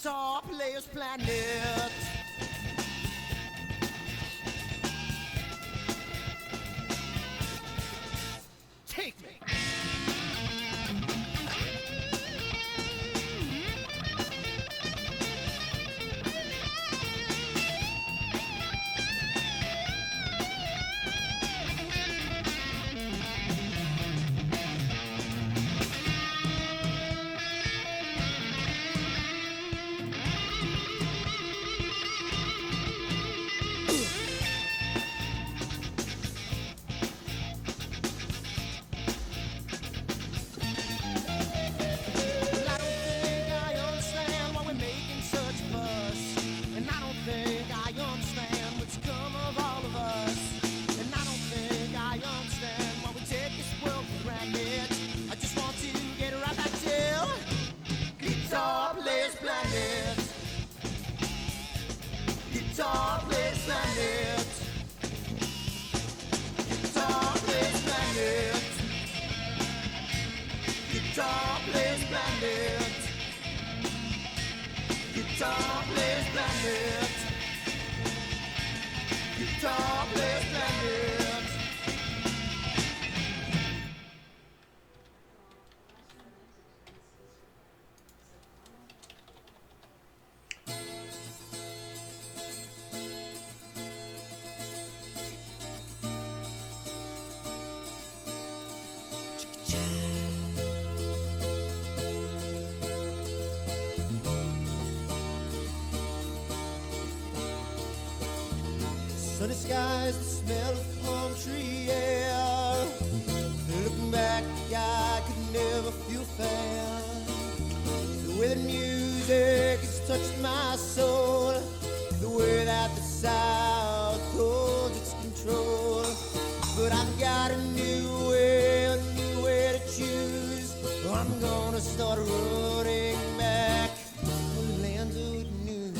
Guitar Players Planet. Take me. Guitar Players Planet. Guitar Players Planet. Guitar Players Planet. Guitar Players Planet. Guitar Players Planet. Sunny skies, the smell of palm tree air. Looking back, I could never feel fair. The way the music has touched my soul, the way that the South holds its control. But I've got a new way to choose. I'm gonna start running back to the lands of new.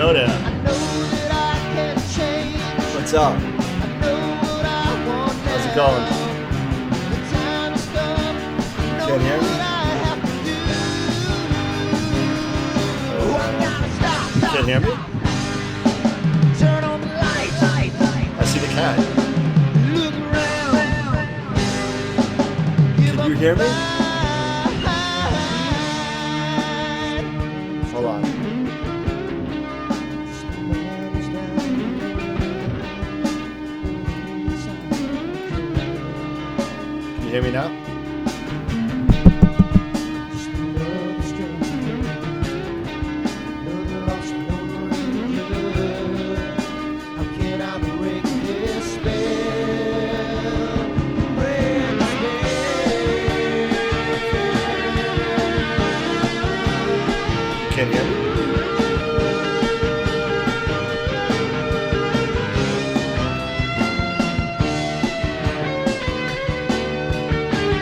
Hello there. What's up? How's it going? Can't hear me? Can't hear me? I see the cat. Can you hear me? Hold on. Can you hear me now? Can you hear me?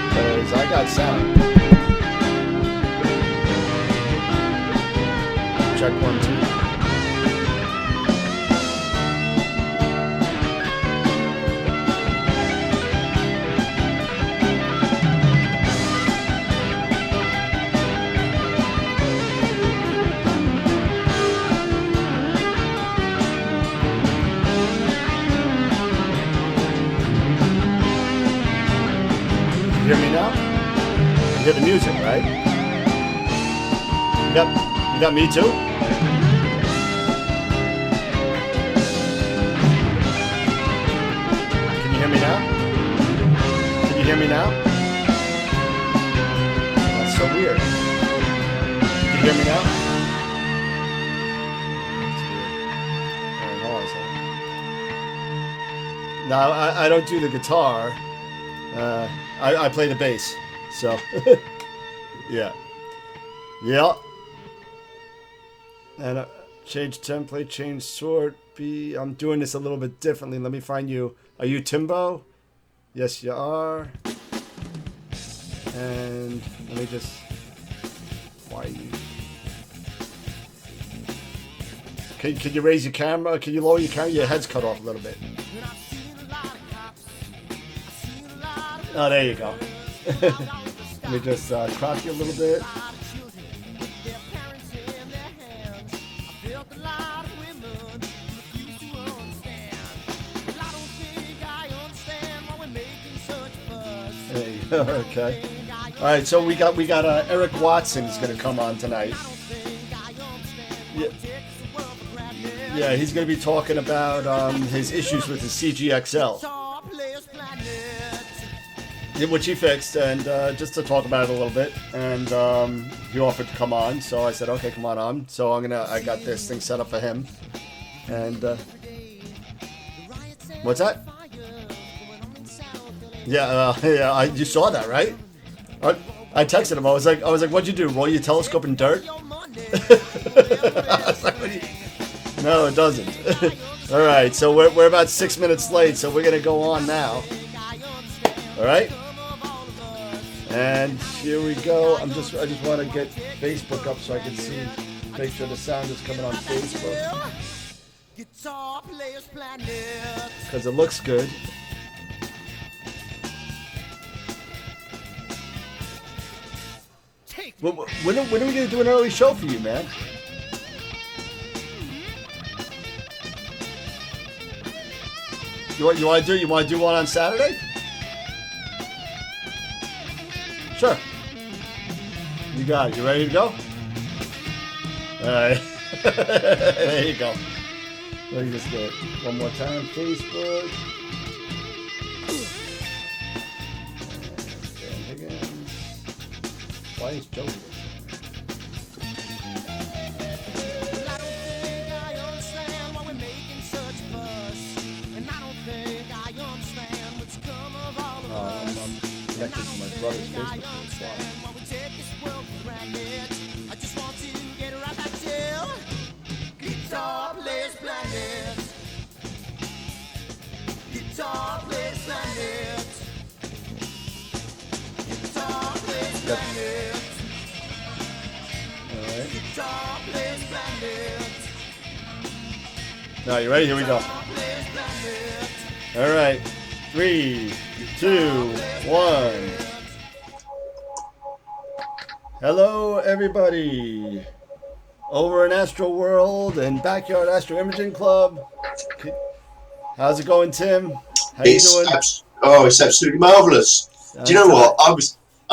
Because I got sound. Check 1, 2. You hear me now? You hear the music, right? You got me too? Can you hear me now? Can you hear me now? That's so weird. Can you hear me now? That's weird. Hold on a second. No, I don't do the guitar. I play the bass, so yeah. And change template, change sort. I'm doing this a little bit differently. Let me find you. Are you Timbo? Yes, you are. And let me just. Why are you? Can you raise your camera? Can you lower your camera? Your head's cut off a little bit. Oh, there you go. Let me just crop you a little bit. There you go. Okay. All right. So we got Eric Watson is going to come on tonight. Yeah, he's going to be talking about his issues with the CGXL. Which he fixed, and just to talk about it a little bit, and he offered to come on, so I said, okay, come on. So I got this thing set up for him, and what's that? Yeah, you saw that, right? I texted him. I was like, what'd you do? Roll your telescope in dirt? I was like, no, it doesn't. All right, so we're about 6 minutes late, so we're gonna go on now. All right. And here we go. I just want to get Facebook up so I can see, make sure the sound is coming on Facebook. Because it looks good. When are we going to do an early show for you, man? You want to do one on Saturday? Sure. You got it. You ready to go? Alright. There you go. Let me just get it one more time. Facebook. Dan Higgins. Why is Joe here? I'm connected to my brother's Facebook page. I just want to get right back to Guitar Players Planet. Guitar Players Planet. Guitar Players Planet. Alright. Guitar Players Planet. Now, you ready? Here we go. All right. 3, 2, 1. Hello, everybody. Over in Astroworld and Backyard Astro Imaging Club. How's it going, Tim? How you doing? It's absolutely marvellous. Do you know what? I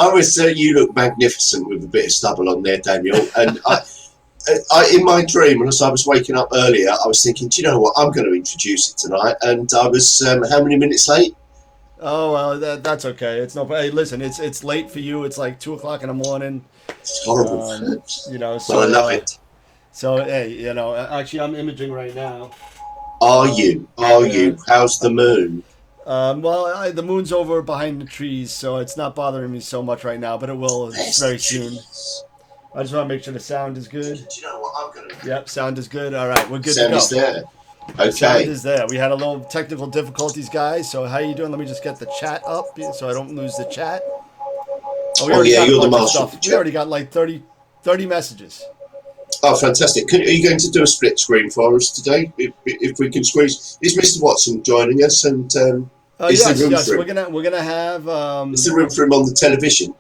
always say you look magnificent with a bit of stubble on there, Daniel. And I, in my dream, as I was waking up earlier, I was thinking, do you know what? I'm going to introduce it tonight. And I was how many minutes late? Oh well, that's okay. It's no. Hey, listen, it's late for you. It's like 2 o'clock in the morning. It's horrible. You know, so but I love it. So hey, you know, actually, I'm imaging right now. Are you? How's the moon? Well, the moon's over behind the trees, so it's not bothering me so much right now, but it will very soon. I just want to make sure the sound is good. Do you know what I'm going to do? Yep, sound is good. All right, we're good Sound to go. is there. Okay. Sound is there. We had a little technical difficulties, guys. So how you doing? Let me just get the chat up so I don't lose the chat. You're the master of the chat. We already got like 30 messages. Oh, fantastic. Are you going to do a split screen for us today? If we can squeeze. Is Mr. Watson joining us? And is there room for him? We're gonna have. Is there room for him on the television?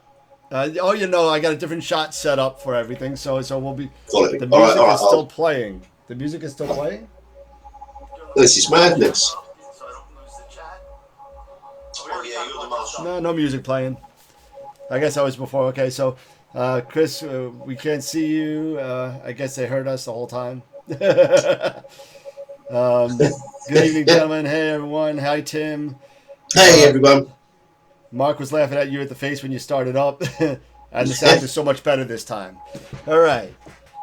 I got a different shot set up for everything, so we'll be. Quality. The music is still playing. The music is still playing. This is madness. No music playing. I guess that was before. Okay, so Chris, we can't see you. I guess they heard us the whole time. Good evening, gentlemen. Hey, everyone. Hi, Tim. Hey, everyone. Mark was laughing at you at the face when you started up, and the sound is so much better this time. All right.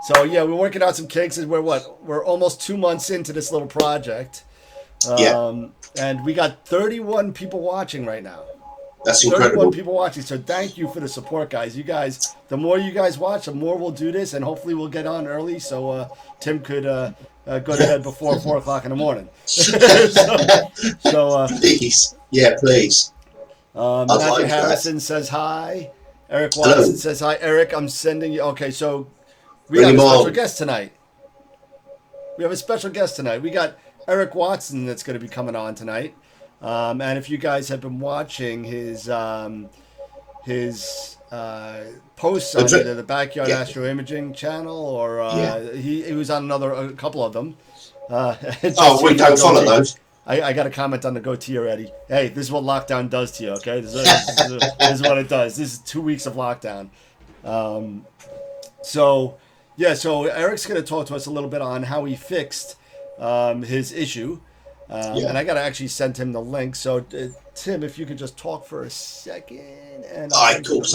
So, yeah, we're working out some kinks. We're almost 2 months into this little project. And we got 31 people watching right now. That's incredible. 31 people watching. So thank you for the support, guys. You guys, the more you guys watch, the more we'll do this, and hopefully we'll get on early so Tim could go to bed before 4 o'clock in the morning. Please. Yeah, please. Matthew Harrison says hi. Eric Watson says hi. Eric, I'm sending you. Okay, so we have a special guest tonight. We got Eric Watson that's going to be coming on tonight. And if you guys have been watching his posts on either the Backyard Astro Imaging channel or he was on a couple of them. We don't follow those. I got a comment on the goatee already. Hey, this is what lockdown does to you, okay? This is what it does. This is 2 weeks of lockdown. So Eric's going to talk to us a little bit on how he fixed his issue. And I got to actually send him the link. So, Tim, if you could just talk for a second. And of course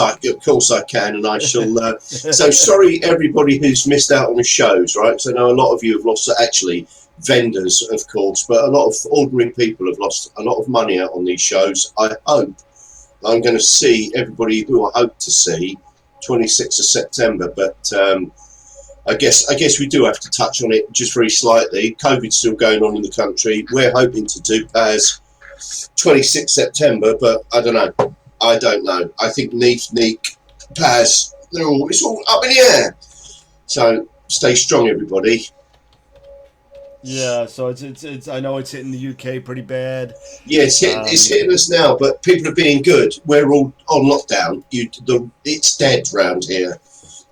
I can, and I shall. So sorry, everybody who's missed out on the shows, right? So I know a lot of you have lost, actually, vendors, of course, but a lot of ordinary people have lost a lot of money out on these shows. I hope I'm going to see everybody who I hope to see 26th of September, but I guess we do have to touch on it just very slightly. COVID's still going on in the country. We're hoping to do PAS 26th September, but I don't know. I think Neek, PAS, it's all up in the air. So stay strong, everybody. Yeah, so it's I know it's hitting the UK pretty bad. Yeah, it's hitting us now, but people are being good. We're all on lockdown. It's dead round here.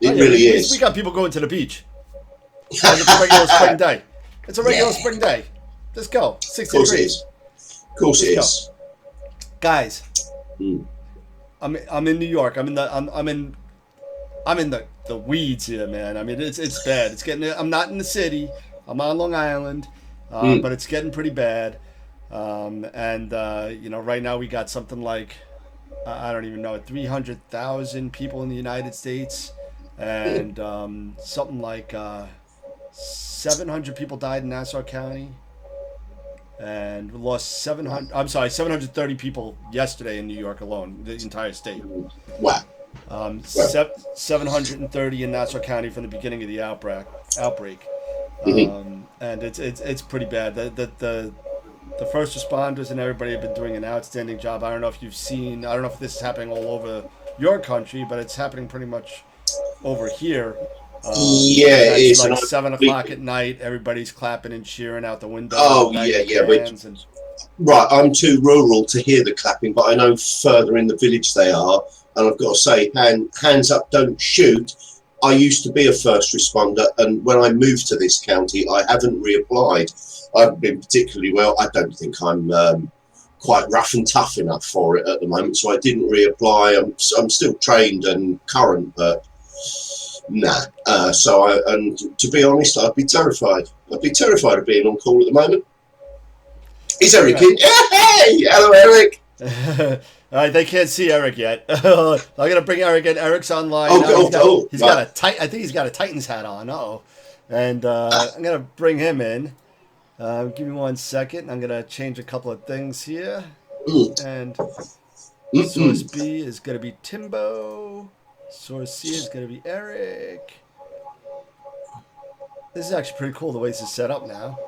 It really is. We got people going to the beach. It's a regular spring day. It's a regular spring day. Let's go. 60 degrees. Of course it is. Guys, I'm in New York. I'm in the weeds here, man. I mean, it's bad. I'm not in the city. I'm on Long Island, but it's getting pretty bad. Right now we got something like I don't even know 300,000 people in the United States. And something like 700 people died in Nassau County, and we lost 730 people yesterday in New York alone, the entire state. Wow. 730 in Nassau County from the beginning of the outbreak. And it's pretty bad. The first responders and everybody have been doing an outstanding job. I don't know if you've seen. I don't know if this is happening all over your country, but it's happening pretty much over here. Yeah, it That's is. like And 7 o'clock at night. Everybody's clapping and cheering out the window. Oh, yeah. Right, I'm too rural to hear the clapping, but I know further in the village they are. And I've got to say, hands up, don't shoot. I used to be a first responder, and when I moved to this county, I haven't reapplied. I haven't been particularly well. I don't think I'm quite rough and tough enough for it at the moment, so I didn't reapply. I'm still trained and current, but nah. And to be honest, I'd be terrified. I'd be terrified of being on call at the moment. Is Eric in? Hey! Hello, Eric! All right, they can't see Eric yet. I'm gonna bring Eric in. Eric's online. He's got I think he's got a Titans hat on. And I'm gonna bring him in. Give me 1 second. I'm gonna change a couple of things here. And source B is gonna be Timbo. Source C is gonna be Eric. This is actually pretty cool the way this is set up now.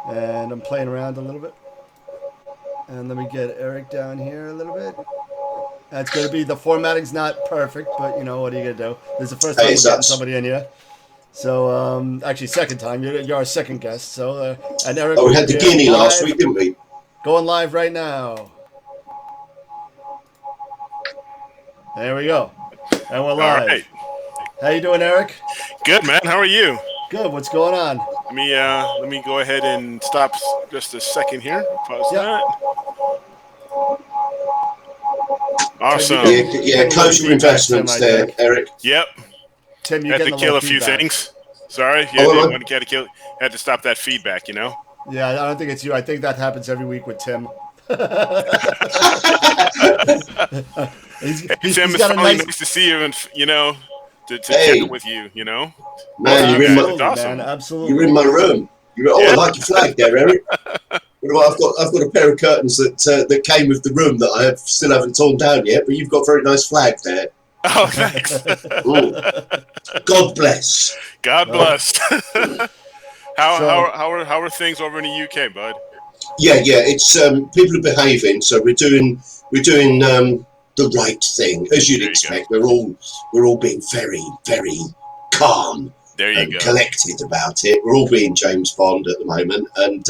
And I'm playing around a little bit. And let me get Eric down here a little bit. That's going to be, the formatting's not perfect, but you know, what are you going to do? This is the first time we're getting somebody in here. So, actually, second time. You're our second guest. So, and Eric. Oh, we had the guinea last week, didn't we? Going live right now. There we go. And we're live. All right. How you doing, Eric? Good, man. How are you? Good. What's going on? Let me go ahead and stop just a second here. Pause that. Awesome. Yeah, close your investments there, Eric. Yep. Tim, you had to kill a few things. Sorry. Had to stop that feedback, you know? Yeah, I don't think it's you. I think that happens every week with Tim. Tim, it's finally nice to see you and, you know, to check with you, you know? Man, man, absolutely. You're in my room. I like your flag there, Eric. I've got a pair of curtains that came with the room that I still haven't torn down yet, but you've got a very nice flag there. Oh, thanks. God bless. God bless. How are things over in the UK, bud? Yeah. It's people are behaving, so we're doing the right thing, as you'd expect. We're all being very, very calm. There you go. Collected about it. We're all being James Bond at the moment, and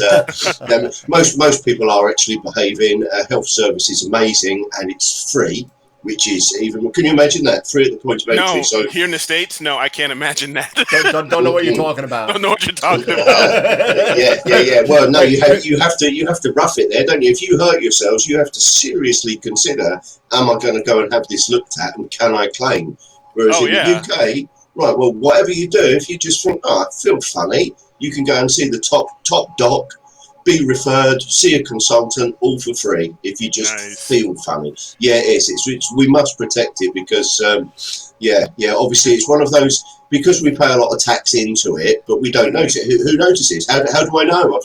most people are actually behaving. Health service is amazing, and it's free, which is even. Can you imagine that? Free at the point of entry. No, so here in the States, no, I can't imagine that. Don't know what you're talking about. Don't know what you're talking about. Yeah. Well, no, you have to rough it there, don't you? If you hurt yourselves, you have to seriously consider: am I going to go and have this looked at, and can I claim? Whereas in the UK. Right, well, whatever you do, if you just think, I feel funny, you can go and see the top doc, be referred, see a consultant, all for free, if you just feel funny. Yeah, it is. We must protect it because, obviously it's one of those, because we pay a lot of tax into it, but we don't notice it. Who notices? How do I know?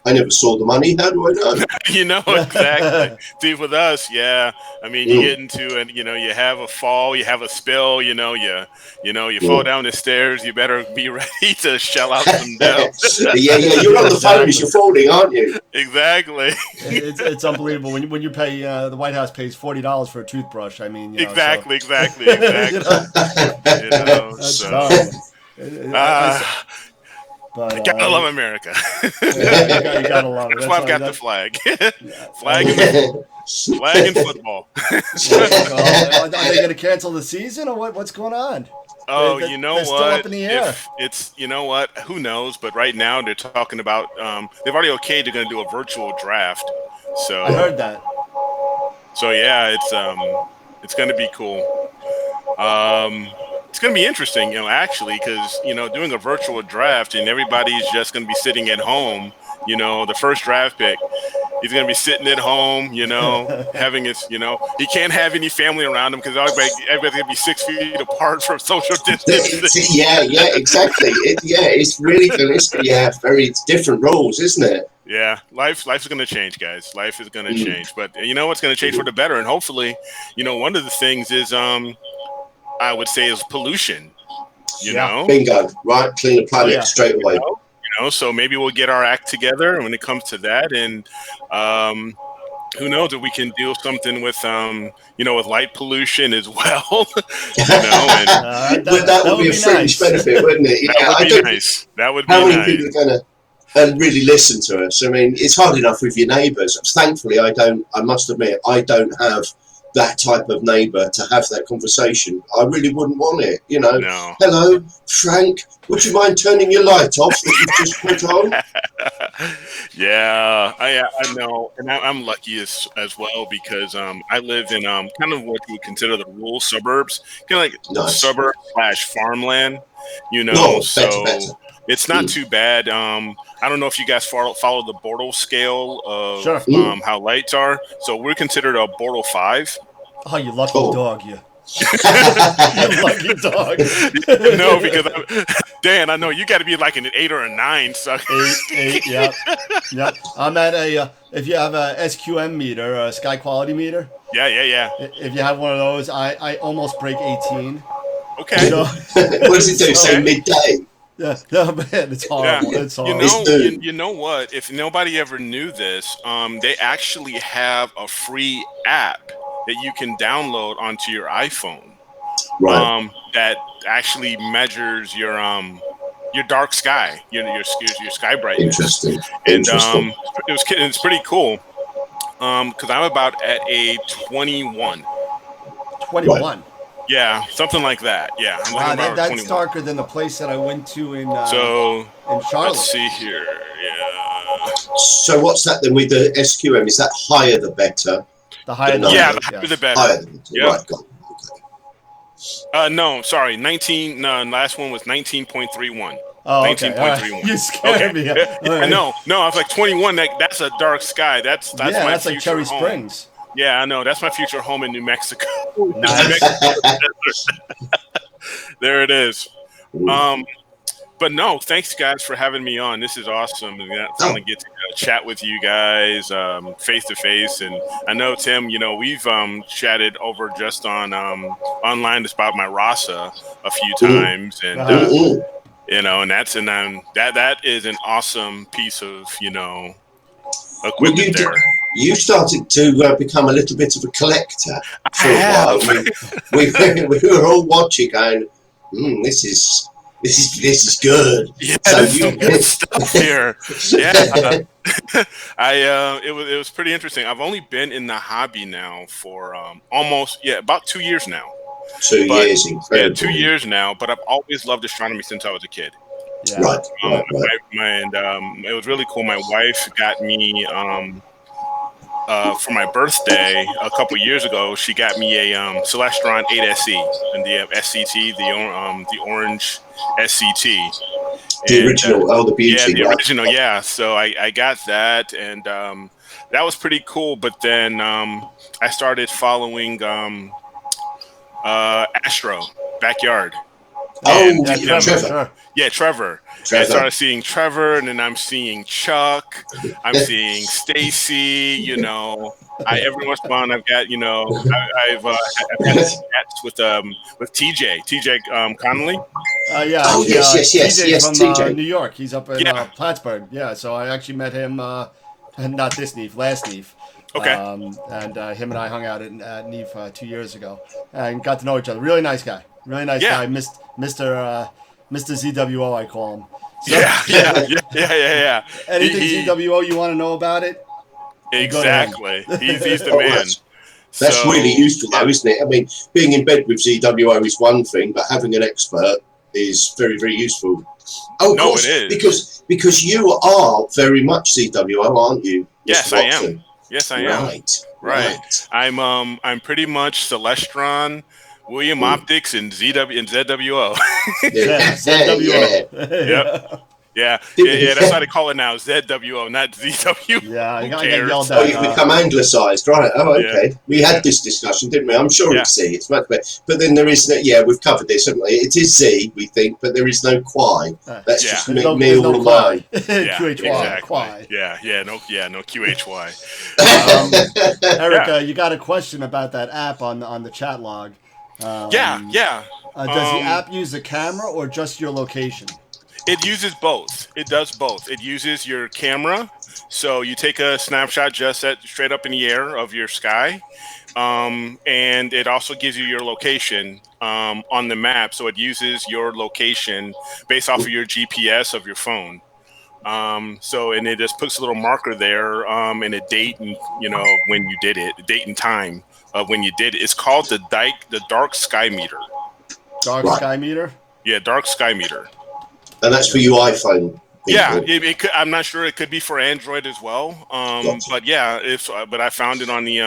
I never saw the money. How do I know? You know, exactly. See, with us, yeah. I mean, you get into and you have a fall, you have a spill, you fall down the stairs. You better be ready to shell out some dough. Yeah. You're on the phone as you're falling, aren't you? Exactly. It's unbelievable when you pay. The White House pays $40 for a toothbrush. I mean, exactly. But I gotta love America. You gotta love it. That's why I've got the flag. Flag and football. Are they going to cancel the season or what's going on? Oh, you know what? Still up in the air. You know what? Who knows? But right now they're talking about. They've already okayed. They're going to do a virtual draft. So I heard that. So yeah, it's going to be cool. It's going to be interesting, actually, because, doing a virtual draft and everybody's just going to be sitting at home, the first draft pick, he's going to be sitting at home, having his, he can't have any family around him because everybody's going to be 6 feet apart from social distance. Yeah, exactly. It's really good. It's different rules, isn't it? Yeah, life is going to change, guys. Life is going to change. But you know what's going to change for the better? And hopefully, one of the things is, I would say, is pollution. You know, bingo, right? Clean the planet straight away. So maybe we'll get our act together when it comes to that, and who knows if we can do something with with light pollution as well. And That would be a fringe nice. benefit, wouldn't it? that would be nice. That would be how many nice. people are going to really listen to us? I mean, it's hard enough with your neighbours. Thankfully, I must admit, I don't have that type of neighbour to have that conversation. I really wouldn't want it, No. Hello, Frank, would you mind turning your light off that you've just put on? Yeah, I know, and I'm lucky as well because I live in kind of what you would consider the rural suburbs, kind of like Nice. suburb / farmland, No, so better. it's not too bad. I don't know if you guys follow the Bortle scale of Sure. how lights are. So we're considered a Bortle 5. Oh, you lucky Oh. dog, you. You lucky dog. No, because Dan, I know you got to be like an 8 or a 9. So 8, yep. I'm at if you have a SQM meter, a sky quality meter. yeah. If you have one of those, I almost break 18. Okay. So, What does it do? Say midday? yeah, no, man, it's horrible. Yeah. It's horrible. You know what? If nobody ever knew this, they actually have a free app that you can download onto your iPhone. Right. That actually measures your dark sky, your sky brightness. Interesting. And it's pretty cool. Because I'm about at a 21. 21. Right. Yeah, something like that. Yeah, I'm Wow, about that's 21. darker than the place that I went to in So Charlotte. let's see here. Yeah. So what's that then with the SQM? Is that higher the better? The higher the Yeah, better, the higher yes. the better. Higher the better. Yep. Right, got it. Okay. No, sorry, 19. No, last one was 19.31. Oh, okay. 19.31. You scared me. All right. No, I was like 21. That's a dark sky. That's my that's future like Cherry home. Springs. Yeah, I know. That's my future home in New Mexico. Nice. There it is. But no, thanks guys for having me on. This is awesome. And I finally get to chat with you guys face to face. And I know Tim, we've chatted over just on online just about my Rasa a few times, and and that is an awesome piece of equipment there. You started to become a little bit of a collector for a while. We were all watching, going, "This is good." Yeah, So there's some good stuff here. Yeah, it was pretty interesting. I've only been in the hobby now for about 2 years now. 2 years, incredible. 2 years now, but I've always loved astronomy since I was a kid. Yeah. Right. And it was really cool. My wife got me for my birthday a couple years ago. She got me a Celestron 8SE and the SCT, the orange SCT. The original, the beauty. Yeah, the right. original. Yeah, so I got that, and that was pretty cool. But then I started following Astro Backyard. Trevor. Yeah, Trevor. I started seeing Trevor, and then I'm seeing Chuck. I'm seeing Stacy. Every once in a while I've got I've had chats with TJ Connolly. Yes. TJ from TJ. New York. He's up in Plattsburgh. Yeah, so I actually met him. Not this Neve, last Neve. Okay. And him and I hung out at Neve 2 years ago and got to know each other. Really nice guy. Really nice guy. Mr. ZWO, I call him. So, Yeah. Anything ZWO you want to know about it? Exactly. He's the man. That's really useful, though, isn't it? I mean, being in bed with ZWO is one thing, but having an expert is very, very useful. Oh, of course, it is. because you are very much ZWO, aren't you? Yes, I am. Yes, I am. Right. I'm pretty much Celestron, William Optics, and ZWO. ZWO. Yep. Yeah, that's how they call it now, ZWO, not ZW. Yeah, I got cares? yelled Oh, at. you've become anglicised, right? Oh, okay. Yeah. We had this discussion, didn't we? I'm sure it's Z. It's much better. But then there is we've covered this, haven't we? It is Z, we think, but there is no Quai. That's just me all the way. Yeah, QHY. exactly. Quai. No QHY. Erica, you got a question about that app on the chat log? Yeah. Does the app use the camera or just your location? It uses both. It does both. It uses your camera, So you take a snapshot just at straight up in the air of your sky, and it also gives you your location on the map. So it uses your location based off of your GPS of your phone. And it just puts a little marker there, and a date and when you did it, date and time of when you did it. It's called the dark sky meter. Dark sky meter. Yeah, dark sky meter. And that's for your iPhone people. Yeah, it could, I'm not sure. It could be for Android as well. Gotcha. But yeah, but I found it on the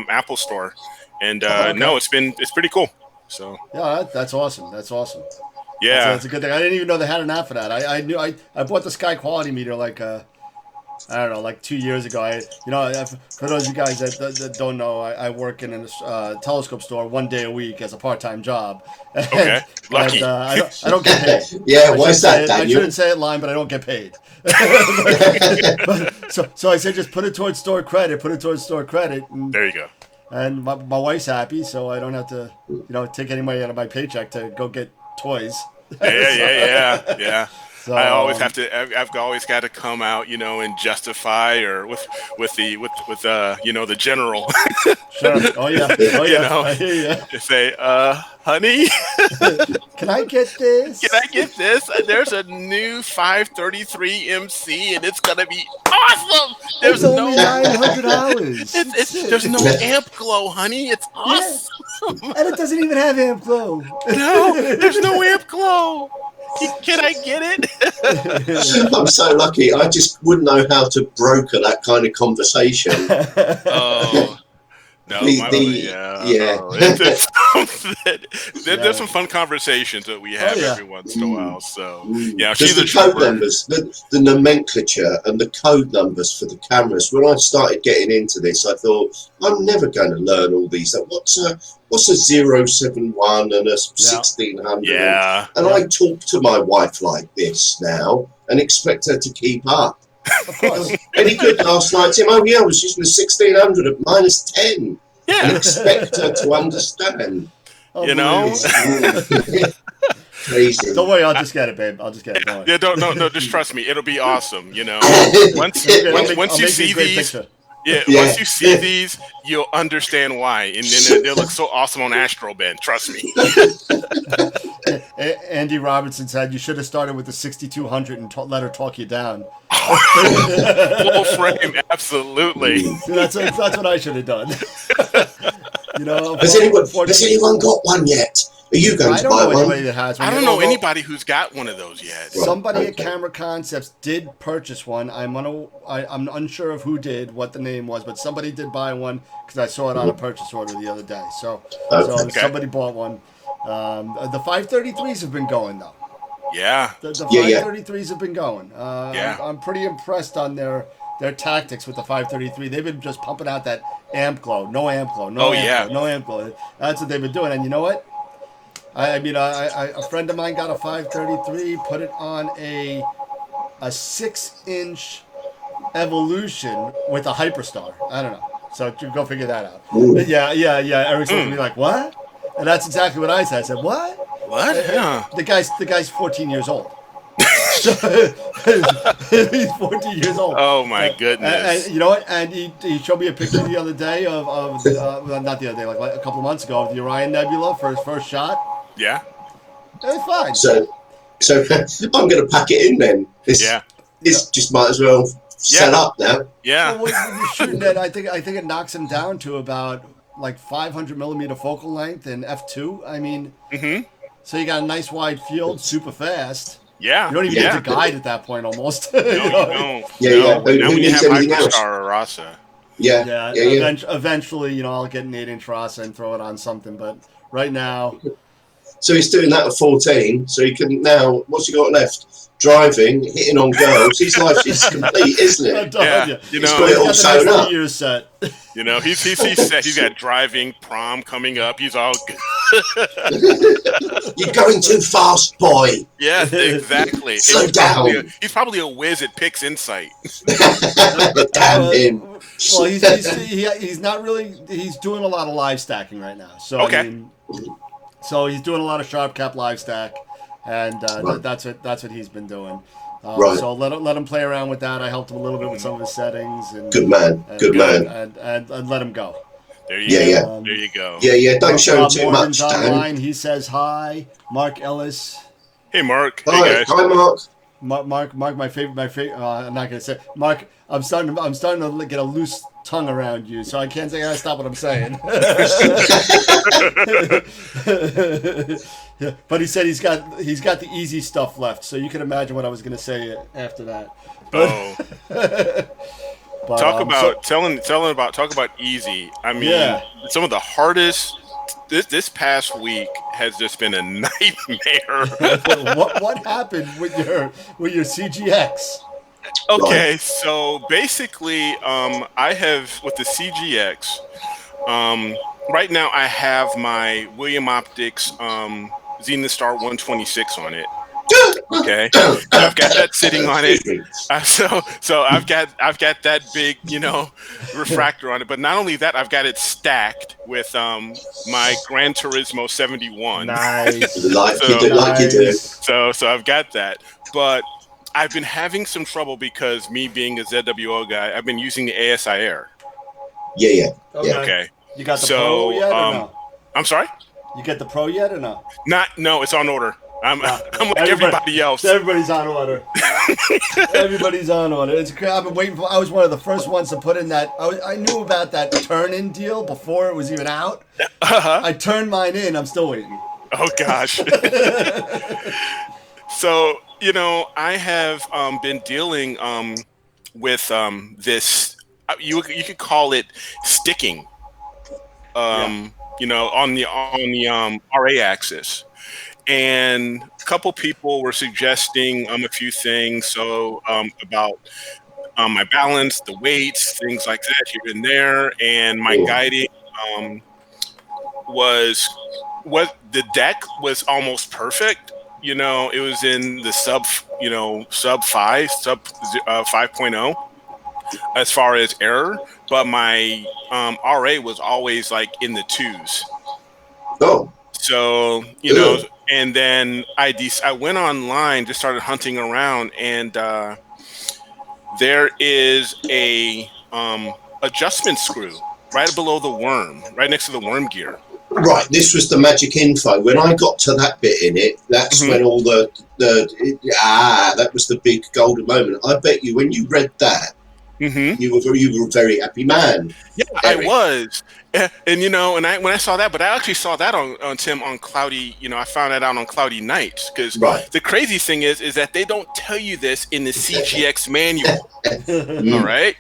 Apple Store, and no, it's pretty cool. So yeah, that's awesome. That's awesome. Yeah, that's a good thing. I didn't even know they had an app for that. I knew I bought the sky quality meter like I don't know, like 2 years ago. For those of you guys that don't know, I work in a telescope store 1 day a week as a part-time job. Okay, lucky. And, I don't get paid. Yeah, why is that, I Daniel? shouldn't say it line, but I don't get paid. So I said just put it towards store credit. And, there you go. And my wife's happy, so I don't have to take any money out of my paycheck to go get toys. Yeah. So, I always have to. I've always got to come out, and justify or with the general. Sure. Oh yeah. I hear you. Say, honey, can I get this? Can I get this? There's a new 533 MC, and it's gonna be awesome. There's only $900. There's no amp glow, honey. It's awesome. Yeah. And it doesn't even have amp glow. No, there's no amp glow. Can I get it? I'm so lucky. I just wouldn't know how to broker that kind of conversation. Oh. No, there's some fun conversations that we have every once in a while. So yeah, she's the code numbers, the nomenclature, and the code numbers for the cameras. When I started getting into this, I thought I'm never going to learn all these. What's a 071 and a 1600? Yeah, and I talk to my wife like this now and expect her to keep up. Of course. Any good last night, Tim? Oh yeah, I was using the 1600 at -10. Yeah. And expect her to understand. Crazy. Don't worry, I'll just get it, babe. I'll just get it. Yeah, no, just trust me. It'll be awesome. Once you see these. Once you see these, you'll understand why, and then they'll look so awesome on Astroband. Trust me. Andy Robertson said you should have started with the 6200 and let her talk you down. Full frame, absolutely. That's what I should have done. Has anyone got one yet? Are you going to buy one? That has one. I don't know anybody who's got one of those yet. Somebody at Camera Concepts did purchase one. I'm unsure of who did, what the name was, but somebody did buy one because I saw it on a purchase order the other day. So somebody bought one. The 533s have been going though. Yeah. The 533s have been going. I'm pretty impressed on their tactics with the 533. They've been just pumping out that amp glow, no amp glow, no amp glow. That's what they've been doing. And you know what? A friend of mine got a 533, put it on a 6-inch Evolution with a Hyperstar. I don't know. So you go figure that out. Yeah. Eric's looking at me like, what? And that's exactly what I said. I said, what? What? Yeah. The guy's 14 years old. He's 14 years old. Oh my goodness! And you know what? And he showed me a picture the other day of not the other day, like a couple of months ago, of the Orion Nebula for his first shot. Yeah. It's fine. So I'm going to pack it in then. It's just might as well set up now. Yeah. Well, you're shooting at, I think it knocks him down to about like 500 millimeter focal length and f2. I mean, so you got a nice wide field, super fast. Yeah. You don't even need to guide at that point almost. No, you don't. Yeah. Now when you have Hyperstar or Rasa. Yeah. Eventually, I'll get an 8-inch Rasa and throw it on something, but right now. So he's doing that at 14. So he can now. What's he got left? Driving, hitting on girls. His life is complete, isn't it? Yeah. He's got it all sewn up. Years set. He's set. He's got driving, prom coming up. He's all good. You're going too fast, boy. Yeah, exactly. Slow down. He's probably a whiz at Pix Insight. Damn him. Well, he's not really. He's doing a lot of live stacking right now. So okay. So he's doing a lot of sharp cap live stack, and that's what he's been doing. Right. So let him play around with that. I helped him a little bit with some of his settings. And, Good man. Good man. And let him go. There you Yeah, go. yeah. There you go. Yeah. Don't show him Rob too Morgan's much, Dan. online. He says hi. Mark Ellis. Hey, Mark. Hi, Hey, guys. hi, Mark. Mark, my favorite. I'm not gonna say Mark. I'm starting to get a loose tongue around you, so I can't say. I gotta stop what I'm saying. But he said he's got the easy stuff left, so you can imagine what I was gonna say after that. But, talk about easy. I mean, some of the hardest. This past week has just been a nightmare. What happened with your CGX? Okay, so basically, I have with the CGX. Right now, I have my William Optics Zenith Star 126 on it. Okay, so I've got that sitting on it. So I've got that big, refractor on it. But not only that, I've got it stacked with my Gran Turismo 71. Nice. Like you do. So I've got that. But I've been having some trouble because me being a ZWO guy, I've been using the ASI Air. Yeah. Okay. You got the Pro yet or no? I'm sorry? You get the Pro yet or no? No, it's on order. I'm like everybody else. Everybody's on order. Everybody's on order. I've been waiting for. I was one of the first ones to put in that. I knew about that turn-in deal before it was even out. I turned mine in. I'm still waiting. Oh gosh. So I have been dealing with this. You could call it sticking. On the RA axis. And a couple people were suggesting a few things. So about my balance, the weights, things like that here and there, and my guiding was what the deck was almost perfect. It was in the sub 5.0 as far as error, but my RA was always like in the 2s. Oh. So and then I went online, just started hunting around, and there is a adjustment screw right below the worm, right next to the worm gear. Right, this was the magic info. When I got to that bit in it, that's when all that was the big golden moment. I bet you when you read that, you were a very happy man. Yeah, Eric. I was. And when I saw that, but I actually saw that on Tim on cloudy. I found that out on cloudy nights because the crazy thing is that they don't tell you this in the CGX manual. All right,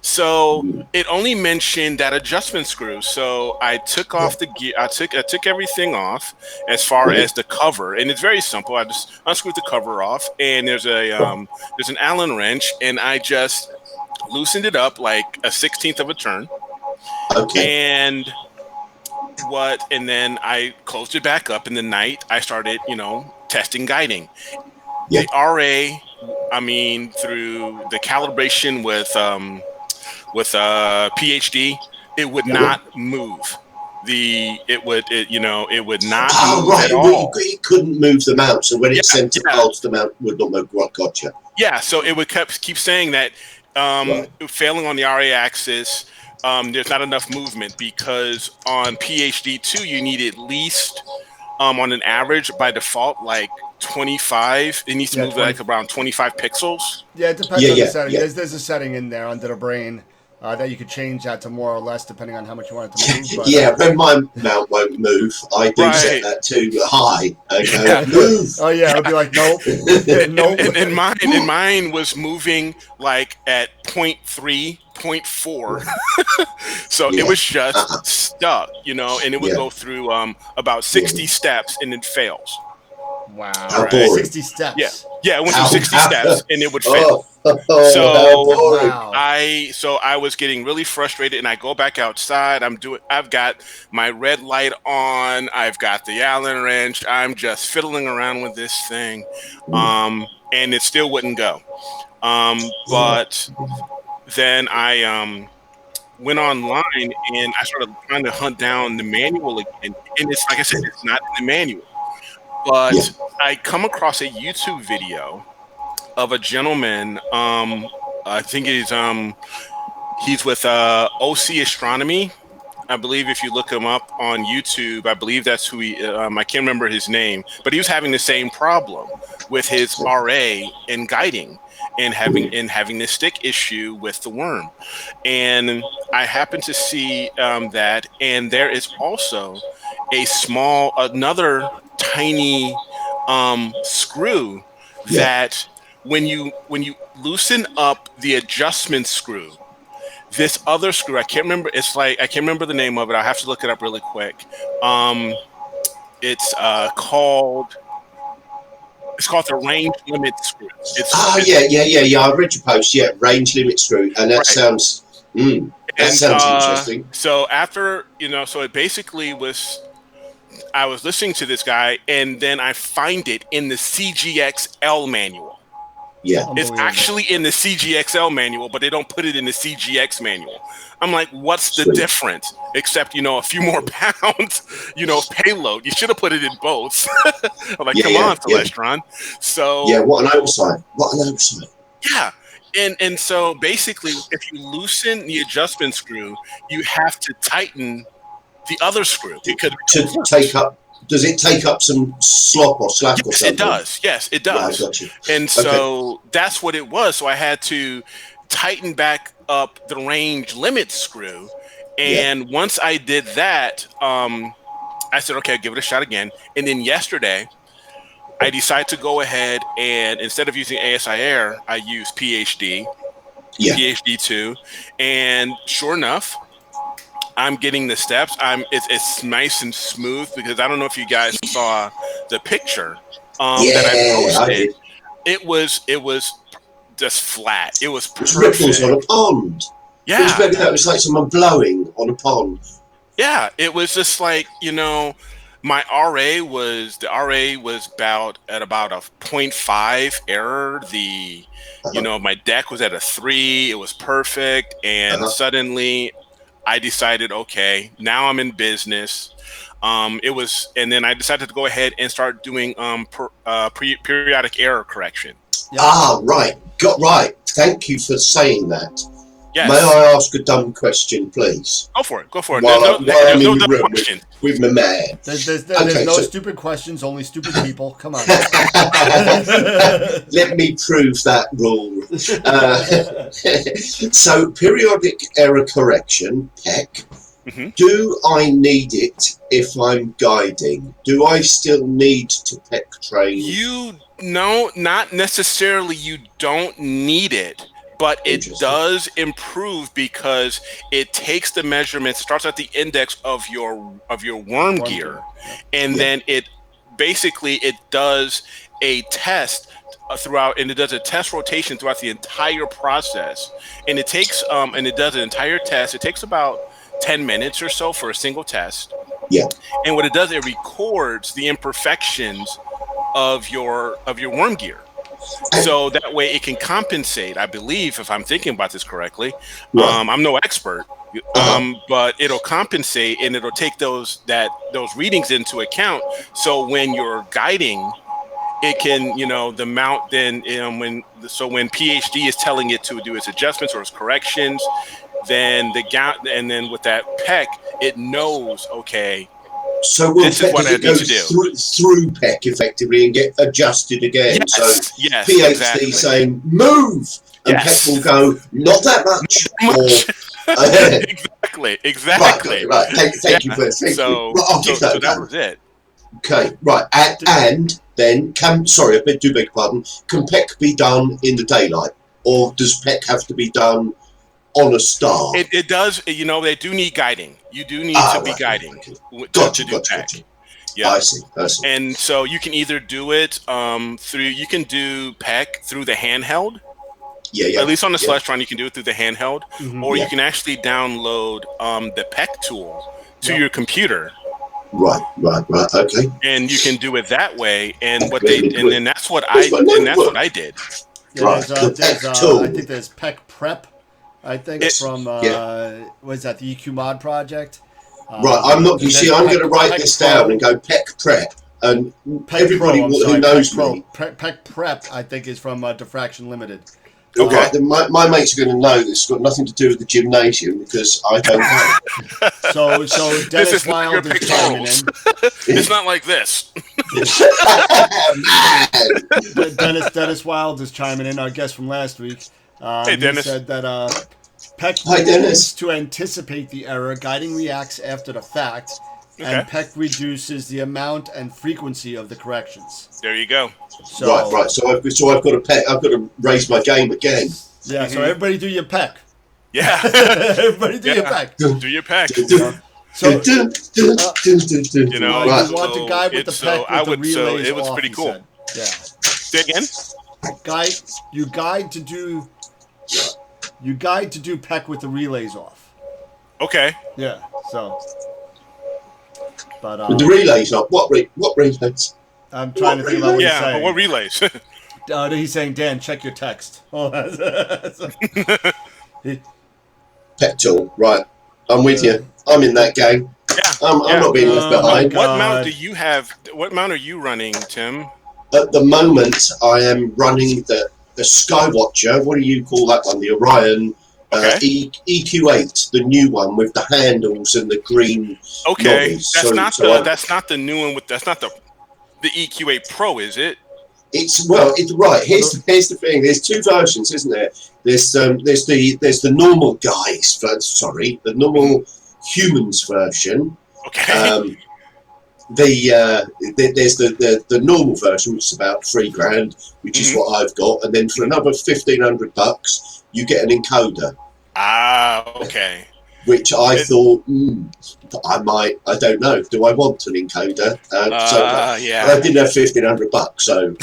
so it only mentioned that adjustment screw. So I took off the gear. I took everything off as far as the cover, and it's very simple. I just unscrewed the cover off, and there's an Allen wrench, and I just loosened it up like a 16th of a turn. Okay. And then I closed it back up in the night. I started, testing guiding. Yeah. The RA, through the calibration with PhD, it would not move. It would not move at all. It couldn't move them out, so when it sent it past them out, would not move. Gotcha. Yeah, so it would keep saying that failing on the RA axis. There's not enough movement because on PhD2 you need at least on an average by default like 25. It needs to move like around 25 pixels. Yeah, it depends on the setting. Yeah. There's a setting in there under the brain that you could change that to more or less depending on how much you want it to move. But, when my mount won't move, I do set that to high. Okay, move. Oh yeah, it'll be like nope. Nope. And mine was moving like at 0.3. 0.4 so it was just stuck and it would go through about 60 steps and it fails. Wow. Right? 60 steps. Yeah, it went through 60 steps and it would fail. So I was getting really frustrated and I go back outside. I've got my red light on, I've got the Allen wrench, I'm just fiddling around with this thing and it still wouldn't go. But then I went online and I started trying to hunt down the manual again. And it's like I said, it's not in the manual. But I come across a YouTube video of a gentleman. I think he's with OC Astronomy. I believe if you look him up on YouTube, I believe that's who he. I can't remember his name, but he was having the same problem with his RA in guiding and having this stick issue with the worm. And I happened to see that, and there is also another tiny screw that when you loosen up the adjustment screw. This other screw, I can't remember. I can't remember the name of it. I have to look it up really quick. It's called the range limit screw. Yeah. I read your post. Yeah, range limit screw, and that sounds interesting. So after so it basically was. I was listening to this guy, and then I find it in the CGXL manual. Yeah, it's actually in the CGXL manual, but they don't put it in the CGX manual. I'm like, what's the difference? Except, a few more pounds, payload. You should have put it in both. I'm like, come on, Celestron. So what an oversight. Yeah. And so basically, if you loosen the adjustment screw, you have to tighten the other screw. Does it take up some slop or slack or something? It does. Yes, it does. Right, got you. And so that's what it was. So I had to tighten back up the range limit screw. And once I did that, I said, okay, I'll give it a shot again. And then yesterday, I decided to go ahead and instead of using ASI Air, I used PhD, PhD 2. And sure enough, I'm getting the steps. It's nice and smooth because I don't know if you guys saw the picture that I posted. It was just flat. It was perfect. Ripples on a pond. Yeah, that was like someone blowing on a pond. Yeah, it was just like my RA was about a 0.5 error. My deck was at a 3. It was perfect, and suddenly I decided, okay, now I'm in business. And then I decided to go ahead and start doing periodic error correction. Yep. Right. Thank you for saying that. Yes. May I ask a dumb question, please? Go for it. While There's no I'm in the dumb room question. with my man. There's no stupid questions, only stupid people. Come on. Let me prove that rule. So, periodic error correction, PEC. Mm-hmm. Do I need it if I'm guiding? Do I still need to PEC train? No, not necessarily. You don't need it. But it does improve because it takes the measurement, starts at the index of your worm gear, and then it does a test throughout, and it does a test rotation throughout the entire process. And it takes and it does an entire test. It takes about 10 minutes or so for a single test. Yeah. And what it does, it records the imperfections of your worm gear. So that way it can compensate, I believe, if I'm thinking about this correctly. I'm no expert, but it'll compensate and it'll take those readings into account. So when you're guiding, it can, the mount then, when PhD is telling it to do its adjustments or its corrections, then with that PEC, it knows, okay, so this is what I need to do. Through PEC effectively and get adjusted again. Yes, PhD exactly. saying move, and PEC will go not that much. Exactly. Right. Thank you for that. So that was it. Okay. Right. And then I do beg your pardon. Can PEC be done in the daylight, or does PEC have to be done on a star? It does. They do need guiding. You do need to be guiding to do PEC. Yeah, I see. And so you can either do it you can do PEC through the handheld. Yeah. At least on the Celestron, you can do it through the handheld, or you can actually download the PEC tool to your computer. Right. Okay. And you can do it that way. And then that's what I did. Yeah, I think there's PEC Prep. I think from what is that, the EQ Mod project? Right, I'm going to write this down and go PEC Prep, and Peck everybody Pro, I'm who sorry, knows Peck Pro. me. Peck Prep, I think, is from Diffraction Limited. Okay. Right, then my mates are going to know that it's got nothing to do with the gymnasium because I don't know. So This Dennis is not your Wild is chiming in. pectorals. It's not like this. Man. Dennis Wild is chiming in, our guest from last week. Hey, Dennis. He said that Peck Hi, Dennis. to anticipate the error, guiding reacts after the fact, and Okay. Peck reduces the amount and frequency of the corrections. There you go. So, Right. So I've got to I've got to raise my game again. Yeah, so everybody do your Peck. Yeah. Everybody do your Yeah. Peck. Do your pack. So, You know, Right. you want the guy with the it's Peck I with would the so relays it was off, pretty he cool. said. Yeah. Say again? You guide to do Peck with the relays off. Okay. Yeah. So, but With the relays up. What relays? I'm trying to think about what he's Yeah, but saying. what relays? He's saying, Dan, check your text. Oh, Pet tool. Right. I'm with you. I'm in that game. Yeah. I'm not being left Oh, behind. my What God. mount do you have? What mount are you running, Tim? At the moment, I am running the Skywatcher. What do you call that one? The Orion Okay. EQ8, the new one with the handles and the green. Okay. knobbies. That's not the new one that's not the EQ8 Pro, is it? It's right. Here's the thing. There's two versions, isn't there? There's the normal guys. The normal humans version. Okay. There's the normal version, which is about $3,000, which is what I've got, and then for another $1,500, you get an encoder. Okay. Which I thought, I don't know. Do I want an encoder? Yeah. But I didn't have $1,500, so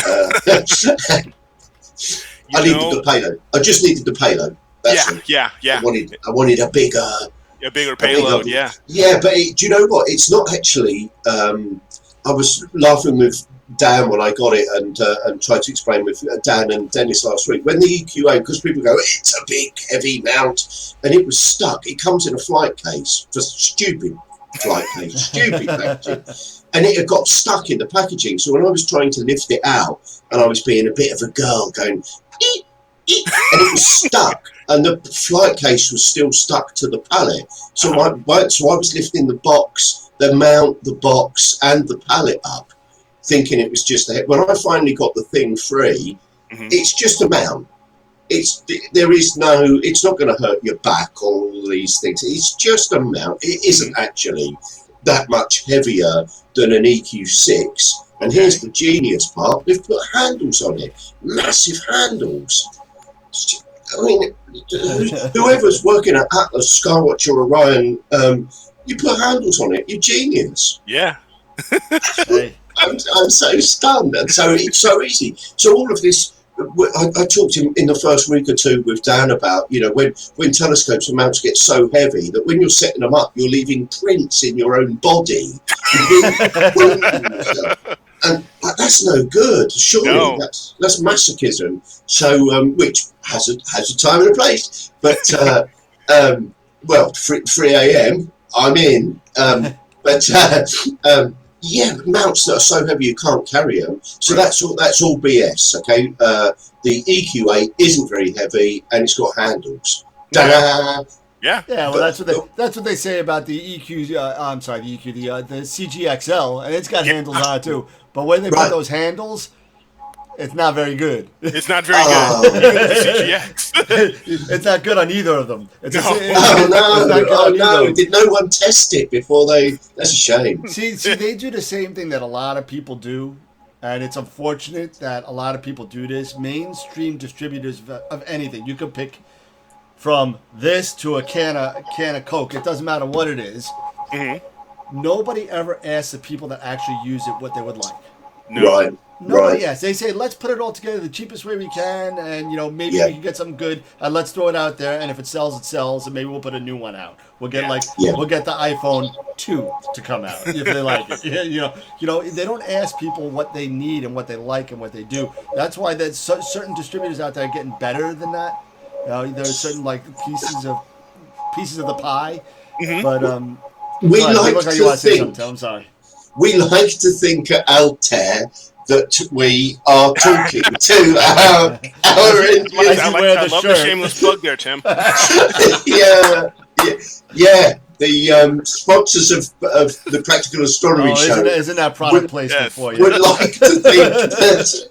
I needed the payload. I just needed the payload. That's all. Yeah. I wanted a bigger. A bigger payload, yeah. Yeah, but do you know what? It's not actually. I was laughing with Dan when I got it and tried to explain with Dan and Dennis last week. When the EQA, because people go, it's a big, heavy mount, and it was stuck. It comes in a flight case, just stupid flight case, stupid packaging. And it had got stuck in the packaging. So when I was trying to lift it out, and I was being a bit of a girl going, eep, eep, and it was stuck. And the flight case was still stuck to the pallet. So I was lifting the box, the mount, the box, and the pallet up, thinking it was just a head. When I finally got the thing free, it's just a mount. It's not going to hurt your back or all these things. It's just a mount. It isn't actually that much heavier than an EQ6. And here's the genius part: they've put handles on it, massive handles. I mean, whoever's working at Atlas, Skywatch, or Orion, you put handles on it. You're genius. Yeah. Hey. I'm so stunned, and so it's so easy. So all of this, I talked in the first week or two with Dan about, when telescopes and mounts get so heavy that when you're setting them up, you're leaving prints in your own body. And that's no good. Surely No. that's masochism. So which has a time and a place. But 3 a.m. I'm in. Yeah, mounts that are so heavy you can't carry them. So that's all BS. Okay, the EQ8 isn't very heavy and it's got handles. Ta-da! Yeah. Yeah, well, that's what they say about the EQ. I'm sorry, the EQ, the CGXL, and it's got handles on it too. But when they put those handles, it's not very good. It's not very good. The CGX. It's not good on either of them. It's No. Oh no! Did no one test it before they? That's a shame. See, they do the same thing that a lot of people do, and it's unfortunate that a lot of people do this. Mainstream distributors of anything, you could pick from this to a can of Coke. It doesn't matter what it is. Nobody ever asks the people that actually use it what they would like. No. Right. Nobody asks. They say, let's put it all together the cheapest way we can, and maybe we can get something good, and let's throw it out there, and if it sells, it sells, and maybe we'll put a new one out. We'll get we'll get the iPhone 2 to come out if they like it. They don't ask people what they need and what they like and what they do. That's why there's certain distributors out there getting better than that. There's certain pieces of the pie, but We like you to want to say think. something. I'm sorry. we like to think at Altair that we are talking to our end users. I love the shameless plug there, Tim. yeah. The sponsors of the Practical Astronomy Show isn't that product placement for you? Would like to think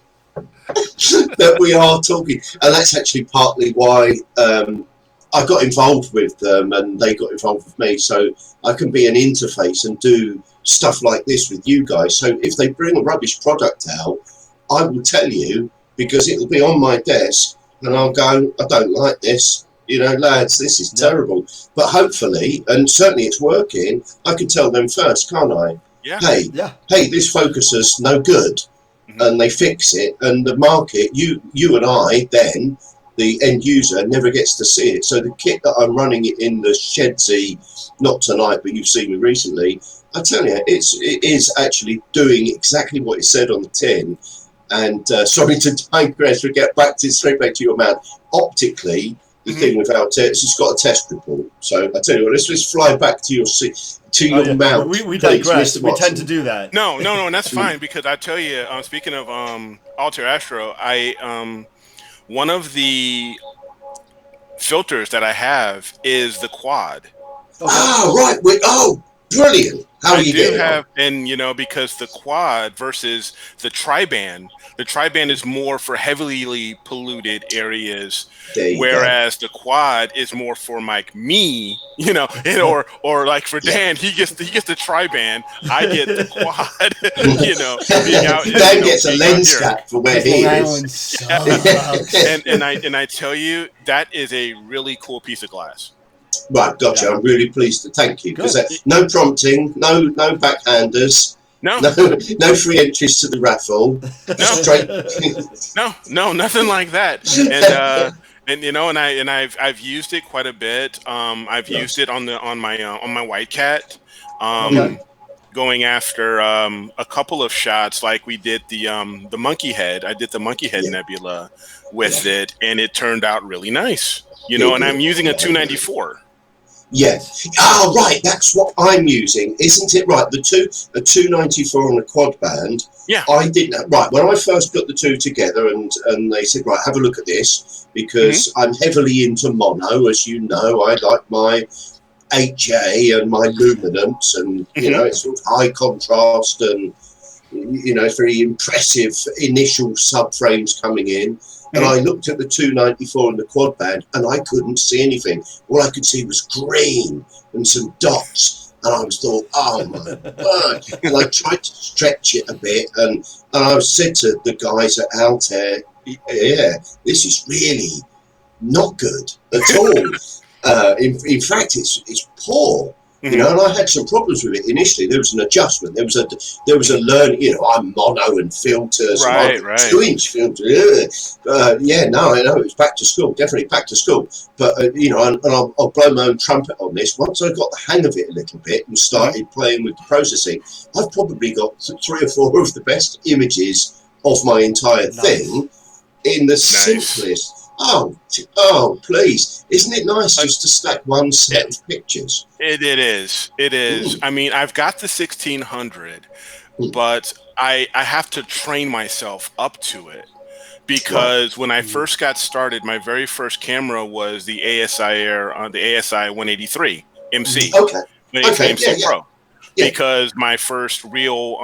that we are talking, and that's actually partly why I got involved with them and they got involved with me, so I can be an interface and do stuff like this with you guys. So if they bring a rubbish product out, I will tell you, because it'll be on my desk and I'll go, I don't like this, you know, lads, this is terrible. But hopefully, and certainly it's working, I can tell them first, can't I? Hey, this focuser's no good. And they fix it, and the market, you and I, then the end user never gets to see it. So the kit that I'm running it in the Shedsy, not tonight, but you've seen me recently, I tell you, it is actually doing exactly what it said on the tin. And sorry to digress, we get straight back to your man. Optically, the thing without it, it's got a test report. So I tell you what, let's fly back to your mount. We digress. We tend to do that. No, and that's fine, because I tell you, speaking of Altair Astro, one of the filters that I have is the quad. Oh, right. Brilliant. How do you get it? And you know, because the quad versus the tri-band is more for heavily polluted areas, whereas the quad is more for like me, you know, or like for Dan, he gets the tri-band, I get the quad, you know. Dan gets a lens cap for where he is. And I tell you, that is a really cool piece of glass. Right, gotcha. I'm really pleased. Thank you. Because no prompting, no backhanders, no free entries to the raffle. No, nothing like that. And you know, and I've used it quite a bit. I've used it on my White Cat, going after a couple of shots. Like we did the monkey head. I did the monkey head nebula with it, and it turned out really nice. You know, and I'm using a 294. Yes. Oh, right. That's what I'm using, isn't it? Right. A 294 on a quad band. Yeah. I didn't. Right. When I first put the two together, and they said, right, have a look at this, because I'm heavily into mono, as you know. I like my HA and my luminance, and you know, it's sort of high contrast, and you know, it's very impressive initial subframes coming in. And I looked at the 294 and the quad band, and I couldn't see anything. All I could see was green and some dots. And I thought, oh my word. And I tried to stretch it a bit, and I said to the guys at Altair, yeah, this is really not good at all. In fact, it's poor. You know, and I had some problems with it initially. There was an adjustment. There was a learning. You know, I'm mono and filters, right. 2-inch filters. I know it's back to school, definitely back to school. But you know, and I'll blow my own trumpet on this. Once I got the hang of it a little bit and started playing with the processing, I've probably got 3 or 4 of the best images of my entire thing in the simplest. Oh, please. Isn't it nice just to stack one set of pictures? It is. I mean, I've got the 1600, but I have to train myself up to it, because when I first got started, my very first camera was the ASI Air on the ASI 183 MC. MC Pro. Yeah. Because my first real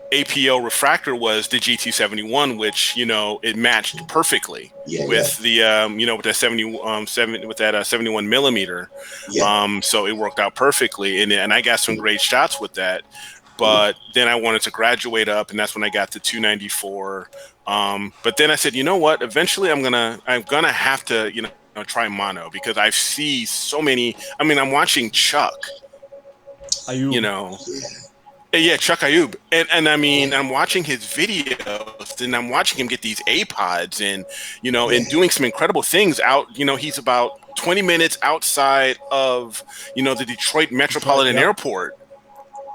APO refractor was the GT71, which, you know, it matched perfectly with the with that 71 millimeter. So it worked out perfectly, and I got some great shots with that. But then I wanted to graduate up, and that's when I got the 294. But then I said, you know what? Eventually, I'm gonna have to, you know, try mono, because I see so many. I mean, I'm watching Chuck. You know. Yeah, Chuck Ayub. And I mean, I'm watching his videos, and I'm watching him get these APODs and, you know, and doing some incredible things out. You know, he's about 20 minutes outside of, you know, the Detroit Metropolitan Airport,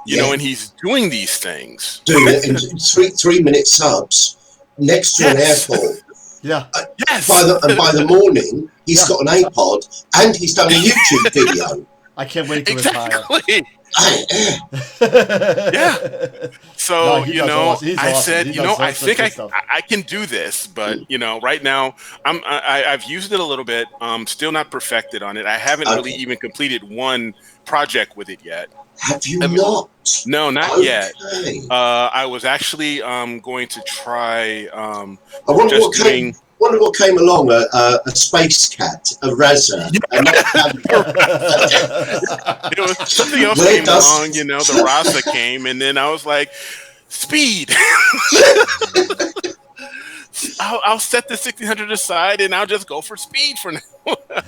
you know, and he's doing these things. Doing it in 3-minute subs next to an airport. By the morning, he's got an APOD, and he's done a YouTube video. I can't wait to retire. Yeah. So, No, he does awesome. He's I awesome. said, He does I such think good stuff. I can do this, but right now I've used it a little bit. Still not perfected on it. I haven't really Okay. even completed one project with it yet. Have you I mean, not? no, not yet. Okay. I was actually going to try I wonder just what came. doing. Wonder what came along. A space cat, a Razor, another camera. It was something else Where came does? along. The Rasa came, and then I was like, speed. I'll set the 1600 aside, and I'll just go for speed for now.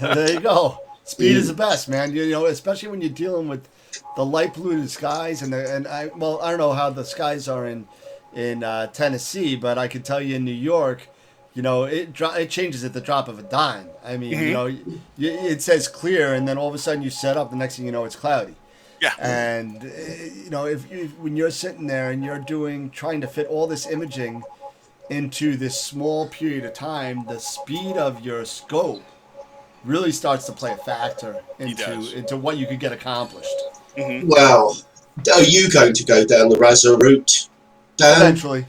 There you go. Speed is the best, man. Especially when you're dealing with the light polluted skies and I don't know how the skies are in Tennessee, but I can tell you in New York, it changes at the drop of a dime. I mean, it says clear, and then all of a sudden you set up. The next thing you know, it's cloudy. Yeah. And if when you're sitting there and you're trying to fit all this imaging into this small period of time, the speed of your scope really starts to play a factor into what you could get accomplished. Mm-hmm. Well, are you going to go down the Razor route, Dan?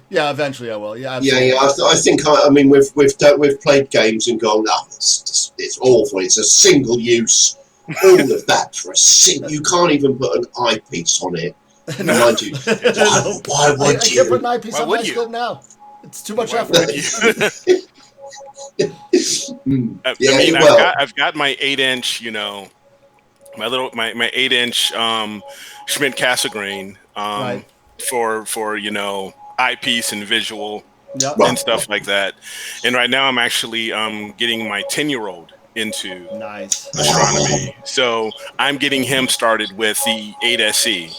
Eventually I will. Yeah, absolutely. Yeah. I think. I mean, we've played games and gone, oh, it's awful. It's a single use. All of that for a single. You can't even put an eyepiece on it. Mind you, why would I you? can't put an eyepiece on my scope now. It's too much effort. I've got my 8-inch, my 8-inch Schmidt Cassegrain Right. for eyepiece and visual Yep. and stuff like that. And right now I'm actually getting my 10-year-old into Nice. astronomy. So I'm getting him started with the 8SE.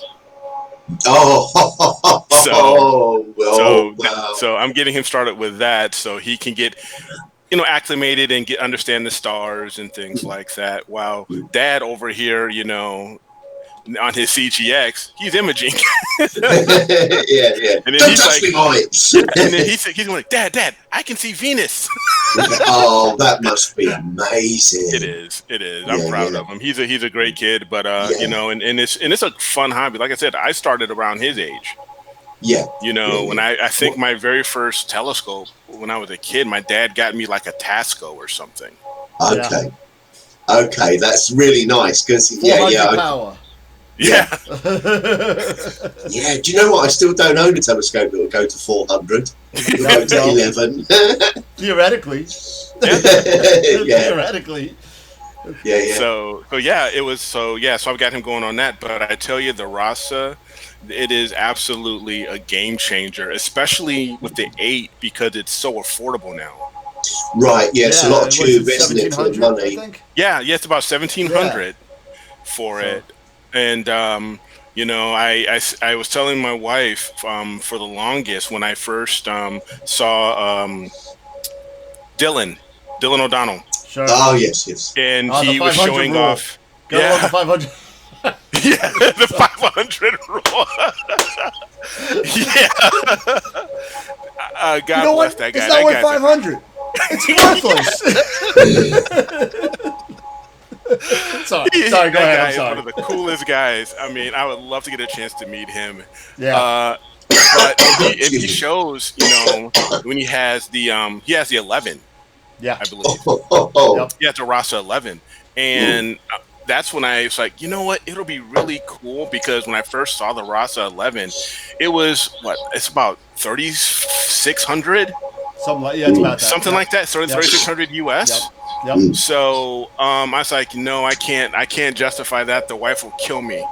So I'm getting him started with that so he can get acclimated and understand the stars and things like that, while Dad over here on his CGX, he's imaging. yeah. And then Don't touch me on it. And then he's going like, Dad, I can see Venus. Oh, that must be amazing. It is. I'm proud of him. He's a great kid, but and it's a fun hobby. Like I said, I started around his age. When I think my very first telescope when I was a kid, my dad got me like a Tasco or something. Okay, that's really nice because power. Yeah. Do you know what? I still don't own a telescope that will go to 400. It'll go to 11. Theoretically. Theoretically. Yeah. So it was so I've got him going on that. But I tell you, the Rasa, it is absolutely a game changer, especially with the 8 because it's so affordable now. Right, it's a lot of tube, isn't it, for the money? Yeah, it's about 1,700 for it. And I was telling my wife for the longest when I first saw Dylan O'Donnell. Sure. Oh yes. And he was showing rule. off. Go the 500. Yeah, the 500 rule. God bless that guy. It's not worth 500. It's worthless. Sorry, go ahead. I'm sorry. One of the coolest guys. I mean, I would love to get a chance to meet him. Yeah. But if he shows, when he has the 11. Yeah, I believe. Yeah, it's a Rasa 11, and that's when I was like, you know what? It'll be really cool because when I first saw the Rasa 11, it was it's about 3,600. It's about that. Something like that. 3,600 US. Yep. So I was like, no, I can't justify that. The wife will kill me.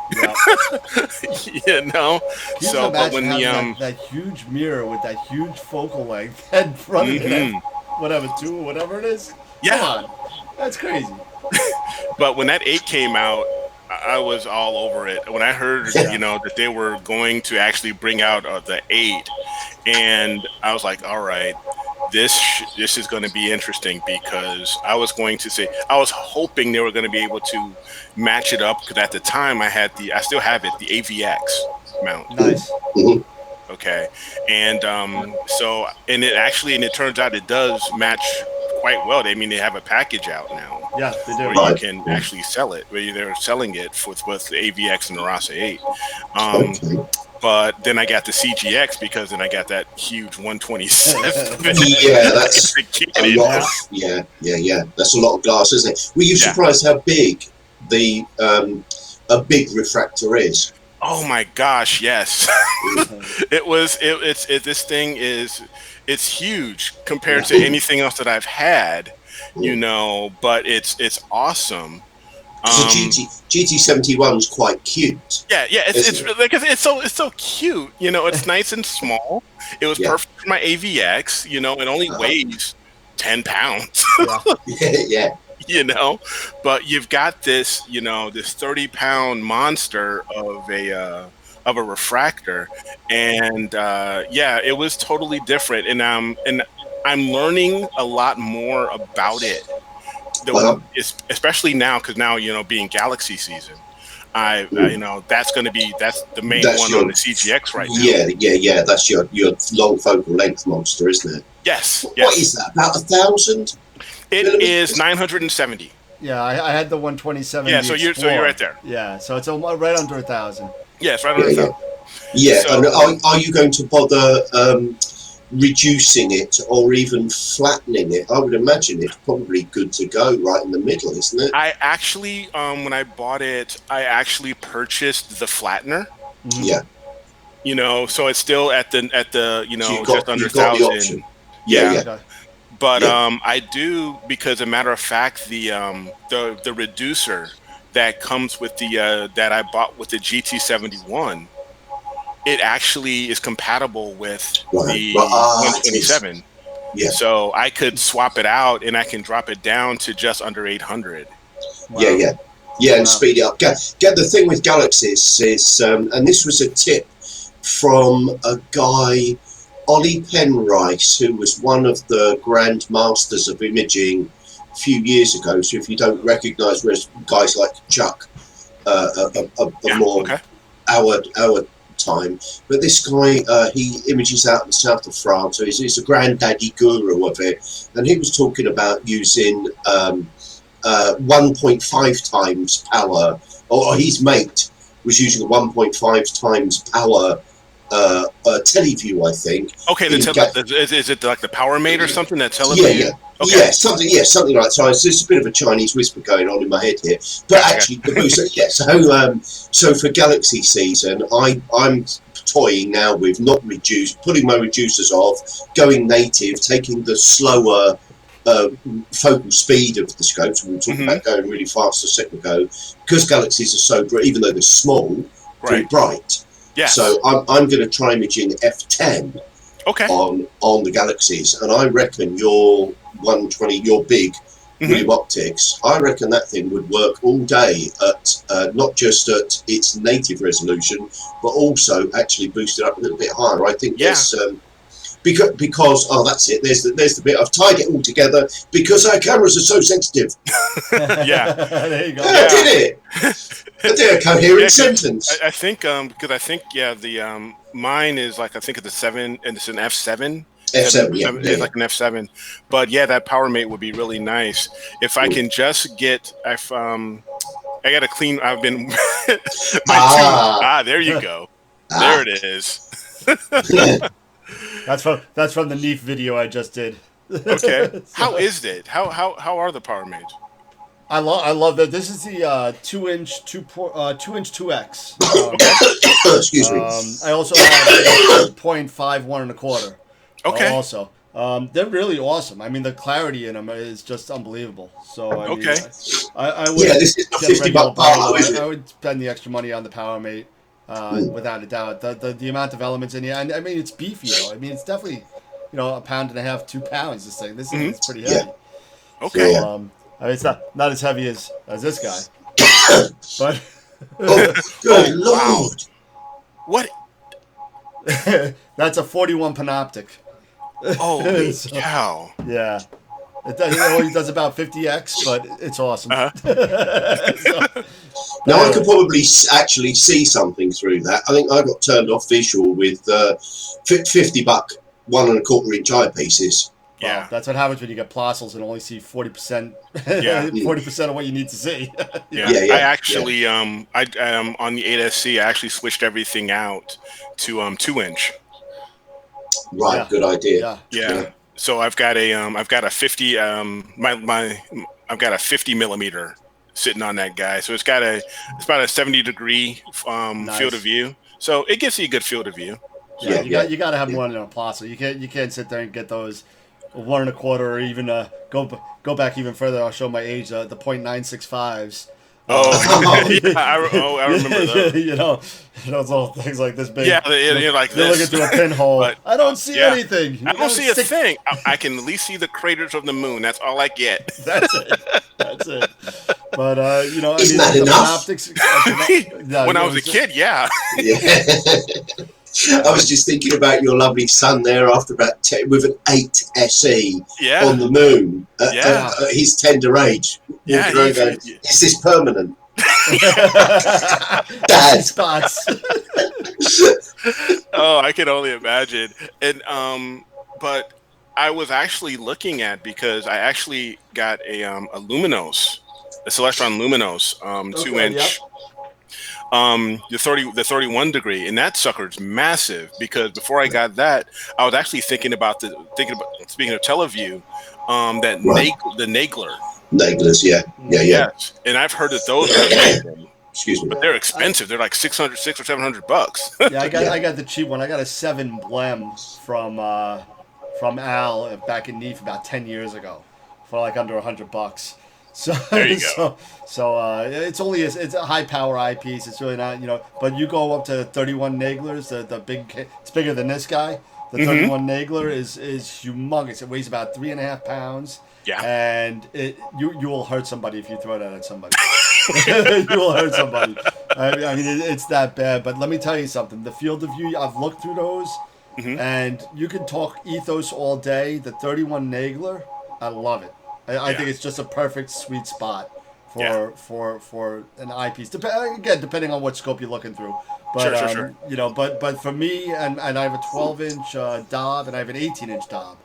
Yep. So, but when that huge mirror with that huge focal length in front of it, whatever it is. Yeah. Come on. That's crazy. But when that 8 came out, I was all over it. When I heard, that they were going to actually bring out the 8, and I was like, all right, this is going to be interesting because I was hoping they were going to be able to match it up because at the time I still have it, the AVX mount. Nice. Okay, and it turns out it does match quite well. They have a package out now. Yeah, they do. Where you can actually sell it. Where they're selling it with the AVX and the Rasa 8. But then I got the CGX because then I got that huge 127. Yeah, that's a lot. That's a lot of glass, isn't it? Were you surprised how big the a big refractor is? Oh my gosh, yes. This thing it's huge compared to anything else that I've had, but it's awesome. The GT71 is quite cute. Yeah, it's so cute. It's nice and small. It was perfect for my AVX. It only weighs 10 pounds. Yeah. But you've got this, this 30-pound monster of a refractor, and it was totally different, and I'm learning a lot more about it. Especially now, because now being Galaxy season, that's the main one on the CGX right now. Yeah. That's your long focal length monster, isn't it? Yes. What is that? About 1,000? It is 970. Yeah, I had the 127. Yeah, so you're right there. Yeah, so it's right under 1,000. Yes, right under 1,000. Yeah. So, and are you going to bother reducing it or even flattening it? I would imagine it's probably good to go right in the middle, isn't it? I actually, when I bought it, I actually purchased the flattener. Yeah. So it's still at the so just under 1,000. Yeah. But I do, because a matter of fact, the reducer that comes with the that I bought with the GT71, it actually is compatible with the 127. Yeah. So I could swap it out and I can drop it down to just under 800. Wow. Yeah, and speed it up. Get the thing with Galaxies is, and this was a tip from a guy, Ollie Penrice, who was one of the Grand Masters of Imaging a few years ago. So if you don't recognise guys like Chuck, our time, but this guy, he images out in the south of France, so he's a granddaddy guru of it, and he was talking about using 1.5 times power, or his mate was using a 1.5 times power teleview, I think. Okay, is it like the Power Mate or something, that teleview? Yeah. Okay. Yeah, something like that. So there's a bit of a Chinese whisper going on in my head here, but actually, the booster. So for Galaxy season, I'm toying now with not putting my reducers off, going native, taking the slower focal speed of the scopes. We were talking about going really fast a second ago, because Galaxies are so bright, even though they're small, they're bright. Yes. So I'm going to try imaging f10. Okay. On the Galaxies, and I reckon your 120, your big William Optics, I reckon that thing would work all day at not just at its native resolution, but also actually boost it up a little bit higher. I think there's because that's it. There's the bit. I've tied it all together because our cameras are so sensitive. There you go. I did it. I did a coherent sentence. I think because I think the mine is like, I think it's a 7, and it's an F7. F7, it's like an F7. But that Power Mate would be really nice if I can just get. I got to clean. I've been there you go. There it is. That's from the Neef video I just did. Okay. How is it? How are the Power Mates? I love that. This is the 2-inch 2X. Excuse me. I also have 0.5 1 1/4. Okay. Also, they're really awesome. I mean, the clarity in them is just unbelievable. So I would. Yeah, this is a $50 Power, isn't it? I would spend the extra money on the Power Mate, without a doubt. The amount of elements in here, and I mean, it's beefy though. I mean, it's definitely, 1.5 pounds, 2 pounds. This thing. This is pretty heavy. Yeah. Okay. So, I mean, it's not as heavy as this guy, but good Lord! What? That's a 41 panoptic. Holy cow! Yeah, it only does about 50x, but it's awesome. Now I could probably actually see something through that. I think I got turned off visual with $50 1 1/4 inch eyepieces. Well, Yeah. that's what happens when you get plossels and only see 40%, Yeah. 40% of what you need to see. Yeah. Yeah. I actually on the 8SC, I actually switched everything out to 2-inch. Right, Yeah. good idea. Yeah. Yeah. So I've got a 50 I've got a 50 millimeter sitting on that guy. So it's about a 70-degree Nice. field of view. So it gives you a good field of view. Yeah, Yeah, you got to have yeah. more than a plossel. You can't sit there and get those 1 1/4 or even go back even further. I'll show my age. The .965s. Oh, yeah, I remember those. You know, those little things like this big. Yeah, you're like You're this. looking through a pinhole. But, I don't see yeah. anything. I don't see a thing. I can at least see the craters of the moon. That's all I get. That's it. That's it. But you know, Isn't that enough? optics. When I was a kid, yeah. Yeah. I was just thinking about your lovely son there after about with an 8 SE Yeah. on the moon Yeah. at his tender age. Yeah, Walking around going, is this permanent? Dad. Spots. Oh, I can only imagine. And but I was actually looking at, because I actually got a Luminos, a Celestron Luminos, 2-inch. Yep. The 31 degree, and that sucker's massive, because before I got that, I was actually thinking about speaking of Teleview, that Right. the Nagler. Naglers, yeah. Yes. And I've heard that those are amazing, Excuse me. but they're expensive. They're like $600 or $700. Yeah, I got the cheap one. I got a 7 Blem from Al back in Neef about 10 years ago for like under $100. So There you go. So it's a high power eyepiece. It's really not, you know, but you go up to 31 Naglers, the big, it's bigger than this guy. The 31 Nagler is humongous. It weighs about 3.5 pounds. Yeah. And you will hurt somebody if you throw that at somebody. You will hurt somebody. I mean, it's that bad. But let me tell you something. The field of view, I've looked through those, and you can talk ethos all day. The 31 Nagler, I love it. I think it's just a perfect sweet spot for an eyepiece. Depending on what scope you're looking through. But, Sure. You know, but for me, and I have a 12-inch Dob, and I have an 18-inch Dob.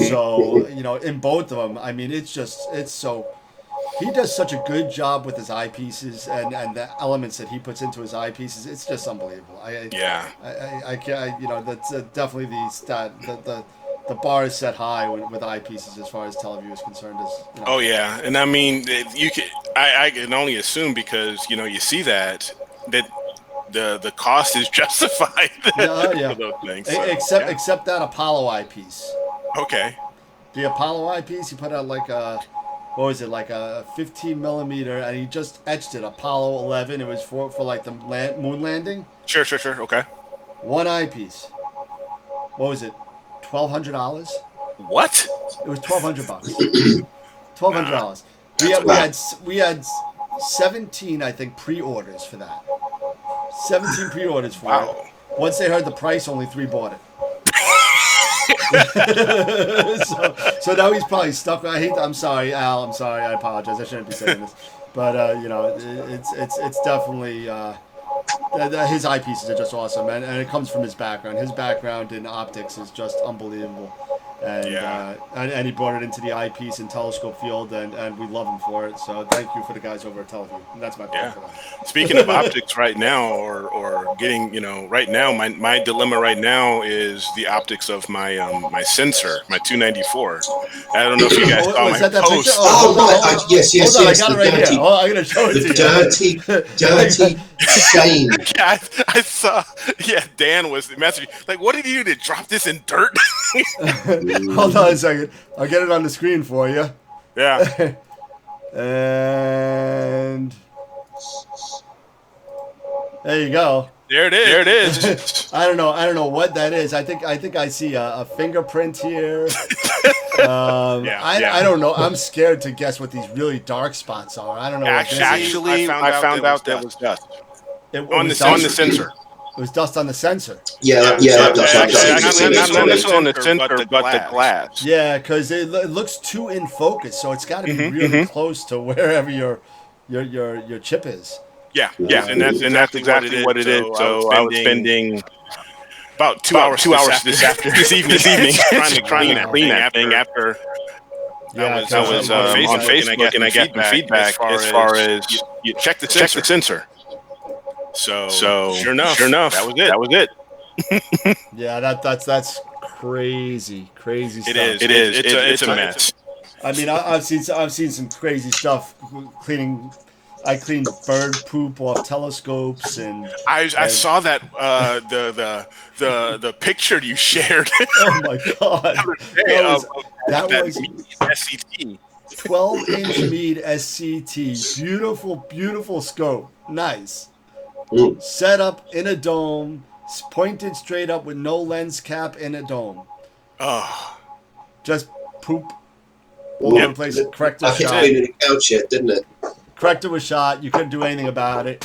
So, you know, in both of them, I mean, it's so, he does such a good job with his eyepieces and the elements that he puts into his eyepieces. It's just unbelievable. I can't, you know, that's definitely the bar is set high with eyepieces as far as Teleview is concerned. You know. Oh yeah, and I mean, I can only assume, because you know, you see that the cost is justified. Yeah. For those things. Except that Apollo eyepiece. Okay. The Apollo eyepiece, he put out like a 15 millimeter, and he just etched it Apollo 11. It was for like the moon landing. Sure. Okay. One eyepiece. What was it? $1,200. What? It was $1,200. $1,200. We had 17, I think, pre-orders for that. 17 pre-orders for it. Once they heard the price, only 3 bought it. so now he's probably stuck. I'm sorry, Al. I'm sorry. I apologize. I shouldn't be saying this, but you know, it's definitely his eyepieces are just awesome, and it comes from his background. His background in optics is just unbelievable. And he brought it into the eyepiece and telescope field, and we love him for it. So thank you for the guys over at Teleview. And that's my point for that. Speaking of optics right now, or getting, you know, right now, my dilemma right now is the optics of my my sensor, my 294. I don't know if you guys saw my post. Yes. Hold on, I got it right here. I'm going to show it to you. Dirty shame. Yeah, I saw. Yeah, Dan was messaging like, "What did you do? Drop this in dirt?" Hold on a second. I'll get it on the screen for you. Yeah. And there you go. There it is. I don't know what that is. I think I see a fingerprint here. I don't know. I'm scared to guess what these really dark spots are. I don't know. Actually, I found out that was dust. On the sensor. It was dust on the sensor. Not on the sensor, but the glass. Yeah, because it looks too in focus, so it's got to be really close to wherever your chip is. Yeah, and that's exactly what it is. So I was spending about 2 hours this afternoon, this evening, trying to clean that thing after. Yeah, I was on Facebook and I got some feedback as far as you check the sensor. So sure enough, that was it. yeah, that's crazy stuff. It is. It's a mess. I mean, I've seen some crazy stuff cleaning. I cleaned bird poop off telescopes, and I saw that the picture you shared. Oh my god, that was SCT. 12-inch Meade SCT, beautiful scope, nice. Set up in a dome, pointed straight up with no lens cap in a dome. Oh, just poop all over the place. Corrector I think shot. it in the couch yet, didn't it? Corrector was shot. You couldn't do anything about it.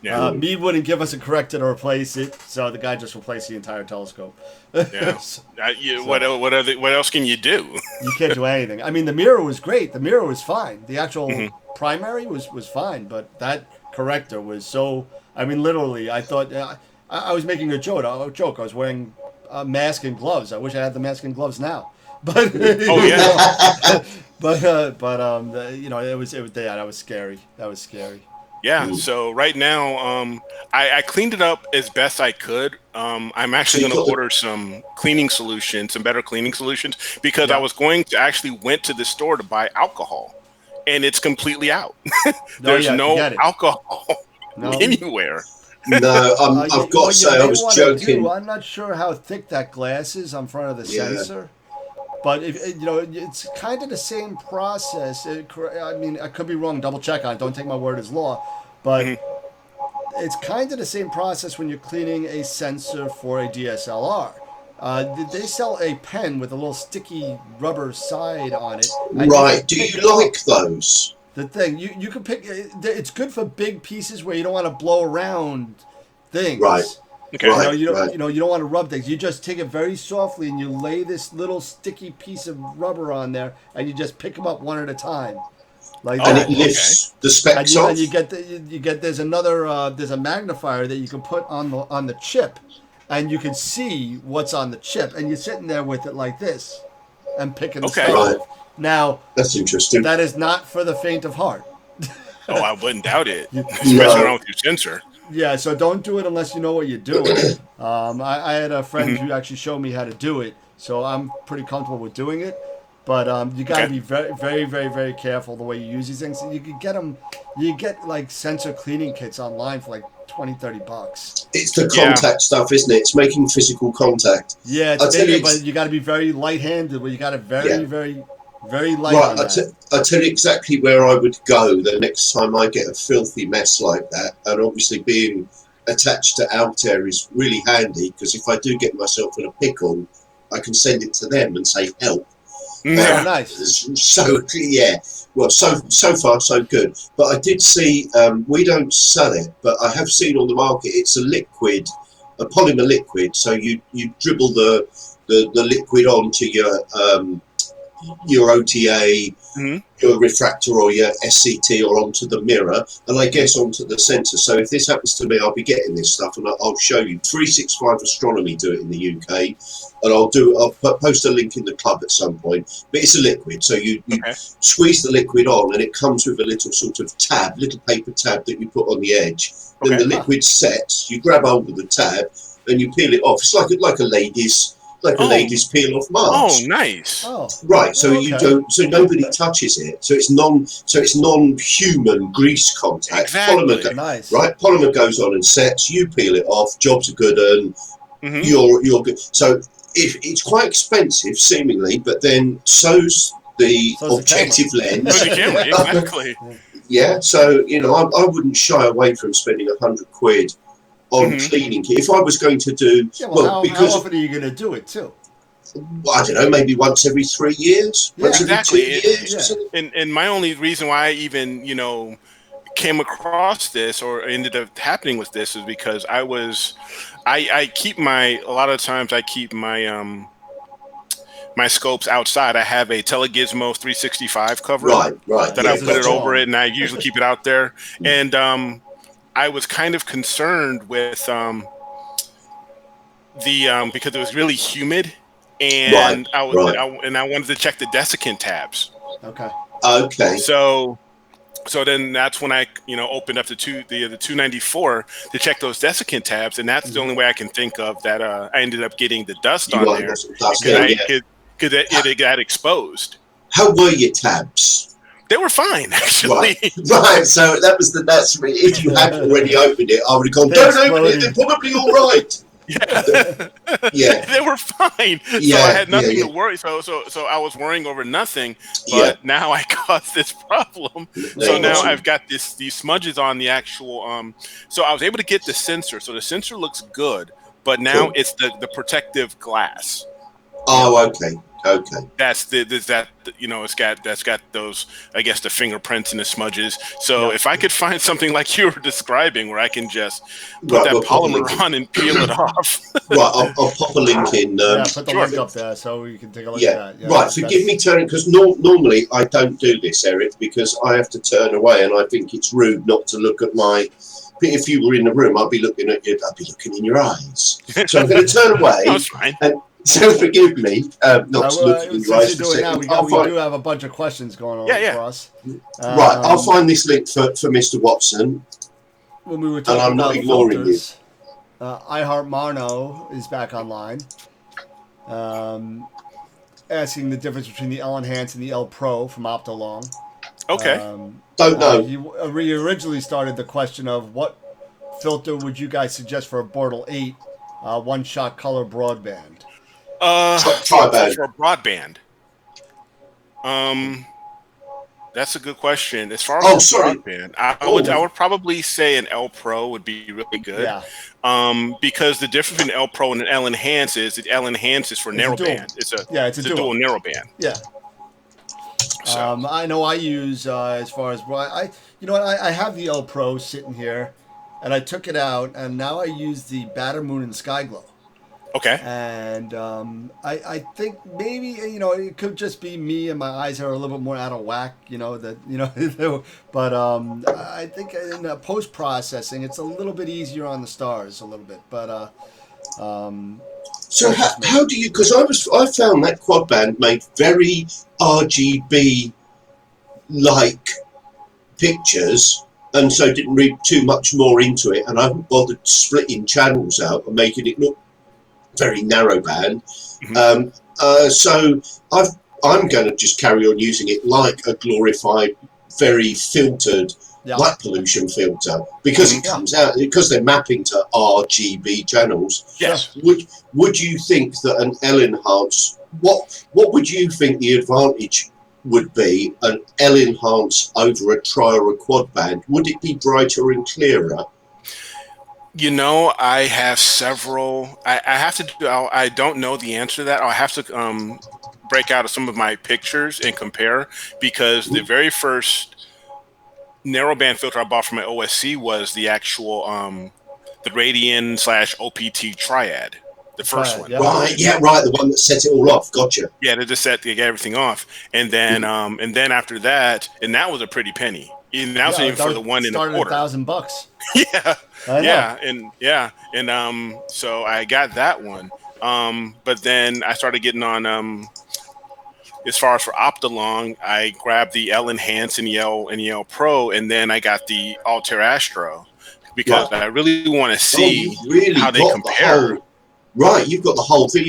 yeah. Meade wouldn't give us a corrector to replace it, so the guy just replaced the entire telescope. Yeah. What else can you do? You can't do anything. I mean, the mirror was great. The mirror was fine. The actual primary was fine, but that corrector was so. I mean, literally, I thought I was making a joke. I was wearing a mask and gloves. I wish I had the mask and gloves now. But Oh yeah. it was that was scary. That was scary. Yeah. So right now, I cleaned it up as best I could. I'm actually going to order some better cleaning solutions, because I was going to actually went to the store to buy alcohol, and it's completely out. There's no alcohol anywhere. No, I've got to say, I was joking. I'm not sure how thick that glass is on front of the sensor. But it's kind of the same process. I mean, I could be wrong. Double check on it. Don't take my word as law. But it's kind of the same process when you're cleaning a sensor for a DSLR. They sell a pen with a little sticky rubber side on it. Right. Do you like those? The thing you can pick. It's good for big pieces where you don't want to blow around things. Right. Okay. You don't want to rub things. You just take it very softly and you lay this little sticky piece of rubber on there, and you just pick them up one at a time, And it lifts the specks off. And you get there's a magnifier that you can put on the chip, and you can see what's on the chip, and you're sitting there with it like this, and picking the stuff off. Now that's interesting. That is not for the faint of heart. Oh, I wouldn't doubt it, especially around with your sensor. Yeah, so don't do it unless you know what you're doing. I had a friend who actually showed me how to do it, so I'm pretty comfortable with doing it. But you got to be very, very, very, very careful the way you use these things. You can get them. You get like sensor cleaning kits online for like $20-$30. It's the contact stuff, isn't it? It's making physical contact. Yeah, but you got to be very light-handed. But you got to very, very light. Right, I'll tell you exactly where I would go the next time I get a filthy mess like that. And obviously being attached to Altair is really handy, because if I do get myself in a pickle, I can send it to them and say, help. Nice. So, yeah. Well, so far, so good. But I did see, we don't sell it, but I have seen on the market, it's a liquid, a polymer liquid. So you dribble the liquid onto your OTA, your refractor or your SCT, or onto the mirror, and I guess onto the sensor. So if this happens to me, I'll be getting this stuff, and I'll show you. 365 Astronomy do it in the UK, and I'll post a link in the club at some point. But it's a liquid, so you squeeze the liquid on, and it comes with a little sort of tab, little paper tab that you put on the edge. Then the liquid sets. You grab hold of the tab, and you peel it off. It's like a lady's. A lady's peel off mask. Oh, nice. Oh, right. So you don't. So nobody touches it. So it's non-human grease contact. Exactly. Polymer, nice. Right. Polymer goes on and sets. You peel it off. Jobs are good, and you're good. So if it's quite expensive, seemingly, but then so's the objective lens. So the camera, exactly. Yeah. So I wouldn't shy away from spending £100 on cleaning kit. If I was going to do how often are you going to do it too? I don't know, maybe once every 3 years. Once every 2 years. And my only reason why I even came across this or ended up happening with this is because I keep my my scopes outside. I have a Telegizmo 365 cover that I put it over it, and I usually keep it out there. And I was kind of concerned with because it was really humid, and Right. I wanted to check the desiccant tabs. Okay. Okay. So then that's when I opened up the 294 to check those desiccant tabs, and that's the only way I can think of that I ended up getting the dust on there because it got exposed. How were your tabs? They were fine, actually. Right. So that's me. If you had already opened it, I would have gone, don't open it. They're probably all right. Yeah, they were fine. So I had nothing to worry. So I was worrying over nothing. But now I caused this problem. So now I've got these smudges on the actual. So I was able to get the sensor. So the sensor looks good, but now it's the protective glass. Oh, okay. Okay. That's that's got those, I guess, the fingerprints and the smudges. So if I could find something like you were describing, where I can just put that polymer on and peel it off. Right, I'll pop a link in. Put the link up there so you can take a look at that. Yeah, right. Forgive me turning, because normally I don't do this, Eric, because I have to turn away, and I think it's rude not to look at my. If you were in the room, I'd be looking at you. I'd be looking in your eyes. So I'm going to turn away. That's fine. So forgive me, not looking in your eyes for a second. We do have a bunch of questions going on for us. Right, I'll find this link for Mr. Watson. When we were talking and I'm not ignoring filters, you. iHeart Marno is back online, asking the difference between the L Enhance and the L Pro from Optolong. Okay. Don't know. He originally started the question of what filter would you guys suggest for a Bortle 8 one-shot color broadband? Tri-band. For broadband. That's a good question. As far as broadband, I would probably say an L Pro would be really good. Yeah. Because the difference between L Pro and an L Enhance is the L Enhance is for narrowband. It's a dual narrowband. Yeah. So. I know I use as far as I have the L Pro sitting here, and I took it out, and now I use the Batter Moon and Sky Glow. Okay. And I think maybe it could just be me and my eyes are a little bit more out of whack. But I think in post processing it's a little bit easier on the stars a little bit. But so how do you? Because I found that quad band made very RGB like pictures. And so didn't read too much more into it, and I haven't bothered splitting channels out and making it look very narrow band. So I'm going to just carry on using it like a glorified, very filtered light pollution filter, because it comes out, because they're mapping to RGB channels. Yes. Would you think that an L Enhance? What would you think the advantage would be an L Enhance over a tri or a quad band? Would it be brighter and clearer? I have several. I have to do. I don't know the answer to that. I'll have to break out some of my pictures and compare, because the very first narrowband filter I bought from my OSC was the actual the Radian / OPT Triad. The first one. Right, the one that set it all off. Gotcha. Yeah, they just get everything off. And then after that, and that was a pretty penny. And that wasn't even for the one in a quarter. $1,000. And so I got that one. But then I started getting on as far as for Optolong, I grabbed the L Enhance and the L Pro, and then I got the Altair Astro, because I really want to see how they compare. Right, you've got the whole thing.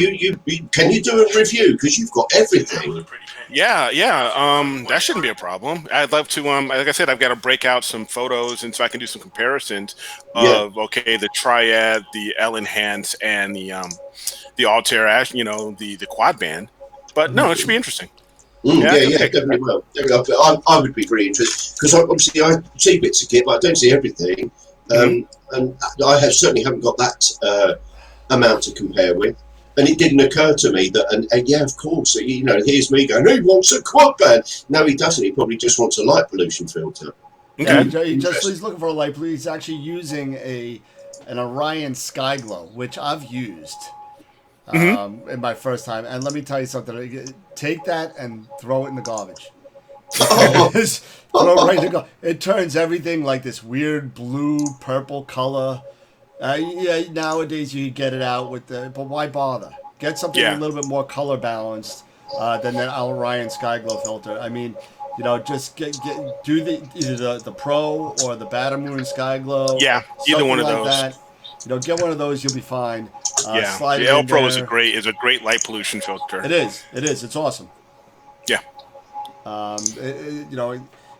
Can you do a review, because you've got everything? Yeah. That shouldn't be a problem. I'd love to. Like I said, I've got to break out some photos, and so I can do some comparisons of the Triad, the L Enhance, and the Altair the quad band. But no, it should be interesting. Definitely will. I would be very interested, because obviously I see bits of kit, but I don't see everything. And I certainly haven't got that amount to compare with, and it didn't occur to me that, and of course, here's me going, he wants a quad band. No, he doesn't. He probably just wants a light pollution filter. Okay. He's looking for a light. He's actually using an Orion Sky Glow, which I've used in my first time. And let me tell you something. Take that and throw it in the garbage. Throw it right in the garbage. It turns everything like this weird blue, purple color. Yeah, nowadays you can get it out with but why bother? Get something a little bit more color balanced than that Orion Skyglow filter. I mean, just do either the Pro or the Batamoon Skyglow, Yeah, either something one of like those. that. Get one of those, you'll be fine. Yeah, Slide the it L in Pro there. is a great light pollution filter. It is. It's awesome. Yeah.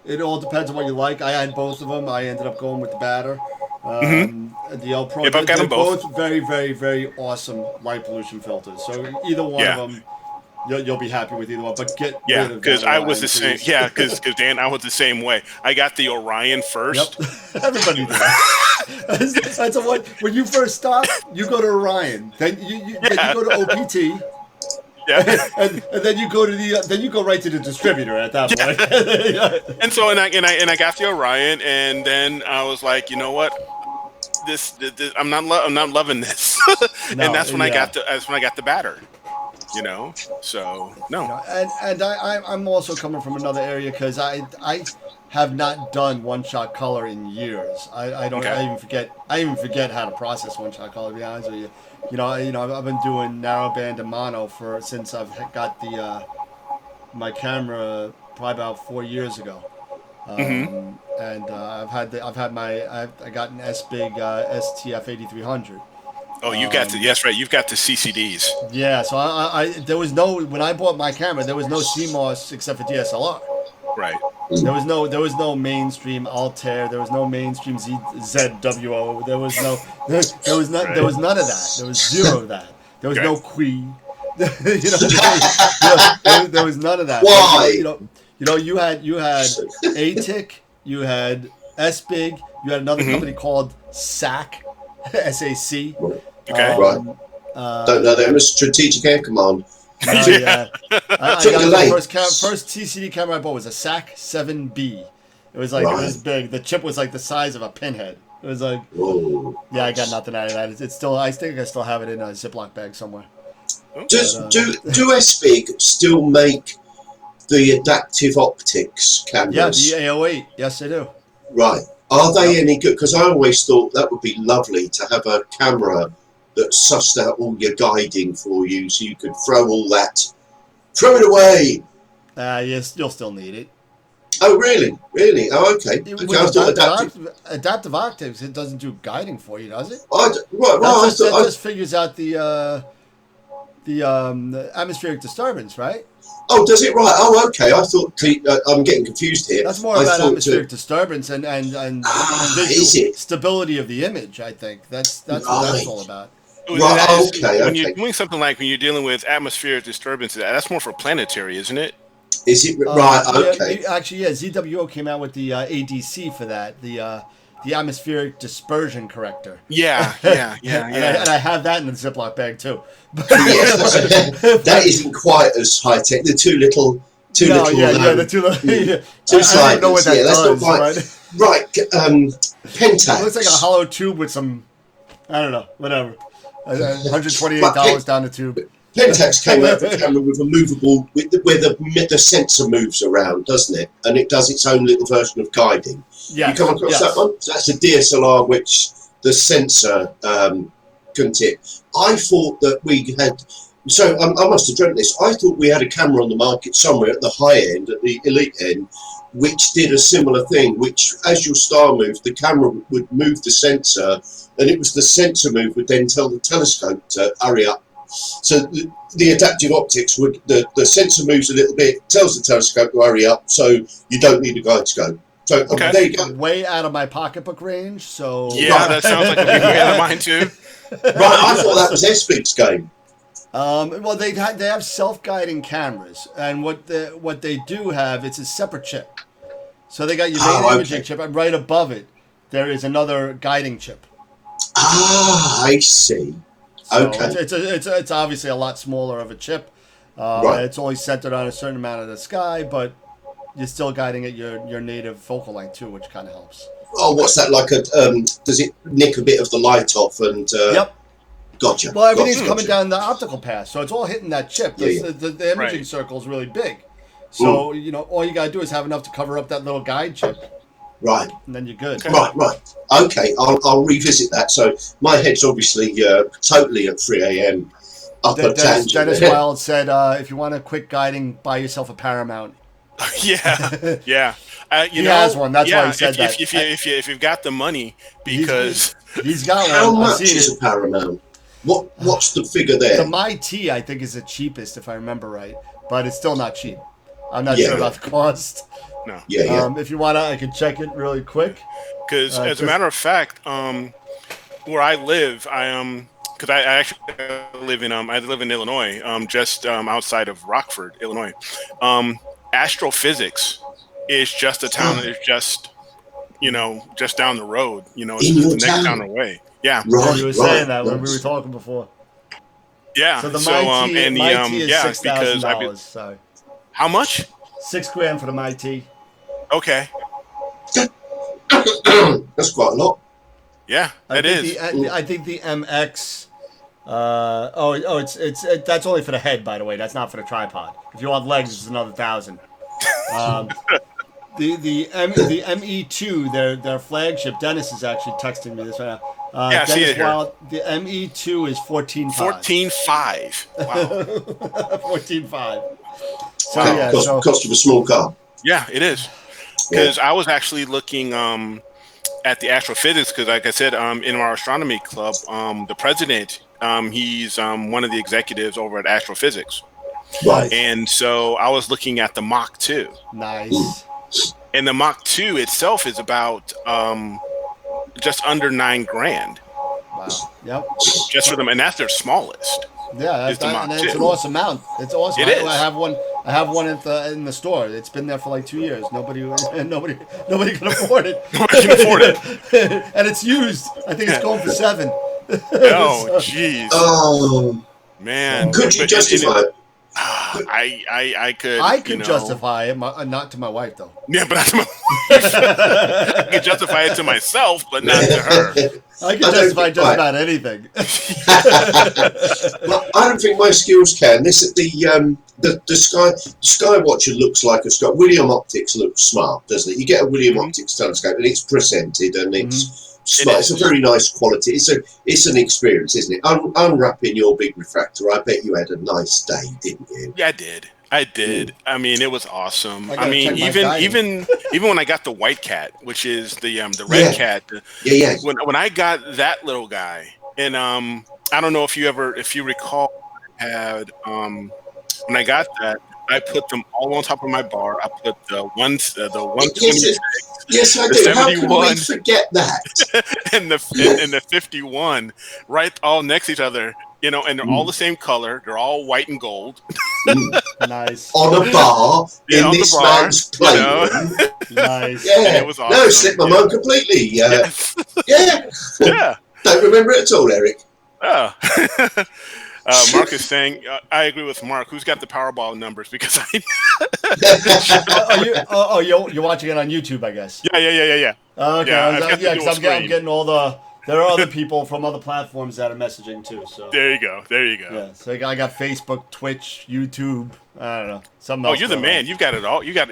It all depends on what you like. I had both of them. I ended up going with the Batter. The L Pro. Yep, I've got them both. Very, very, very awesome light pollution filters. So either one of them, you'll be happy with either one. But get rid of because that I was Orion, the same. please. Yeah, because Dan, I was the same way. I got the Orion first. Yep. Everybody did. That's a what. When you first start, you go to Orion. Then you go to OPT. Yeah. and then you go to then you go right to the distributor at that point. And so I got the Orion, and then I was like, you know what, this I'm not loving this, and that's when I got the Batter. So no. And I'm also coming from another area because I have not done one-shot color in years. I don't. Okay. I even forget how to process one-shot color. To be honest with you. I've been doing narrowband and mono since I've got my camera probably about 4 years ago, and I got an S-Big STF 8300. Oh, you got that's right. You've got the CCDs. Yeah, so when I bought my camera, there was no CMOS except for DSLR. Right. There was no mainstream Altair. There was no mainstream ZWO. There was none of that. There was zero of that. There was no Qui. There was none of that. Why? You had ATIC. You had S-Big. You had another company called SAC. SAC. Okay. Right. Don't know them. Strategic Air Command. I got Took the the lane. first TCD camera I bought was a SAC 7B. It was like it was big. The chip was like the size of a pinhead. It was like, yeah, I got nothing out of that. It's still, I think I still have it in a Ziploc bag somewhere. Do SBIG still make the adaptive optics cameras? Yeah, the AO8. Yes, they do. Right. Are they any good? Because I always thought that would be lovely to have a camera that sussed out all your guiding for you, so you could throw it away. You'll still need it. Oh, really? Really? Oh, okay. With I thought adaptive optics, it doesn't do guiding for you, does it? That just figures out the atmospheric disturbance, right? Oh, does it? Right. Oh, okay. I thought I'm getting confused here. That's more about atmospheric disturbance and visual stability of the image. I think that's what that's all about. Right. Okay. When you're doing something like when you're dealing with atmospheric disturbances, that's more for planetary, isn't it? Is it right? Okay. Actually, yeah. ZWO came out with the ADC for that. The atmospheric dispersion corrector. Yeah. And I have that in the Ziploc bag too. Yes, that isn't quite as high tech. The two little. The two little. Two sliders. I don't know what that that's does. not quite, right. Pentax. It looks like a hollow tube with some. I don't know. Whatever. $128 down the tube. Pentax came out with a camera with a movable, where the sensor moves around, doesn't it? And it does its own little version of guiding. Yeah. You come across that one? So that's a DSLR which the sensor couldn't hit. I thought that we had. So I must have dreamt this. I thought we had a camera on the market somewhere at the high end, at the elite end, which did a similar thing. Which, as your star moved, the camera would move the sensor, and it was the sensor move would then tell the telescope to hurry up. So the adaptive optics would the sensor moves a little bit, tells the telescope to hurry up, so you don't need a guide to go. So there you go. Way out of my pocketbook range. So yeah, that sounds like a big way out of mine too. Right, I thought that was SBIG's game. Well, they have self-guiding cameras, and what they do have, it's a separate chip. So they got your main imaging chip, and right above it, there is another guiding chip. Ah, I see. So okay. It's obviously a lot smaller of a chip. Right. It's only centered on a certain amount of the sky, but you're still guiding at your native focal length too, which kind of helps. Oh, what's that like? Does it nick a bit of the light off? And yep. Gotcha. Well, everything's coming down the optical path, so it's all hitting that chip. Yeah. The imaging circle is really big, so all you gotta do is have enough to cover up that little guide chip, Right. and then you're good. Right. Okay, I'll revisit that. So my head's obviously totally at 3 a.m. up a tangent. Dennis Wild said, if you want a quick guiding, buy yourself a Paramount. Yeah. He has one. That's why he said that. If you've got the money, because he's got one. How I've much seen is it. a Paramount? What's the figure there? The My T, I think, is the cheapest, if I remember right, but it's still not cheap. I'm not sure about the cost. No. Yeah. If you want to, I can check it really quick. Because as a matter of fact, where I live, because I actually live in Illinois, just outside of Rockford, Illinois. Astrophysics is just a town. It's just just down the road. It's the next town away. Yeah. Right. You were saying that when we were talking before. Yeah. So the My T is $6,000. So how much? $6,000 for the My T. Okay. That's quite a lot. Yeah, it is. I think the MX. It's that's only for the head, by the way. That's not for the tripod. If you want legs, it's another $1,000. The ME2, their flagship. Dennis is actually texting me this right now. I see it here. Wild, the ME2 is $14,500. Wow. $14,500. So cost of a small car. Yeah, it is. Because I was actually looking at the astrophysics, because like I said, in our astronomy club, the president, he's one of the executives over at Astrophysics. Right. And so I was looking at the Mach 2. Nice. And the Mach 2 itself is about just under $9,000. Wow. Yep. Just for them, and that's their smallest. Yeah, It's it's an awesome mount. It's awesome. It is. I have one in the store. It's been there for like 2 years. Nobody can afford it. Nobody can afford it. And it's used. I think it's going for $7,000. Oh, jeez. Oh, man. could you justify it? I could. I could justify it, not to my wife though. Yeah, but not to my wife. I could justify it to myself, but not to her. I can justify just about anything. Well, I don't think my skills can. The Skywatcher looks like a sky. William Optics looks smart, doesn't it? You get a William Optics telescope, and it's presented, and it's smart. It's a very nice quality. It's an experience, isn't it? Unwrapping your big refractor. I bet you had a nice day, didn't you? Yeah, I did. I mean, it was awesome. I mean, even when I got the white cat, which is the red cat. Yeah. When I got that little guy, and I don't know if you recall, had when I got that, I put them all on top of my bar. I put the 126. Yes, I do. How can we forget that? and the 51, right, all next to each other. And they're all the same color. They're all white and gold. Nice. On a bar in on this the bar, man's playroom. Nice. Yeah. And it was awesome. No, slipped my mind completely. Yes. Yeah. Yeah. Don't remember it at all, Eric. Oh. Mark is saying, I agree with Mark. Who's got the Powerball numbers? Because you're watching it on YouTube, I guess. Yeah. Okay. Yeah, Because I'm getting all the. There are other people from other platforms that are messaging too. So there you go. Yeah. So I got Facebook, Twitch, YouTube. I don't know. Something else. Oh, you're the man. You've got it all. You got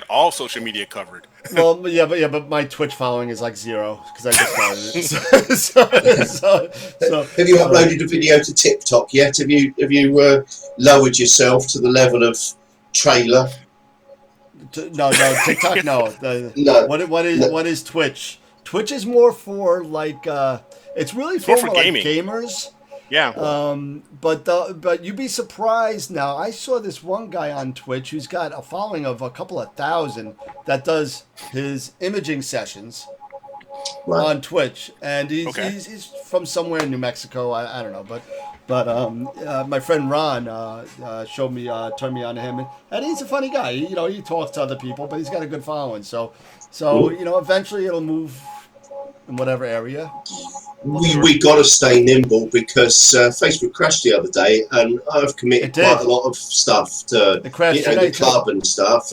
all social media covered. Well, but my Twitch following is like 0 because I just started it. So, have you uploaded a video to TikTok yet? Have you lowered yourself to the level of trailer? No, TikTok. No. No. What is Twitch? Twitch is more for like it's really for for gaming. Like gamers. Yeah. But you'd be surprised now. I saw this one guy on Twitch who's got a following of a couple of thousand that does his imaging sessions on Twitch, and he's from somewhere in New Mexico. I don't know, but my friend Ron turned me on to him, and he's a funny guy. He talks to other people, but he's got a good following. So eventually it'll move in whatever area. We got to stay nimble because Facebook crashed the other day, and I've committed quite a lot of stuff to the club and stuff.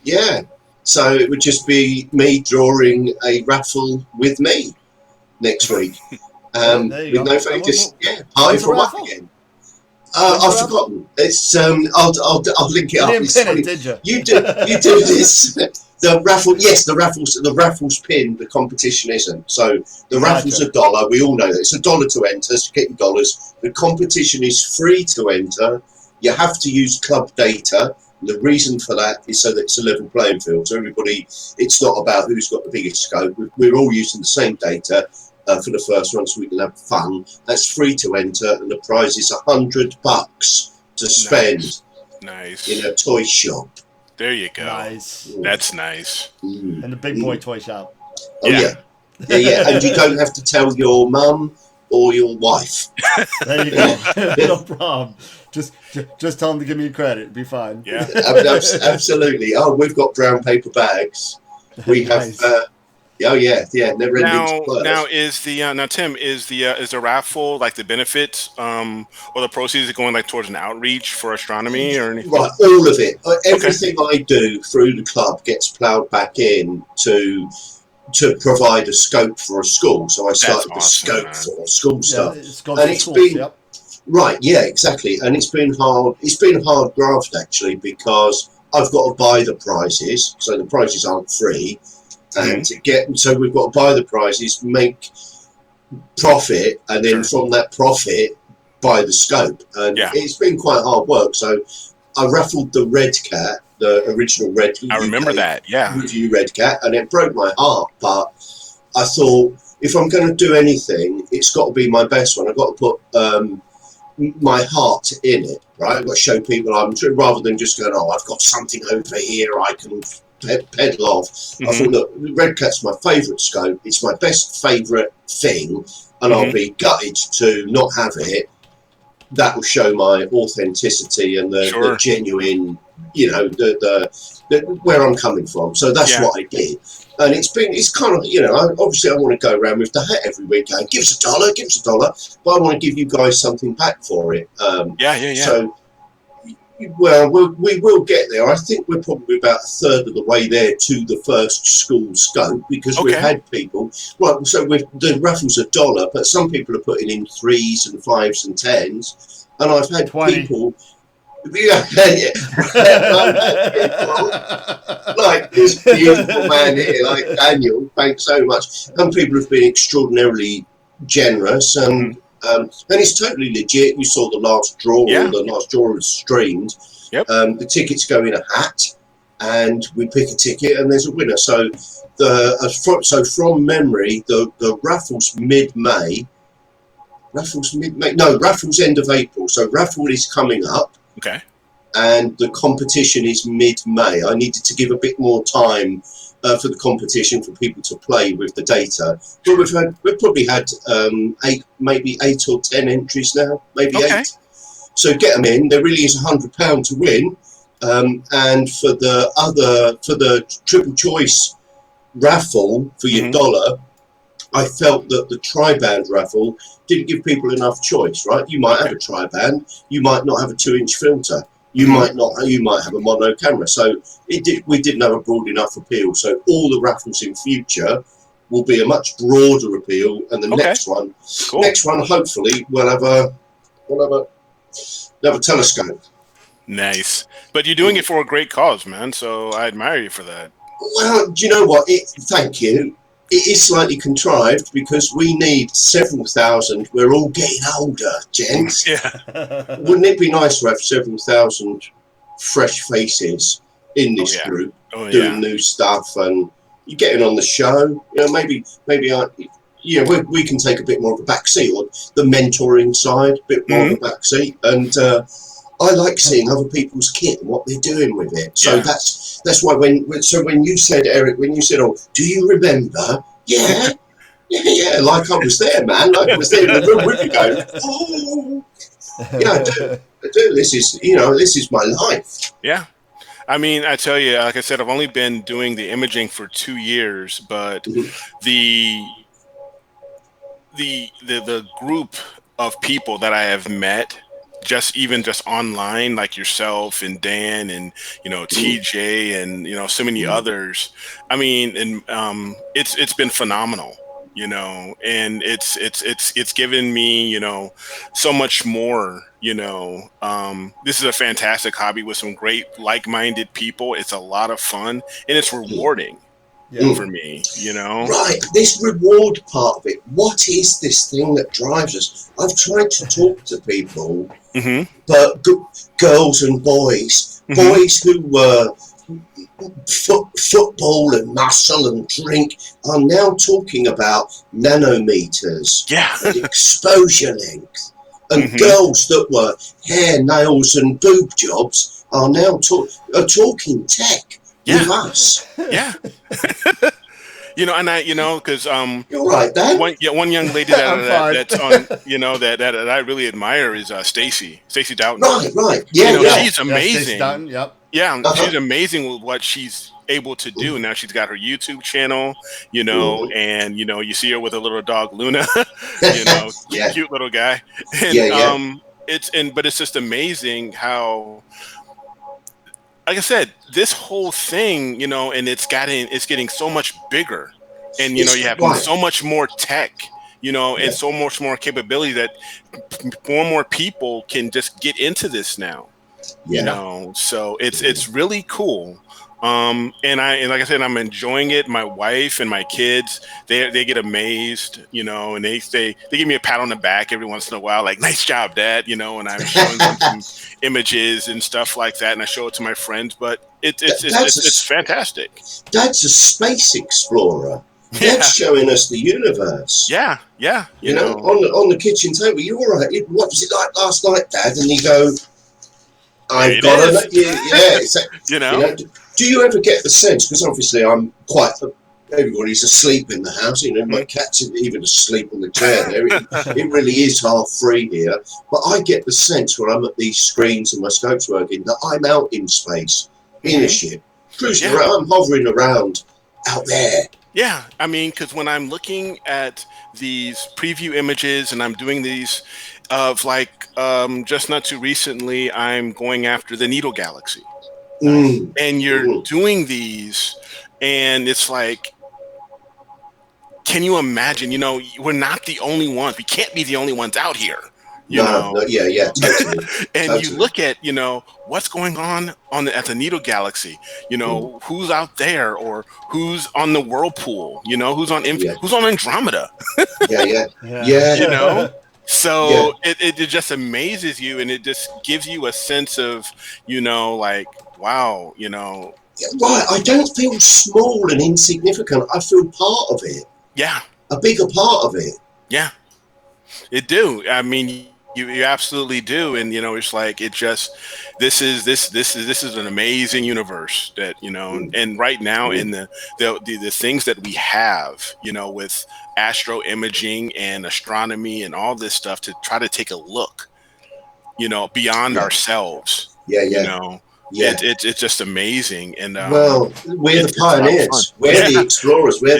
Yeah. So it would just be me drawing a raffle with me next week. With no focus. Hi from up again. I've forgotten. It's I'll link it You up. didn't It's pin funny. it, did you? You do this. The raffle, yes, the raffles pin. The competition isn't. So the raffle's $1. We all know that it's $1 to enter. So get your dollars. The competition is free to enter. You have to use club data. The reason for that is so that it's a level playing field. So everybody, it's not about who's got the biggest scope. We're all using the same data for the first one, so we can have fun. That's free to enter, and the prize is $100 to spend Nice. in a toy shop. There you go. Nice. That's nice. In the big boy toy shop. Oh yeah. And you don't have to tell your mum or your wife. There you go. No problem. Just tell them to give me credit. It'd be fine. Yeah. Absolutely. Oh, we've got brown paper bags. We have. Nice. Never ending. Now Tim, is the raffle like the benefits or the proceeds are going like towards an outreach for astronomy or anything? Right, all of it. Everything I do through the club gets ploughed back in to provide a scope for a school. So I started the scope for school stuff, and it's been right. Yeah, exactly. And it's been hard. It's been a hard graft actually because I've got to buy the prizes, so the prizes aren't free. And so we've got to buy the prizes, make profit, and then from that profit, buy the scope. And it's been quite hard work. So I raffled the Red Cat, the original Red Cat. I remember that, Review Red Cat, and it broke my heart. But I thought, if I'm going to do anything, it's got to be my best one. I've got to put my heart in it, right? I've got to show people rather than just going, I've got something over here I can pedal off. I thought, look, Red Cat's my favourite scope. It's my best favourite thing, and I'll be gutted to not have it. That will show my authenticity and the genuine, the where I'm coming from. So that's what I did, and it's kind of, obviously I want to go around with the hat every week going, give us a dollar, but I want to give you guys something back for it. So. Well, we will get there. I think we're probably about a third of the way there to the first school scope because we've had people. Right, so the raffle's $1, but some people are putting in 3s and 5s and 10s, and I've had 20. people. Like this beautiful man here, like Daniel. Thanks so much. Some people have been extraordinarily generous and. And it's totally legit. You saw the last draw. The last draw was streamed. The tickets go in a hat, and we pick a ticket, and there's a winner. So from memory, the raffle's mid-May. Raffle's end of April. So raffle is coming up. Okay. And the competition is mid-May. I needed to give a bit more time for the competition for people to play with the data. But we've probably had 8 or 10 entries now, maybe 8. So get them in. There really is £100 to win. And for the triple choice raffle for your dollar, I felt that the tri-band raffle didn't give people enough choice. Right? You might have a tri-band. You might not have a 2-inch filter. You might have a mono camera. So we didn't have a broad enough appeal. So all the raffles in future will be a much broader appeal, and the next one hopefully we'll have a telescope. Nice. But you're doing it for a great cause, man. So I admire you for that. Well, do you know what? Thank you. It is slightly contrived because we need several thousand. We're all getting older, gents. Wouldn't it be nice to have several thousand fresh faces in this group doing new stuff, and you're getting on the show? Maybe we can take a bit more of a back seat, or the mentoring side, a bit more of a back seat, and I like seeing other people's kit and what they're doing with it. So that's why when you said, Eric, oh, do you remember? Yeah, like I was there, man. Like I was there in the room with you going, oh, I do. This is my life. Yeah. I mean, I tell you, like I said, I've only been doing the imaging for 2 years, but the group of people that I have met, just online, like yourself and Dan and TJ and so many others. I mean, and it's been phenomenal, and it's given me so much more This is a fantastic hobby with some great like-minded people. It's a lot of fun and it's rewarding for me, Right, this reward part of it. What is this thing that drives us? I've tried to talk to people, but girls and boys, boys who were football and muscle and drink are now talking about nanometers and exposure length. And girls that were hair, nails, and boob jobs are now talking tech with us. Yeah. Because you're right, Dan. one young lady that's on, that I really admire is Stacy Doughton. Right. Yeah. She's amazing. Doughton, yep. Yeah, she's amazing with what she's able to do. Now she's got her YouTube channel, and you see her with a little dog Luna, cute little guy. And but it's just amazing how, like I said, this whole thing, and it's getting so much bigger, and you have so much more tech, and so much more capability that more and more people can just get into this now. So it's really cool. And like I said, I'm enjoying it. My wife and my kids, they get amazed, and they give me a pat on the back every once in a while, like, nice job, Dad, and I'm showing them some images and stuff like that, and I show it to my friends, but it's fantastic. Dad's a space explorer. Dad's showing us the universe. Yeah. On the kitchen table, you're all right. What was it like last night, Dad? And you go, I've got to, do you ever get the sense, because obviously everybody's asleep in the house, my cat's even asleep on the chair there, it really is half free here, but I get the sense when I'm at these screens and my scope's working that I'm out in space, in a ship, cruising around, I'm hovering around out there. Yeah, I mean, because when I'm looking at these preview images and I'm doing these of just not too recently, I'm going after the Needle Galaxy. And you're doing these, and it's like, can you imagine? We're not the only ones. We can't be the only ones out here. Totally. And you look at what's going on at the Needle Galaxy. Who's out there, or who's on the Whirlpool. Who's on Andromeda. So it just amazes you, and it just gives you a sense of wow. Right, I don't feel small and insignificant. I feel part of it. Yeah, a bigger part of it. Yeah, it do. I mean, you absolutely do, and it's like this is an amazing universe that and right now in the things that we have, with astro imaging and astronomy and all this stuff to try to take a look, beyond ourselves. It's just amazing. And well, we're the pioneers, we're the explorers, we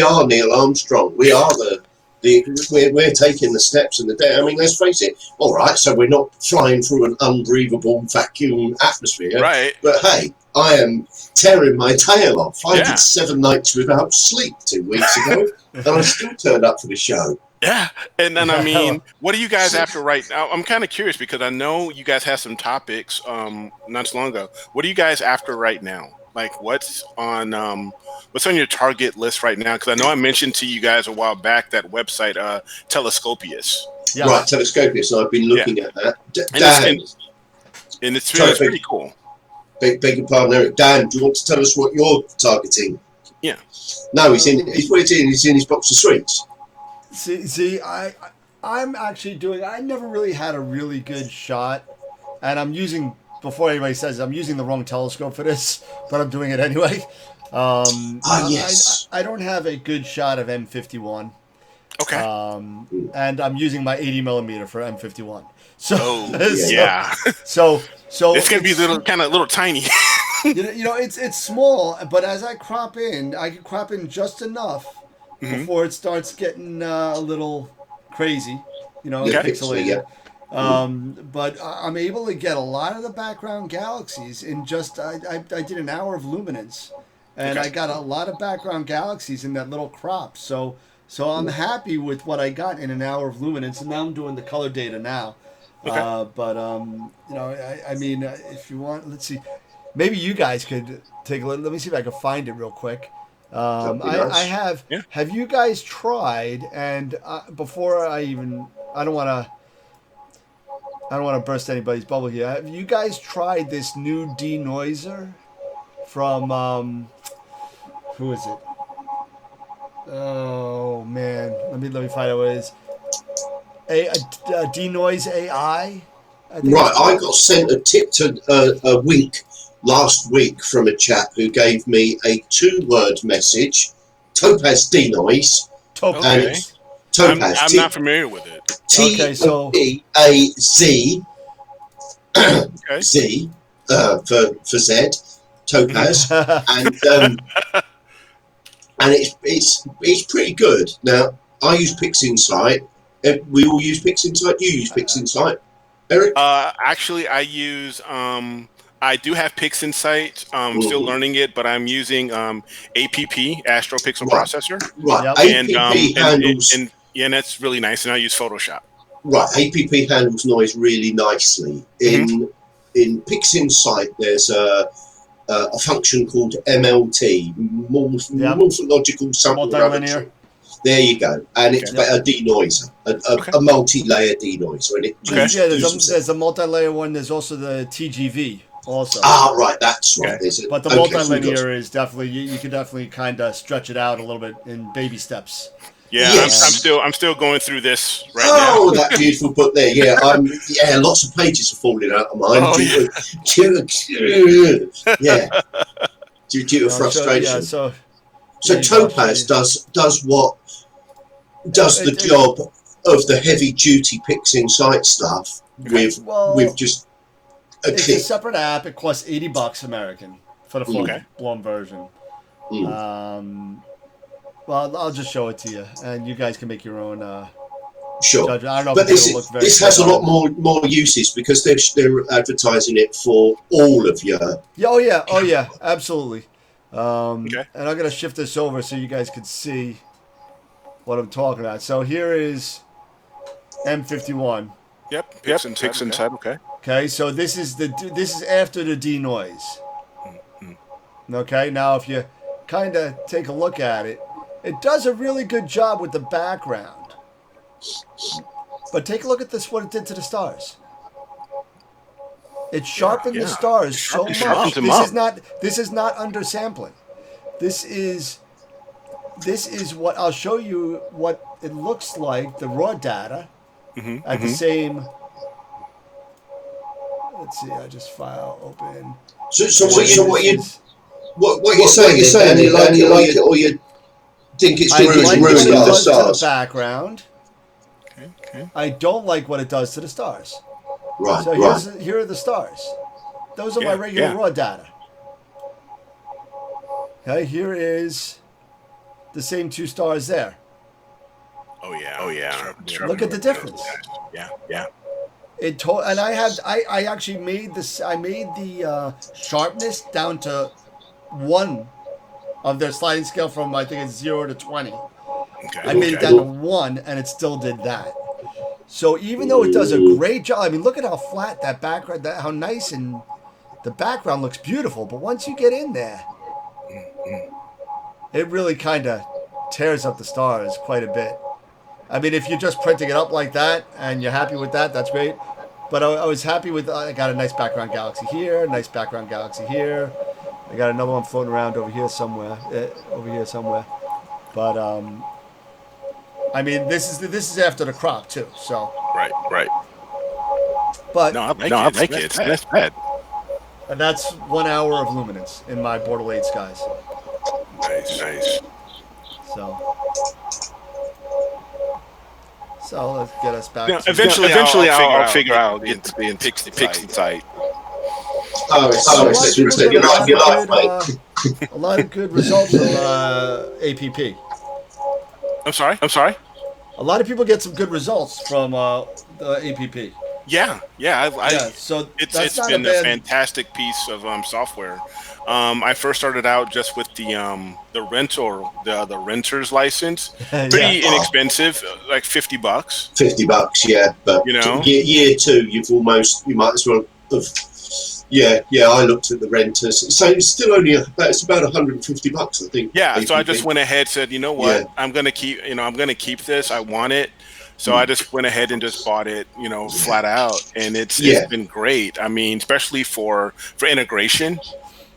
are Neil Armstrong, we are we're taking the steps in the day. I mean, let's face it. All right, so we're not flying through an unbreathable vacuum atmosphere, right? But hey, I am tearing my tail off. I did 7 nights without sleep 2 weeks ago, and I still turned up for the show. Yeah, and then I mean, what are you guys after right now? I'm kind of curious because I know you guys had some topics not too long ago. What are you guys after right now? Like, what's on your target list right now? Because I know I mentioned to you guys a while back that website, Telescopius. Yeah. Right, Telescopius. I've been looking at that. And it's pretty cool. Beg your pardon, Eric. Dan, do you want to tell us what you're targeting? Yeah. No, he's in his box of sweets. See, I'm actually doing. I never really had a really good shot, and I'm using. Before anybody says I'm using the wrong telescope for this, but I'm doing it anyway. Yes. I don't have a good shot of M51. Okay. And I'm using my 80 millimeter for M51. So so it's gonna be little tiny. It's small, but as I can crop in just enough before it starts getting a little crazy. Pixelated. But I'm able to get a lot of the background galaxies in just I did an hour of luminance, and I got a lot of background galaxies in that little crop. So I'm happy with what I got in an hour of luminance, and now I'm doing the color data now. But you know, I mean, if you want, let's see, maybe you guys could take a look. Let me see if I can find it real quick. That'd be I nice. have. Yeah. Have you guys tried? And before I don't want to. I don't want to burst anybody's bubble here. Have you guys tried this new denoiser from who is it? Oh man, let me find out what it is. A denoise AI. I think Right, it's I called. got sent a tip to a wink last week from a chap who gave me a 2-word message, Topaz denoise, and Topaz. it's Topaz. I'm not familiar with it. Okay, so- T-O-P-A-Z, Okay. Z, for Z, Topaz, and it's pretty good. Now, I use PixInsight. We all use PixInsight. You use PixInsight, Eric? Actually, I do have PixInsight. Still learning it, but I'm using APP, Astro Pixel Right. Processor, Right, Yep. APP handles. and that's really nice. And I use Photoshop. Right, APP handles noise really nicely. In PixInsight, there's a function called MLT, morphological something or other. Multilinear. There you go, and it's Okay. a denoiser, a multi-layer denoiser, and it Okay. Yeah, there's a multi-layer one. There's also the TGV also. right, that's right. Okay. There's a, But the okay, so we've got- multilinear is definitely you can definitely kind of stretch it out a little bit in baby steps. Yeah, Yes. I'm still going through this right Oh, that beautiful book there. Yeah, lots of pages are falling out of mine Oh, due to frustration. So So Topaz does what does the job of the heavy duty PixInsight stuff with just a it's a click. separate app. It costs $80 American for the full Okay. blown version. Mm. Well, I'll just show it to you, and you guys can make your own Sure, judgment. I don't know but if it's gonna look very this has a good. lot more uses because they're advertising it for all of your. Yeah, oh yeah, absolutely. Okay. And I'm gonna shift this over so you guys can see what I'm talking about. So here is M51. Yep. PixInsight. Okay. Okay, so this is after the denoise. Okay, now if you kind of take a look at it, it does a really good job with the background. But take a look at this, what it did to the stars. It sharpened the stars so much. sharpened them up. This is not undersampling. This is what I'll show you what it looks like, the raw data at the same. Let's see, I just file open. What you're saying? You like it or you think it's I ruining like what it the does to the stars? background. Okay. I don't like what it does to the stars. Right, So right. here are the stars. Those are my Yeah, regular yeah. raw data. Okay, here is the same 2 stars there. Oh yeah. Look at the difference. Yeah. And I actually made this. I made the sharpness down to 1 of their sliding scale from I think it's 0 to 20. Okay. I made it down to 1, and it still did that. So even though it does a great job, I mean, look at how flat that background, how nice, and the background looks beautiful. But once you get in there, it really kind of tears up the stars quite a bit. I mean, if you're just printing it up like that and you're happy with that, that's great. But I was happy with, I got a nice background galaxy here, nice background galaxy here. I got another one floating around over here somewhere. But I mean, this is after the crop too. So, Right. but No, I like it. That's bad. and that's 1 hour of luminance in my Bortle 8 skies. Nice. So let's get us back. Now, to eventually I'll figure out get to be in PixInsight. Oh, it's your life, mate. a lot of good results from APP. I'm sorry. A lot of people get some good results from the APP. Yeah, Yeah, so it's that's not a been a bad. fantastic piece of software. I first started out just with the rental the renter's license, Yeah. pretty inexpensive, like $50. $50, yeah. But You know, year two, you might as well have. Yeah. I looked at the renters, so it's still only it's about $150, I think. yeah. So I just APB. went ahead, said, you know Yeah. what, I'm gonna keep this. I want it. So I just went ahead and just bought it, flat out, and it's Yeah. been great. I mean, especially for integration.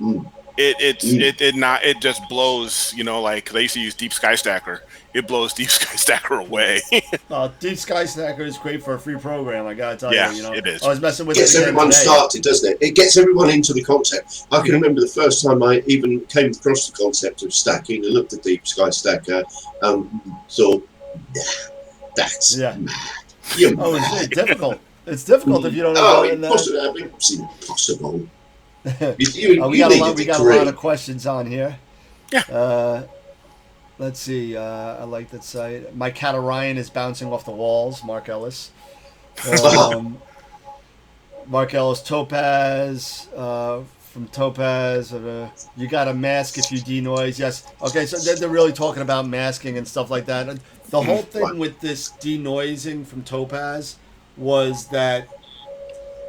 Mm. It just blows, like they used to use Deep Sky Stacker. It blows Deep Sky Stacker away. Deep Sky Stacker is great for a free program. I gotta tell Yeah, you, it is. I was messing with Gets it again everyone today. started, doesn't it? It gets everyone into the concept. I can remember the first time I even came across the concept of stacking and looked at Deep Sky Stacker, thought, that's mad. You're mad. It's difficult. It's difficult if you don't know. Oh, it's impossible. We got a lot of questions on here. Yeah. Let's see. I like that site. My cat Orion is bouncing off the walls. Mark Ellis. Mark Ellis Topaz. From Topaz. You got a mask if you denoise. Yes. Okay. So they're really talking about masking and stuff like that. The whole thing with this denoising from Topaz was that,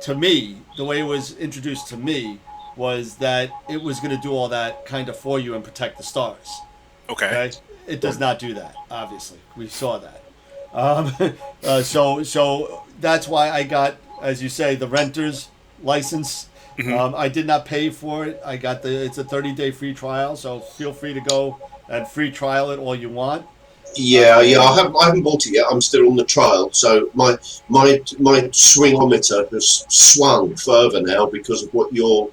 to me, the way it was introduced to me was that it was going to do all that kind of for you and protect the stars. Okay. It does not do that. Obviously, we saw that. So that's why I got, as you say, the renter's license. I did not pay for it. I got it's a 30-day free trial, so feel free to go and free trial it all you want. Yeah. I haven't bought it yet. I'm still on the trial, so my swingometer has swung further now because of what you're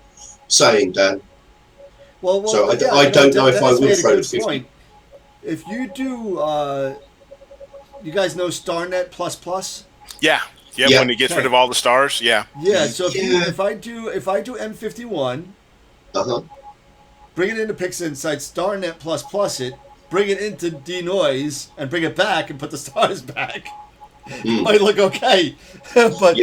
saying, Dan. Well, so yeah, I don't know if I Dennis will made a throw good the 50. point. If you do, you guys know StarNet plus? Yeah. Yeah. When it gets rid of all the stars. Yeah. Yeah. So if I do M51, bring it into PixInsight, StarNet plus it, bring it into denoise, and bring it back and put the stars back. It might look okay, but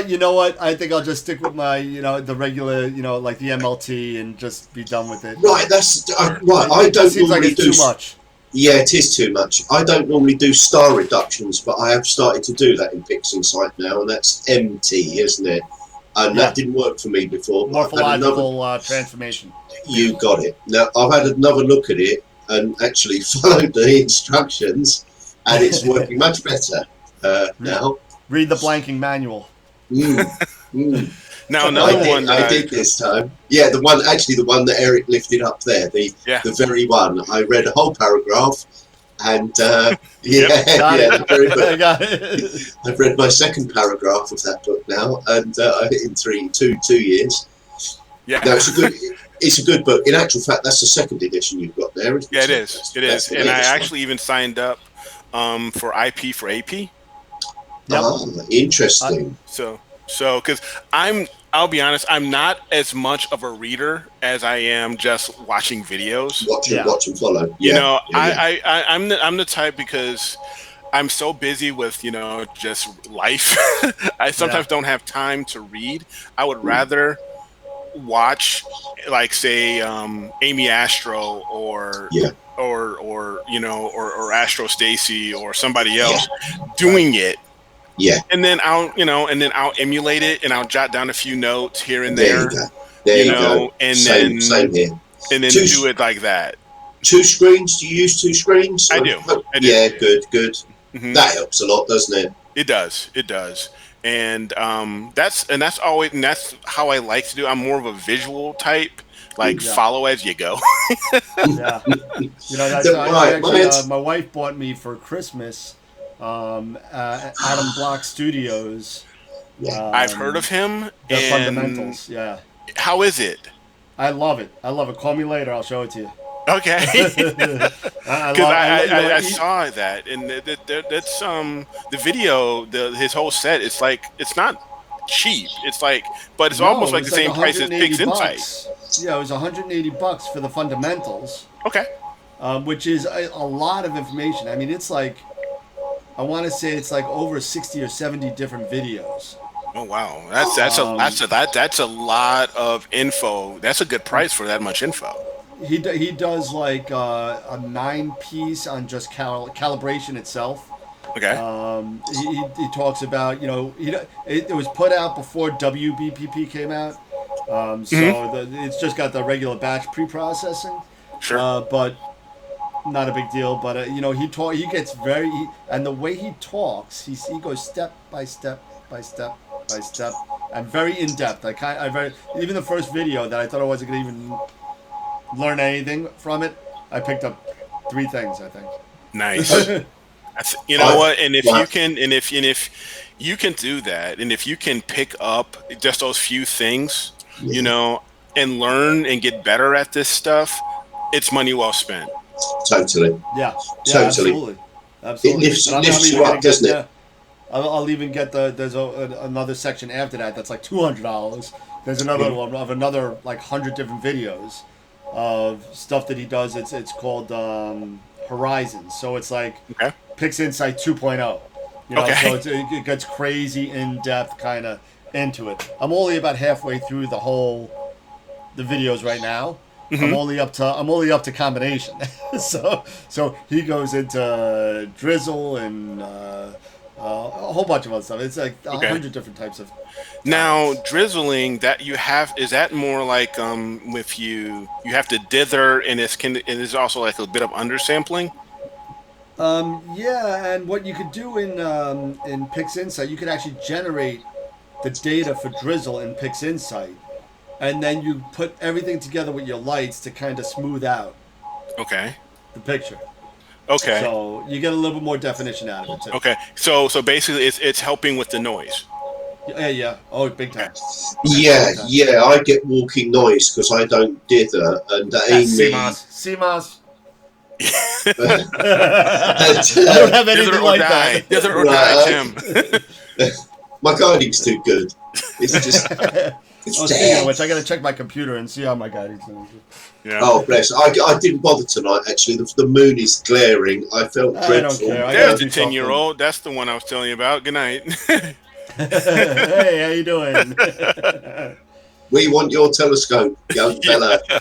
you know what? I think I'll just stick with my the regular like the MLT and just be done with it. Right, that's right. I don't seems like normally it's too much. Yeah, it is too much. I don't normally do star reductions, but I have started to do that in PixInsight now, and that's MT, isn't it? And that didn't work for me before. Morphological transformation. You got it. Now I've had another look at it and actually followed the instructions, and it's working much better now. Read the blanking manual. Now another one I did this time. Yeah, the one that Eric lifted up there, the very one. I read a whole paragraph, and very good. I've read my second paragraph of that book now, and in 2 years. Yeah, no, it's a good book. In actual fact, that's the second edition you've got there. Yeah, it is. It is, and I actually even signed up for IP for AP. Yep. Oh, interesting. So because I'll be honest, I'm not as much of a reader as I am just watching videos. Watch and follow. I'm the type, because I'm so busy with just life. I sometimes don't have time to read. I would rather watch, like, say, Amy Astro or Astro Stacy or somebody else doing it. Yeah. And then I'll emulate it, and I'll jot down a few notes here and there. There you go. And same here. And then do it like that. 2 screens? Do you use 2 screens? I do. Yeah, good. Mm-hmm. That helps a lot, doesn't it? It does. And that's how I like to do. I'm more of a visual type. Like, follow as you go. Yeah. My wife bought me for Christmas Adam Block Studios. I've heard of him. The Fundamentals. Yeah. How is it? I love it. Call me later. I'll show it to you. Okay. Because I saw that, and that's the video. His whole set. It's like, it's not cheap. It's like, but it's almost like the same price as PixInsight. Yeah, it was $180 for the Fundamentals. Okay. Which is a lot of information. I mean, it's like I want to say it's like over 60 or 70 different videos. Oh wow, that's a lot of info. That's a good price for that much info. He does like a 9-piece on just calibration itself. Okay. He talks about, it was put out before WBPP came out, so it's just got the regular batch pre-processing. Sure. But not a big deal. But he gets and the way he talks, he goes step by step by step by step, and very in depth. Even the first video that I thought I wasn't gonna even learn anything from it, I picked up 3 things, I think. Nice. You know what? And if you can do that, and if you can pick up just those few things, and learn and get better at this stuff, it's money well spent. Totally. Yeah, Totally. Absolutely. It lifts you up, doesn't it? I'll even get there's another section after that that's like $200. There's another one of another like 100 different videos of stuff that he does. It's called Horizons. So it's like Pix Insight 2.0. So it gets crazy in depth kind of into it. I'm only about halfway through the videos right now. Mm-hmm. I'm only up to combination. so he goes into drizzle and a whole bunch of other stuff. It's like 100 different types of. Now drizzling that you have, is that more like with you have to dither, and it's also like a bit of undersampling? Yeah, and what you could do in Pix Insight, you could actually generate the data for drizzle in Pix Insight, and then you put everything together with your lights to kind of smooth out the picture. Okay. So you get a little bit more definition out of it too. Okay. So basically it's helping with the noise. Yeah. Oh, big time. Yeah. I get walking noise because I don't dither, and Amy. CMOS. I don't have anything like that. Dither or die, Tim. My guiding's too good. It's just. Speaking of which, I got to check my computer and see how my guiding's doing. Yeah. Oh, bless. I didn't bother tonight, actually. The moon is glaring. I felt dreadful. I don't care. There's the 10-year-old. That's the one I was telling you about. Good night. Hey, how you doing? We want your telescope, young fella. I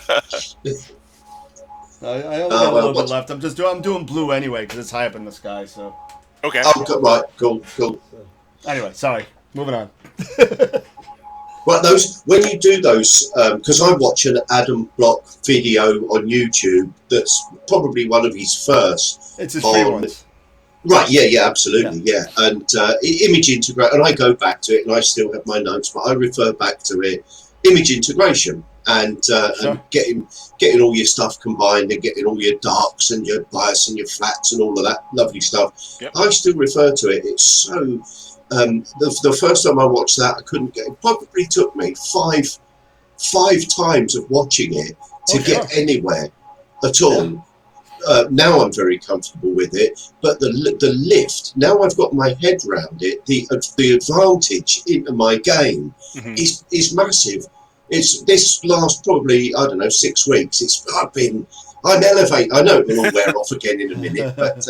only got a little bit left. I'm doing blue anyway because it's high up in the sky. So. Okay. Oh, right. Cool. Anyway, sorry. Moving on. Well, when you do those, because I watch an Adam Block video on YouTube that's probably one of his first. It's his free ones. Right, yeah, absolutely, yeah. And image integrate, and I go back to it, and I still have my notes, but I refer back to it. Image integration, and getting all your stuff combined, and getting all your darks and your bias and your flats and all of that lovely stuff. Yep. I still refer to it. It's so. The first time I watched that, I couldn't get it. Probably took me five times of watching it to get anywhere at all. Yeah. Now I'm very comfortable with it, but the lift, now I've got my head around it, the advantage into my game is massive. It's this last probably, 6 weeks. I'm elevating. I know it will all wear off again in a minute, but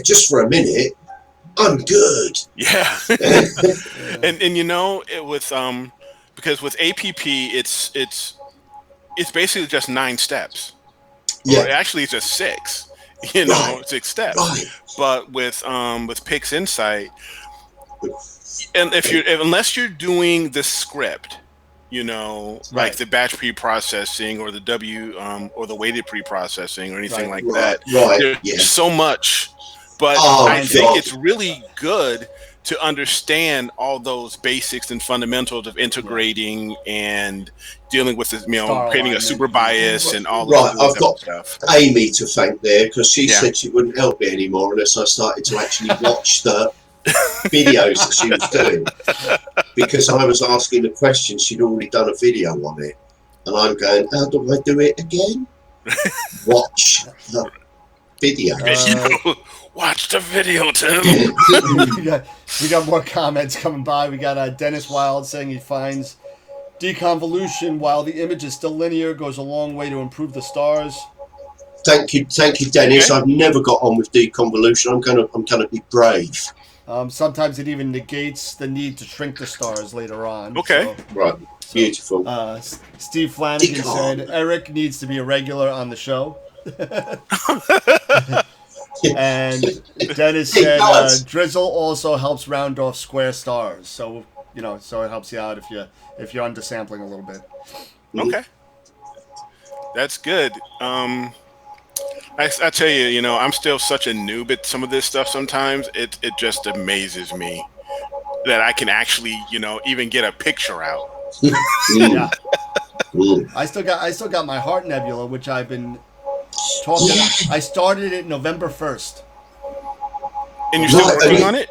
just for a minute, I'm good. Yeah. and it with because with APP it's basically just 9 steps. Yeah. Or actually it's just 6. 6 steps. Right. But with Pix Insight, and unless you're doing the script, like the batch pre-processing or the or the weighted pre-processing or anything like that. Right. There's so much. But I think it's really good to understand all those basics and fundamentals of integrating and dealing with this, creating a super bias and all that stuff. I've got Amy to thank there because she said she wouldn't help me anymore unless I started to actually watch the videos that she was doing. Because I was asking the question, she'd already done a video on it. And I'm going, how do I do it again? Watch the video. Watch the video, Tim. we got more comments coming by. We got Dennis Wild saying he finds deconvolution while the image is still linear goes a long way to improve the stars. Thank you, Dennis. Okay. I've never got on with deconvolution. I'm gonna be brave. Sometimes it even negates the need to shrink the stars later on. Okay. Right, beautiful. Steve Flanagan Decon. said Eric needs to be a regular on the show. And Dennis He said does. drizzle also helps round off square stars. So so it helps you out if you're undersampling a little bit. Okay. That's good. I tell you, I'm still such a noob at some of this stuff. Sometimes it just amazes me that I can actually, even get a picture out. Yeah. Mm. I still got my Heart Nebula, which I've been talking. I started it November 1st. And you're still working on it?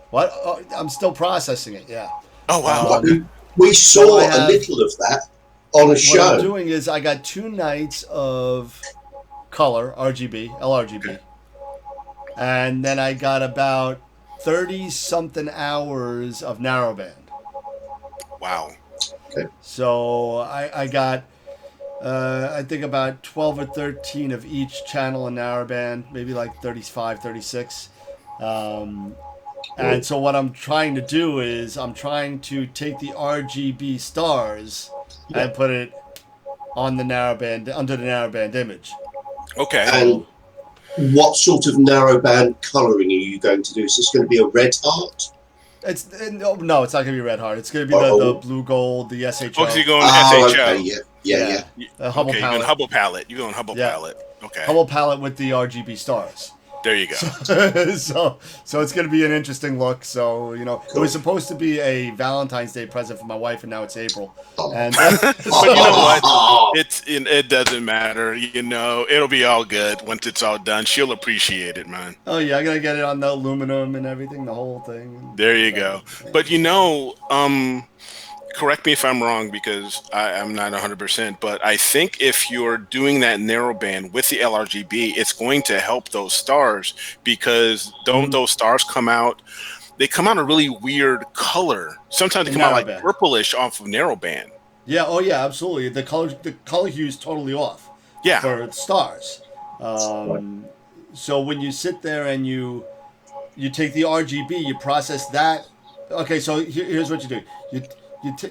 What? Oh, I'm still processing it. Yeah. Oh wow. We saw So I a have- little of that on a What show. I'm doing is I got 2 nights of color RGB, LRGB, and then I got about 30 something hours of narrowband. Wow. So I got I think about 12 or 13 of each channel in narrowband, maybe like 35, 36. And so what I'm trying to do is I'm trying to take the RGB stars and put it on the narrowband, under the narrowband image. Okay. And what sort of narrowband colouring are you going to do? Is this going to be a red heart? No, it's not gonna be red heart. It's gonna be the blue gold, the SHO. Oh, because you're going Oh, SHO. okay, yeah. The Hubble Okay, you're palette. going Hubble palette. You're going Hubble Yeah. palette. Okay. Hubble palette with the RGB stars. There you go. so it's going to be an interesting look. So it was supposed to be a Valentine's Day present for my wife, and now it's April. And But you know what? It doesn't matter. It'll be all good once it's all done. She'll appreciate it, man. oh yeah, I gotta get it on the aluminum and everything, the whole thing. There you go. But correct me if I'm wrong because I'm not 100%, but I think if you're doing that narrowband with the LRGB, it's going to help those stars because don't those stars come out? They come out a really weird color. Sometimes they come out like Narrowband. purplish off of narrowband. Yeah. Oh yeah. Absolutely. The color hue is totally off. Yeah. For stars. So when you sit there and you take the RGB, you process that. Okay. So here's what you do.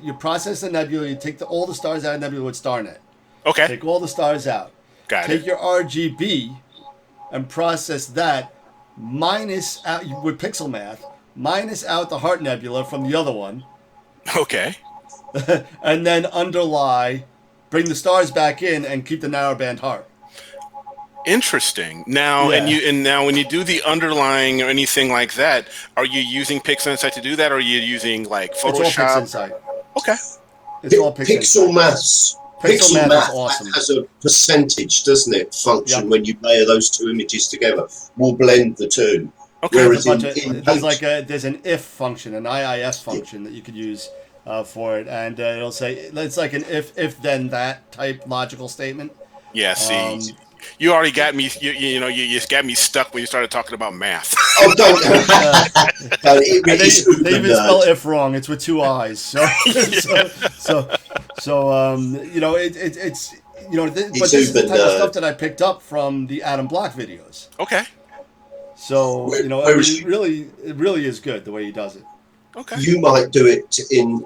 You process the nebula. You take all the stars out of nebula with StarNet. Okay. Take all the stars out. Got Take it. your RGB and process that minus out with pixel math, minus out the Heart Nebula from the other one, Okay. and then underlie, bring the stars back in, and keep the narrowband heart. Interesting. Now, Yeah. now when you do the underlying or anything like that, are you using PixInsight to do that, or are you using like It's all Photoshop? PixInsight. Okay. It's all PixInsight. Pixel maths. Pixel math is math awesome. has a percentage, doesn't it? Function Yep. when you layer those two images together, will blend the two. Okay. Whereas There's an if function, an IIS function that you could use for it, and it'll say it's like an if then that type logical statement. Yeah. See, you already got me. You just got me stuck when you started talking about math. Oh, don't. And they even spell if wrong. It's with 2 I's. So it's but this is the type of stuff that I picked up from the Adam Block videos. Okay. So Where is it really is good the way he does it. Okay. You might do it in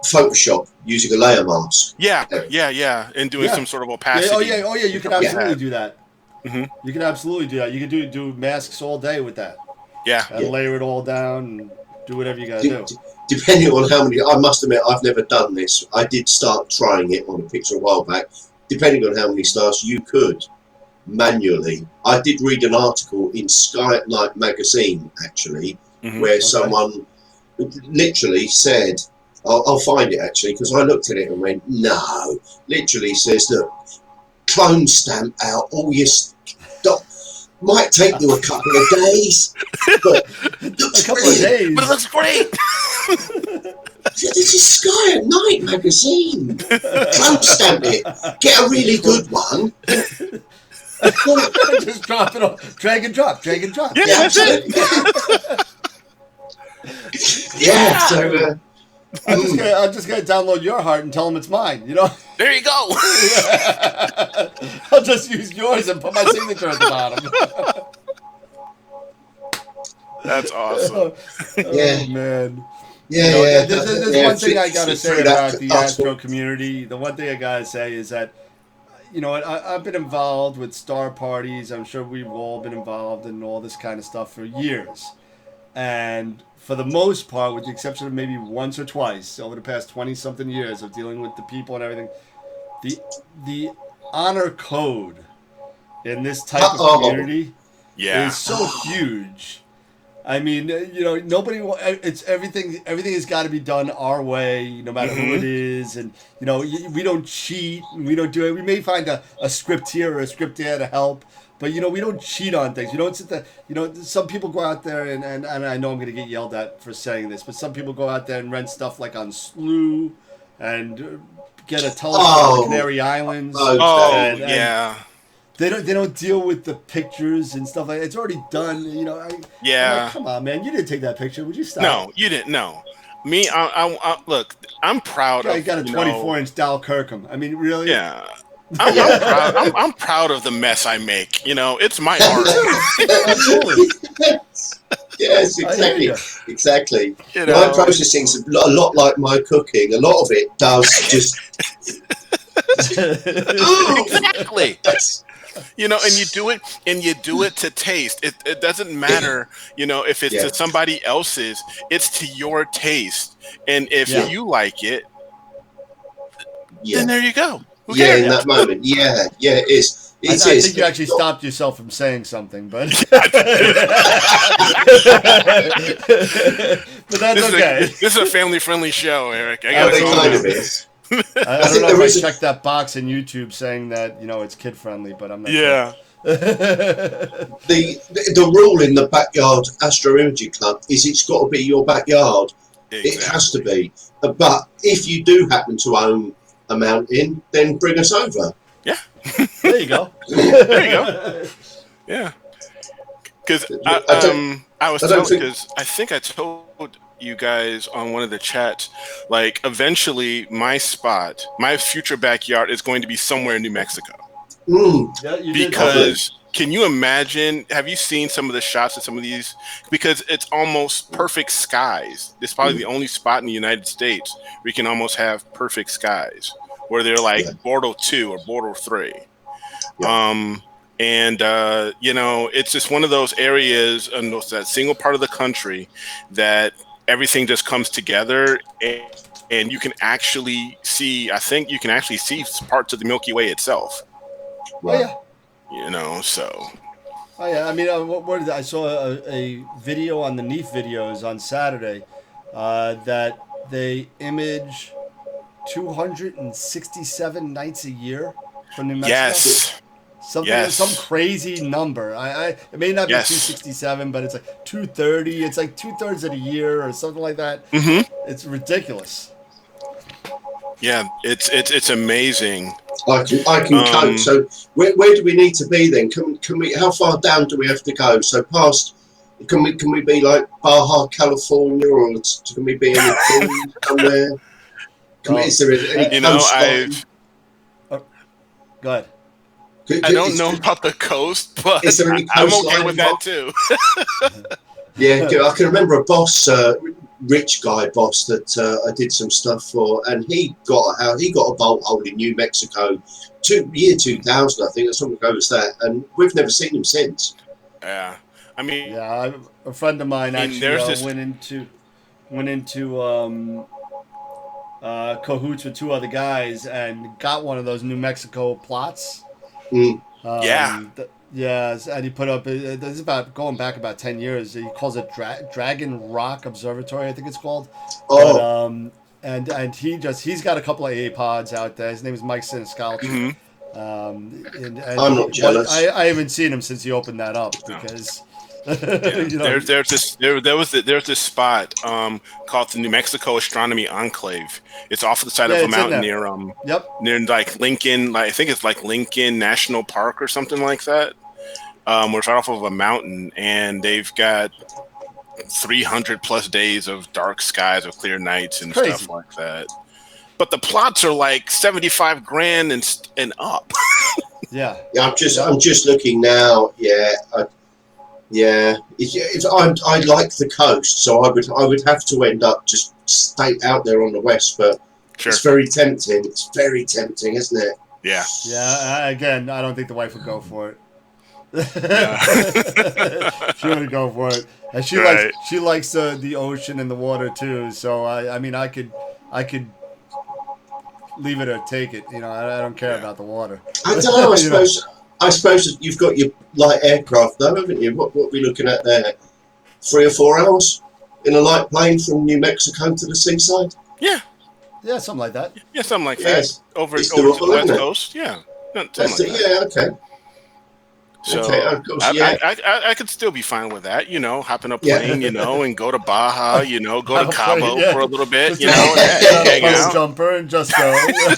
Photoshop using a layer mask. Yeah. And doing Yeah. some sort of opacity. Yeah. You can absolutely do that. Mhm. You can absolutely do that. You can do masks all day with that Yeah. and layer it all down and do whatever you gotta do. Depending on how many, I must admit, I've never done this. I did start trying it on a picture a while back. Depending on how many stars you could manually. I did read an article in Sky at Night magazine, actually, where someone literally said, I'll find it actually, because I looked at it and went, no. Literally says, look, clone stamp out all your stuff. Might take you a couple of days, but it looks A couple brilliant. of days. But it looks great. This is Sky at Night magazine. Clone stamp it. Get a really good one. Just drop it off. Drag and drop. Yeah, that's it. Yeah, so I'm just gonna download your heart and tell them it's mine. You know, There you go. I'll just use yours and put my signature at the bottom. That's awesome. Oh man. Yeah, There's one thing I gotta say through that about the Astroworld. Astro community. The one thing I gotta say is that, I've been involved with star parties. I'm sure we've all been involved in all this kind of stuff for years. And for the most part, with the exception of maybe once or twice over the past 20-something years of dealing with the people and everything, the honor code in this type of community Yeah. is so huge. I mean, nobody. It's everything. Everything has got to be done our way, no matter who it is, and we don't cheat. We don't do it. We may find a script here or a script there to help, but we don't cheat on things. You don't sit there. Some people go out there and I know I'm going to get yelled at for saying this, but some people go out there and rent stuff like on Slew, and get a telescope on the Canary Islands. Okay. Yeah. They don't deal with the pictures and stuff like that. It's already done. I'm like, come on, man. You didn't take that picture. Would you stop? No, you didn't. No. Me, I look, I'm proud of. I got a 24-inch Dal Kirkham. I mean, really? Yeah. I'm proud. I'm proud of the mess I make. It's my art. Absolutely. Yes, exactly. My processing's a lot like my cooking. A lot of it does just. Exactly. And you do it to taste. It doesn't matter, if it's to somebody else's, it's to your taste. And if you like it, then there you go. Who cares? In that moment. Yeah, it is. I think you actually stopped yourself from saying something, but but that's okay. This is a family-friendly show, Eric. I kind of is. I don't know if I checked that box in YouTube saying that it's kid friendly, but I'm not. Yeah. Sure. The rule in the backyard Astro Imaging Club is it's got to be your backyard. Exactly. It has to be. But if you do happen to own a mountain, then bring us over. Yeah. There you go. There you go. Yeah. Because I think I told you guys on one of the chats, like, eventually my future backyard is going to be somewhere in New Mexico. Yeah, Because can you imagine, have you seen some of the shots of some of these? Because it's almost perfect skies. It's probably the only spot in the United States where you can almost have perfect skies, where they're like Bordeaux 2 or Bordeaux 3. It's just one of those areas in that single part of the country that everything just comes together, and you can actually see, I think you can actually see parts of the Milky Way itself. Oh, yeah. So. Oh, yeah. I mean, I saw a video on the NEAF videos on Saturday that they image 267 nights a year from New Mexico. Yes. Some crazy number. It may not be 267, but it's like 230. It's like 2/3 of the year or something like that. Mm-hmm. It's ridiculous. Yeah, it's amazing. I can cope. So where do we need to be then? Can we? How far down do we have to go? So past. Can we be like Baja, California, or can we be in a somewhere? Is there any coastline? Go ahead. I don't know about the coast, but is there any I'm okay with that too. Yeah, I can remember a boss, rich guy boss that I did some stuff for, and he got a bolt hole in New Mexico, year 2000, I think, or something goes that, and we've never seen him since. Yeah, I mean, a friend of mine actually went into cahoots with two other guys and got one of those New Mexico plots. Yes, and he put up. This is about going back about 10 years. He calls it Dragon Rock Observatory, I think it's called. Oh. But, and he's got a couple of AA pods out there. His name is Mike Siniscalchi. Mm-hmm. I'm not jealous. I haven't seen him since he opened that up because. There's this spot called the New Mexico Astronomy Enclave. It's off the side of a mountain near like Lincoln. I think it's like Lincoln National Park or something like that. We're right off of a mountain, and they've got 300 plus days of dark skies, of clear nights, and Crazy. stuff like that. But the plots are like 75 grand and up. Yeah. Yeah, I'm just looking now. Yeah, I like the coast, so I would have to end up just stay out there on the west, but Sure. it's very tempting. It's very tempting, isn't it? Yeah. Yeah. Again, I don't think the wife would go for it. Yeah. She wouldn't go for it, and Right. she likes the ocean and the water too. So I mean, I could leave it or take it. You know, I don't care about the water. I don't know. You know? I suppose you've got your light aircraft, though, haven't you? What are we looking at there? 3 or 4 hours in a light plane from New Mexico to the seaside? Yeah. Yeah, something like that. Yeah, something like Yes. that. Over It's to the doable, West isn't it? Coast. Yeah. Something That's like it. that. Yeah. Okay. So Okay, of course, yeah. I could still be fine with that, you know, hop in a Yeah. plane, you know, and go to Baja, you know, go Have to a plane, Cabo yeah. for a little bit, Just you get know, on and a hang puddle out. jumper and just go. Yeah.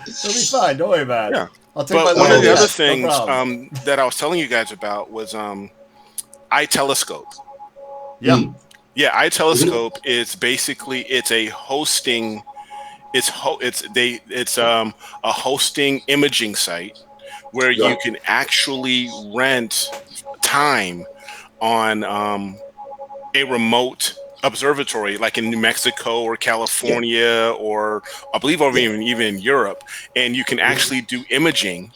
It'll be fine. Don't worry about it. Yeah. I'll take But my one of the little other jet, no things problem. that I was telling you guys about was iTelescope. Yeah. Mm. Yeah, iTelescope is basically it's a hosting. It's a hosting imaging site where you Right. can actually rent time on a remote observatory, like in New Mexico or California, or I believe over even in Europe, and you can actually do imaging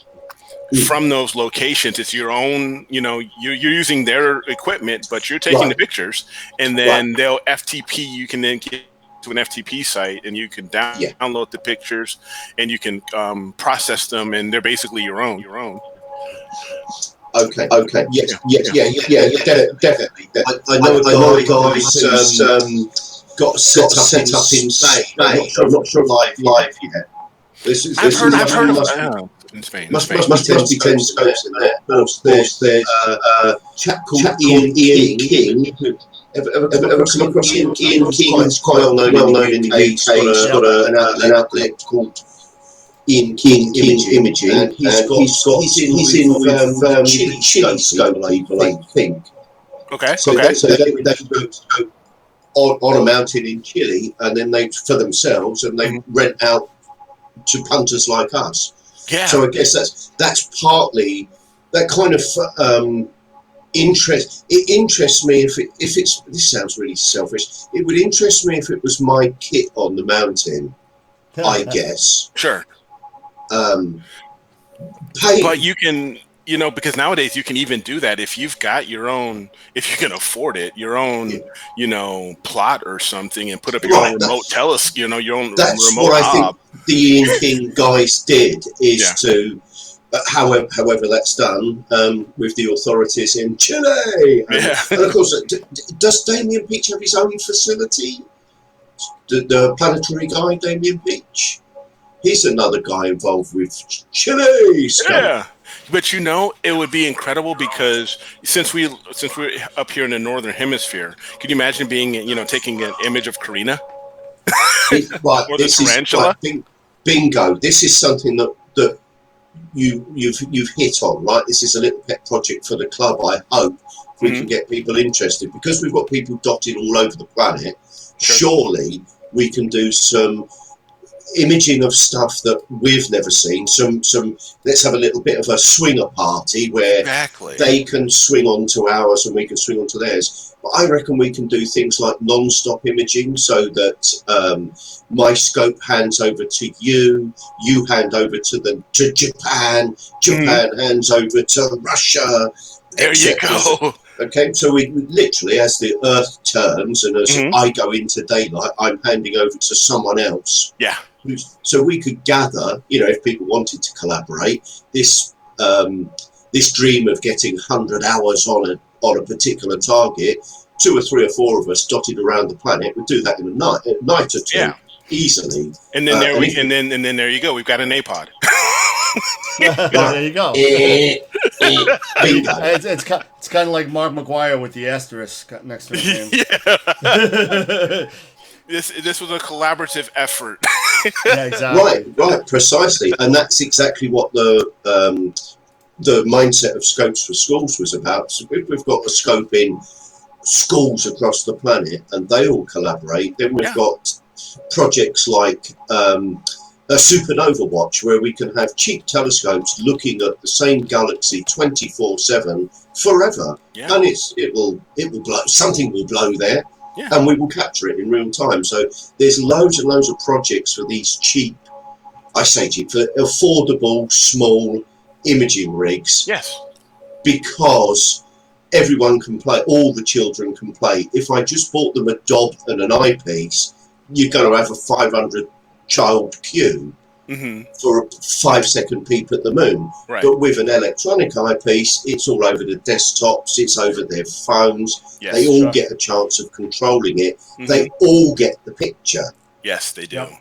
from those locations. It's your own, you know, you're using their equipment, but you're taking the Right. pictures, and then they'll FTP. You can then get to an FTP site, and you can download the pictures, and you can process them, and they're basically your own. Okay. Yes. Definitely. I know a guy who's got set up in Spain. I'm not sure live yet. I've heard of must in Spain. be 10 scopes in there. Of course, there's a chap called Ian King. Ever come across Ian King? He's quite well known in the UK. He's got an outlet called Ian King Imaging. And he's in with Chile scope people, I think. Okay. So they go on a mountain in Chile, and then they for themselves, and they rent out to punters like us. Yeah. So I guess that's partly that kind of interest. It interests me if it's. This sounds really selfish. It would interest me if it was my kit on the mountain. I guess. Sure. But you can, you know, because nowadays you can even do that if you've got your own, if you can afford it, your own, you know, plot or something, and put up your own remote telescope, you know, your own that's remote what hub. I think the Ian King guys did is to, however that's done with the authorities in Chile. And of course, does Damien Peach have his own facility? The planetary guy, Damien Peach? He's another guy involved with Chile. Yeah, but you know, it would be incredible because since we're up here in the northern hemisphere, can you imagine being, you know, taking an image of Karina? Right, Or this the is tarantula? bingo. This is something that you've hit on, right? This is a little pet project for the club. I hope we can get people interested because we've got people dotted all over the planet. Surely we can do some imaging of stuff that we've never seen. Some let's have a little bit of a swinger party where they can swing onto ours and we can swing onto theirs. But I reckon we can do things like non-stop imaging so that my scope hands over to you hand over to Japan hands over to Russia. There you go. Okay, so we literally, as the Earth turns and as I go into daylight, I'm handing over to someone else. Yeah. So we could gather, you know, if people wanted to collaborate, this dream of getting 100 hours on a particular target, 2 or 3 or 4 of us dotted around the planet would do that in a night or two, easally. And then there you go. We've got an APOD. There you go. Bingo. It's kind of like Mark McGuire with the asterisk next to his name. Yeah. This was a collaborative effort. Yeah, exactly. Right, precisely, and that's exactly what the mindset of Scopes for Schools was about. So we've got a scope in schools across the planet, and they all collaborate. Then we've Yeah. got projects like a supernova watch, where we can have cheap telescopes looking at the same galaxy 24/7 forever, Yeah. and it will blow. Something will blow there, Yeah. and we will capture it in real time. So there's loads and loads of projects for these cheap, I say cheap, for affordable small imaging rigs, Yes. because everyone can play, all the children can play. If I just bought them a Dob and an eyepiece, you're going to have a 500 child queue Mm-hmm. for a 5-second peep at the moon. Right. But with an electronic eyepiece, it's all over the desktops, it's over their phones. Yes. They all Sure. get a chance of controlling it. Mhm. They all get the picture. Yes, they do. Yep.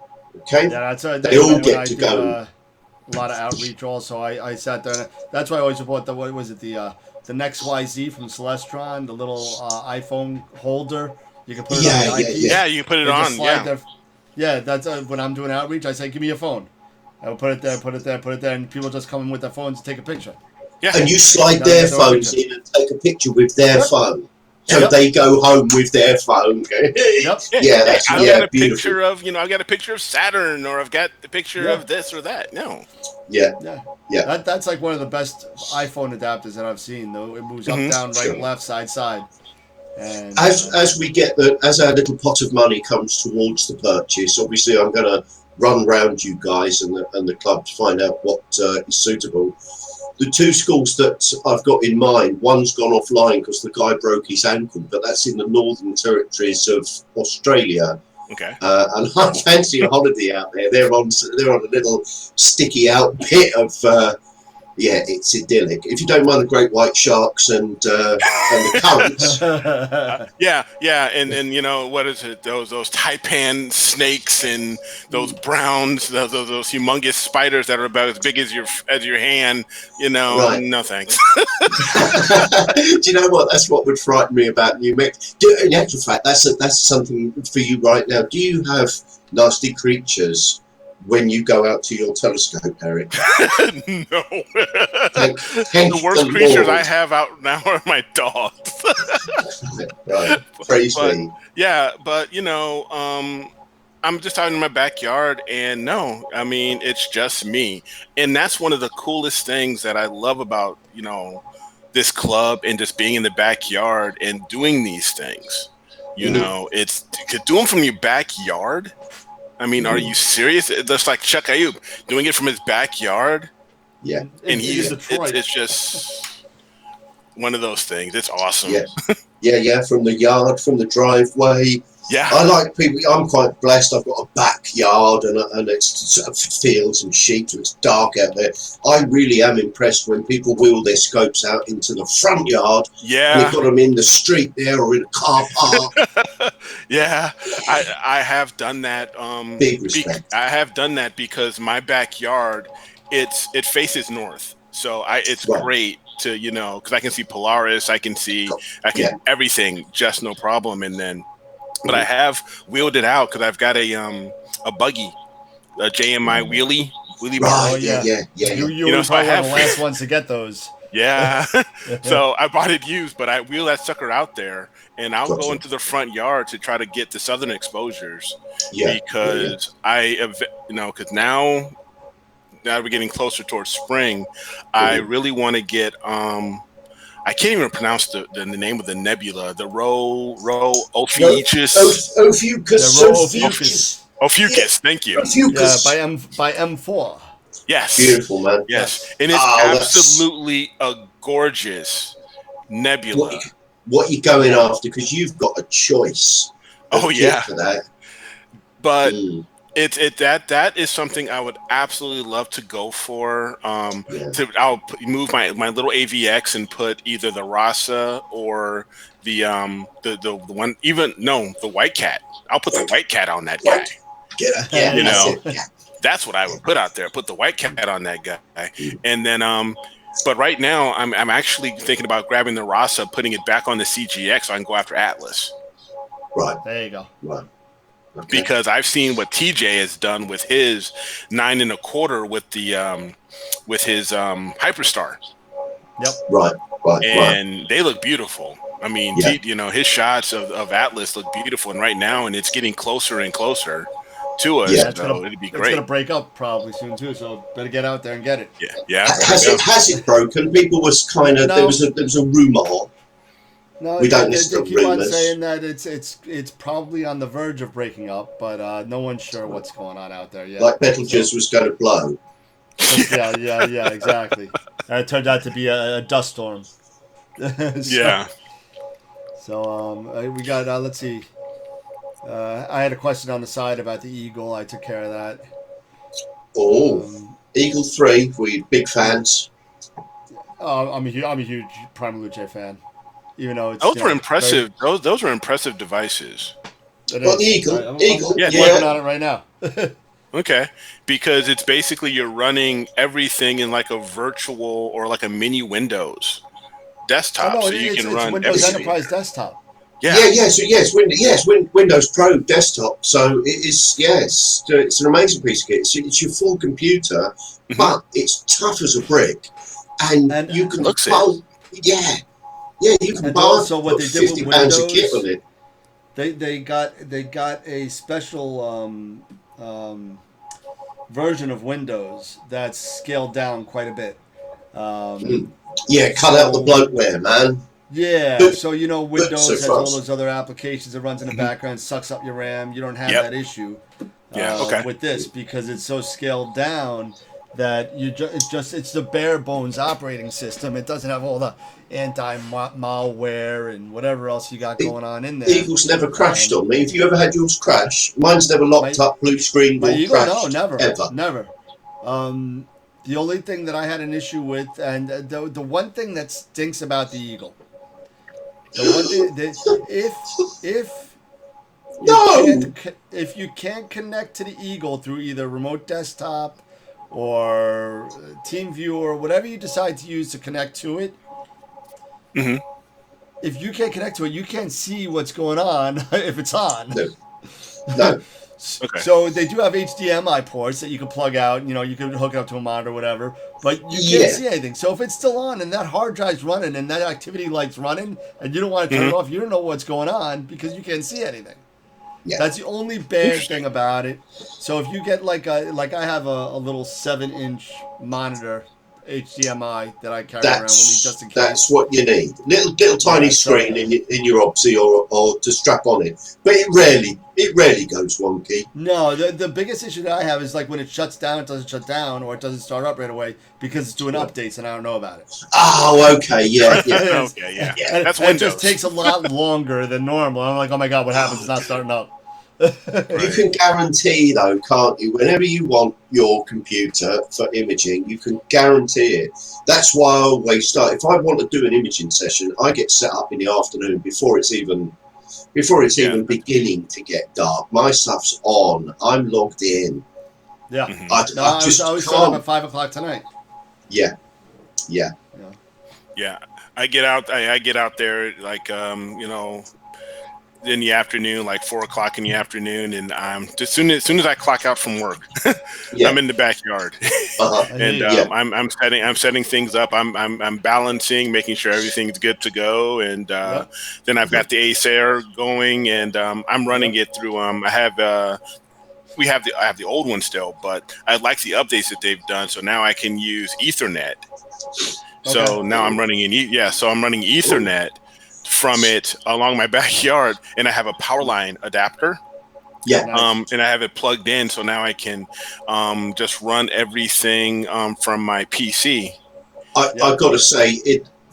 Okay? Yeah, that's They all when get I to did, go. a lot of outreach. Also, I sat there. And that's why I always bought the what was it the Next YZ from Celestron, the little iPhone holder. You can put it on the eyepiece. Yeah, you can put it They just on. slide Yeah. their- yeah, that's when I'm doing outreach. I say, give me your phone. I will put it there, put it there, put it there, and people just come in with their phones to take a picture. Yeah. And you slide No, their there's no phones picture. in and take a picture with their Yep. phone. So Yep. they go home with their phone. Yep. Yeah, that's I've yeah, got a beautiful. picture of, I've got a picture of Saturn, or I've got a picture Yeah. of this or that. No. Yeah, Yeah. Yeah. That's like one of the best iPhone adapters that I've seen. Though it moves Mhm. up, down, right, Sure. left, side. And as we get as our little pot of money comes towards the purchase, obviously I'm going to run round you guys and the club to find out what is suitable. The two schools that I've got in mind, one's gone offline because the guy broke his ankle, but that's in the Northern Territories of Australia. Okay. And I fancy a holiday out there. They're on a little sticky out bit of yeah, it's idyllic. If you don't mind the great white sharks and the currents. Yeah, and what is it? Those taipan snakes and those browns, those humongous spiders that are about as big as your hand. Right. No thanks. Do you know what? That's what would frighten me about New Mexico. In actual fact, that's something for you right now. Do you have nasty creatures when you go out to your telescope, Eric? No. Thank The worst the creatures Lord. I have out now are my dogs. Right. Praise But- me. Yeah, but I'm just out in my backyard, and no, I mean, it's just me. And that's one of the coolest things that I love about, this club and just being in the backyard and doing these things. It's to do them from your backyard. I mean, are you serious? That's like Chuck Ayub doing it from his backyard. Yeah. And in Detroit. it's just one of those things. It's awesome. Yeah. Yeah. From the yard, from the driveway. Yeah. I like people. I'm quite blessed. I've got a backyard and it's sort of fields and sheep, and it's dark out there. I really am impressed when people wheel their scopes out into the front yard. And Yeah. they've got them in the street there or in a car park. Yeah. I have done that. Big respect. I have done that because my backyard, it faces north, so it's Right. great to because I can see Polaris, I can Yeah. everything, just no problem. And then, but I have wheeled it out because I've got a buggy, a JMI wheelie bar. Right. Oh, Yeah. yeah. Yeah. You You know, were so I probably one of have- the last ones to get those. Yeah. So I bought it used, but I wheel that sucker out there, and I'll Gotcha. go into the front yard to try to get the southern exposures Yeah. because because now we're getting closer towards spring. I really want to get I can't even pronounce the name of the nebula, the Ophiuchus. Ophiuchus. The Ophiuchus. Ophiuchus, thank you. Yeah, Ophiuchus. by M4. Yes. Beautiful, man. Yes. And it's That's- absolutely a gorgeous nebula. What you're going after, because you've got a choice. of Oh, kit yeah. For that. But Mm, that is something I would absolutely love to go for. yeah. I'll move my little AVX and put either the Rasa or the one, the White Cat. I'll put the White Cat on that guy. Yeah, You that's know. it. Yeah. That's what I would put out there. Put the White Cat on that guy, and then but right now I'm actually thinking about grabbing the Rasa, putting it back on the CGX so I can go after Atlas. Right, There you go. right. Okay. Because I've seen what TJ has done with his 9 1/4 with the with his Hyperstar, Right. and they look beautiful. I mean, Yeah. his shots of Atlas look beautiful, and right now, and it's getting closer and closer to us. Yeah. So it'd be It's great. gonna break up probably soon too. So better get out there and get it. Yeah. Has it broken? People was kind of No. there was a rumor. No, We don't they listen to keep on rumors. saying that it's probably on the verge of breaking up, but no one's sure what's going on out there yet. Like Betelgeuse was going to blow. Yeah, exactly. And it turned out to be a dust storm. Yeah. So we got let's see. I had a question on the side about the Eagle. I took care of that. Oh, Eagle 3, we big fans. I'm a huge Prime Luce fan. Even though it's Those were impressive. Those were impressive devices. Well, the Eagle, I'm working on it right now. Okay, because it's basically you're running everything in like a virtual or like a mini Windows desktop, Oh, no, so you can it's run Windows everything. Enterprise Desktop. Windows Pro desktop. So it is, yes, it's an amazing piece of kit. It's your full computer, but it's tough as a brick, and you can you can buy also what they did with £50 a kit Windows, on it. They got a special version of Windows that's scaled down quite a bit. Cut out the bloatware, man. Yeah, so Windows so has all fast. those other applications that runs in the background, sucks up your RAM. You don't have Yep. that issue Okay. with this because it's so scaled down that it's the bare bones operating system. It doesn't have all the anti-malware and whatever else you got going on in there. Eagle's never crashed on me. Have you ever had yours crash? Mine's never locked up, blue screen, My or Eagle, crashed. no, Ever. never. The only thing that I had an issue with, and the one thing that stinks about the Eagle, the one thing that if you can't connect to the Eagle through either remote desktop or TeamViewer or whatever you decide to use to connect to it, if you can't connect to it, you can't see what's going on if it's on. No. Okay. So they do have HDMI ports that you can plug out. You can hook it up to a monitor or whatever, but you can't see anything. So if it's still on and that hard drive's running and that activity light's running and you don't want to turn it off, you don't know what's going on because you can't see anything. Yeah. That's the only bad thing about it. So if you get like I have a little 7-inch monitor HDMI that I carry around with me just in case. That's what you need. Little tiny screen in your Obsy or to strap on it. But it rarely goes wonky. No, the biggest issue that I have is like when it shuts down, it doesn't shut down, or it doesn't start up right away because it's doing updates and I don't know about it. Oh, okay, yeah. Okay, yeah. And That's it Windows. just takes a lot longer than normal. I'm like, oh my god, what happens? It's not starting up. You can guarantee, though, can't you? Whenever you want your computer for imaging, you can guarantee it. That's why I always start. If I want to do an imaging session, I get set up in the afternoon before it's even beginning to get dark. My stuff's on. I'm logged in. Yeah. I I was set up at 5 o'clock tonight. Yeah. Yeah. I get out there like in the afternoon, like 4 o'clock in the afternoon, and I'm as soon as I clock out from work, I'm in the backyard, and I'm setting things up. I'm balancing, making sure everything's good to go, and then I've got the Acer going, and I'm running it through. I have the old one still, but I like the updates that they've done. So now I can use Ethernet. So now I'm running I'm running Ethernet from it along my backyard, and I have a power line adapter. Yeah. And I have it plugged in, so now I can just run everything from my PC. I've got to say,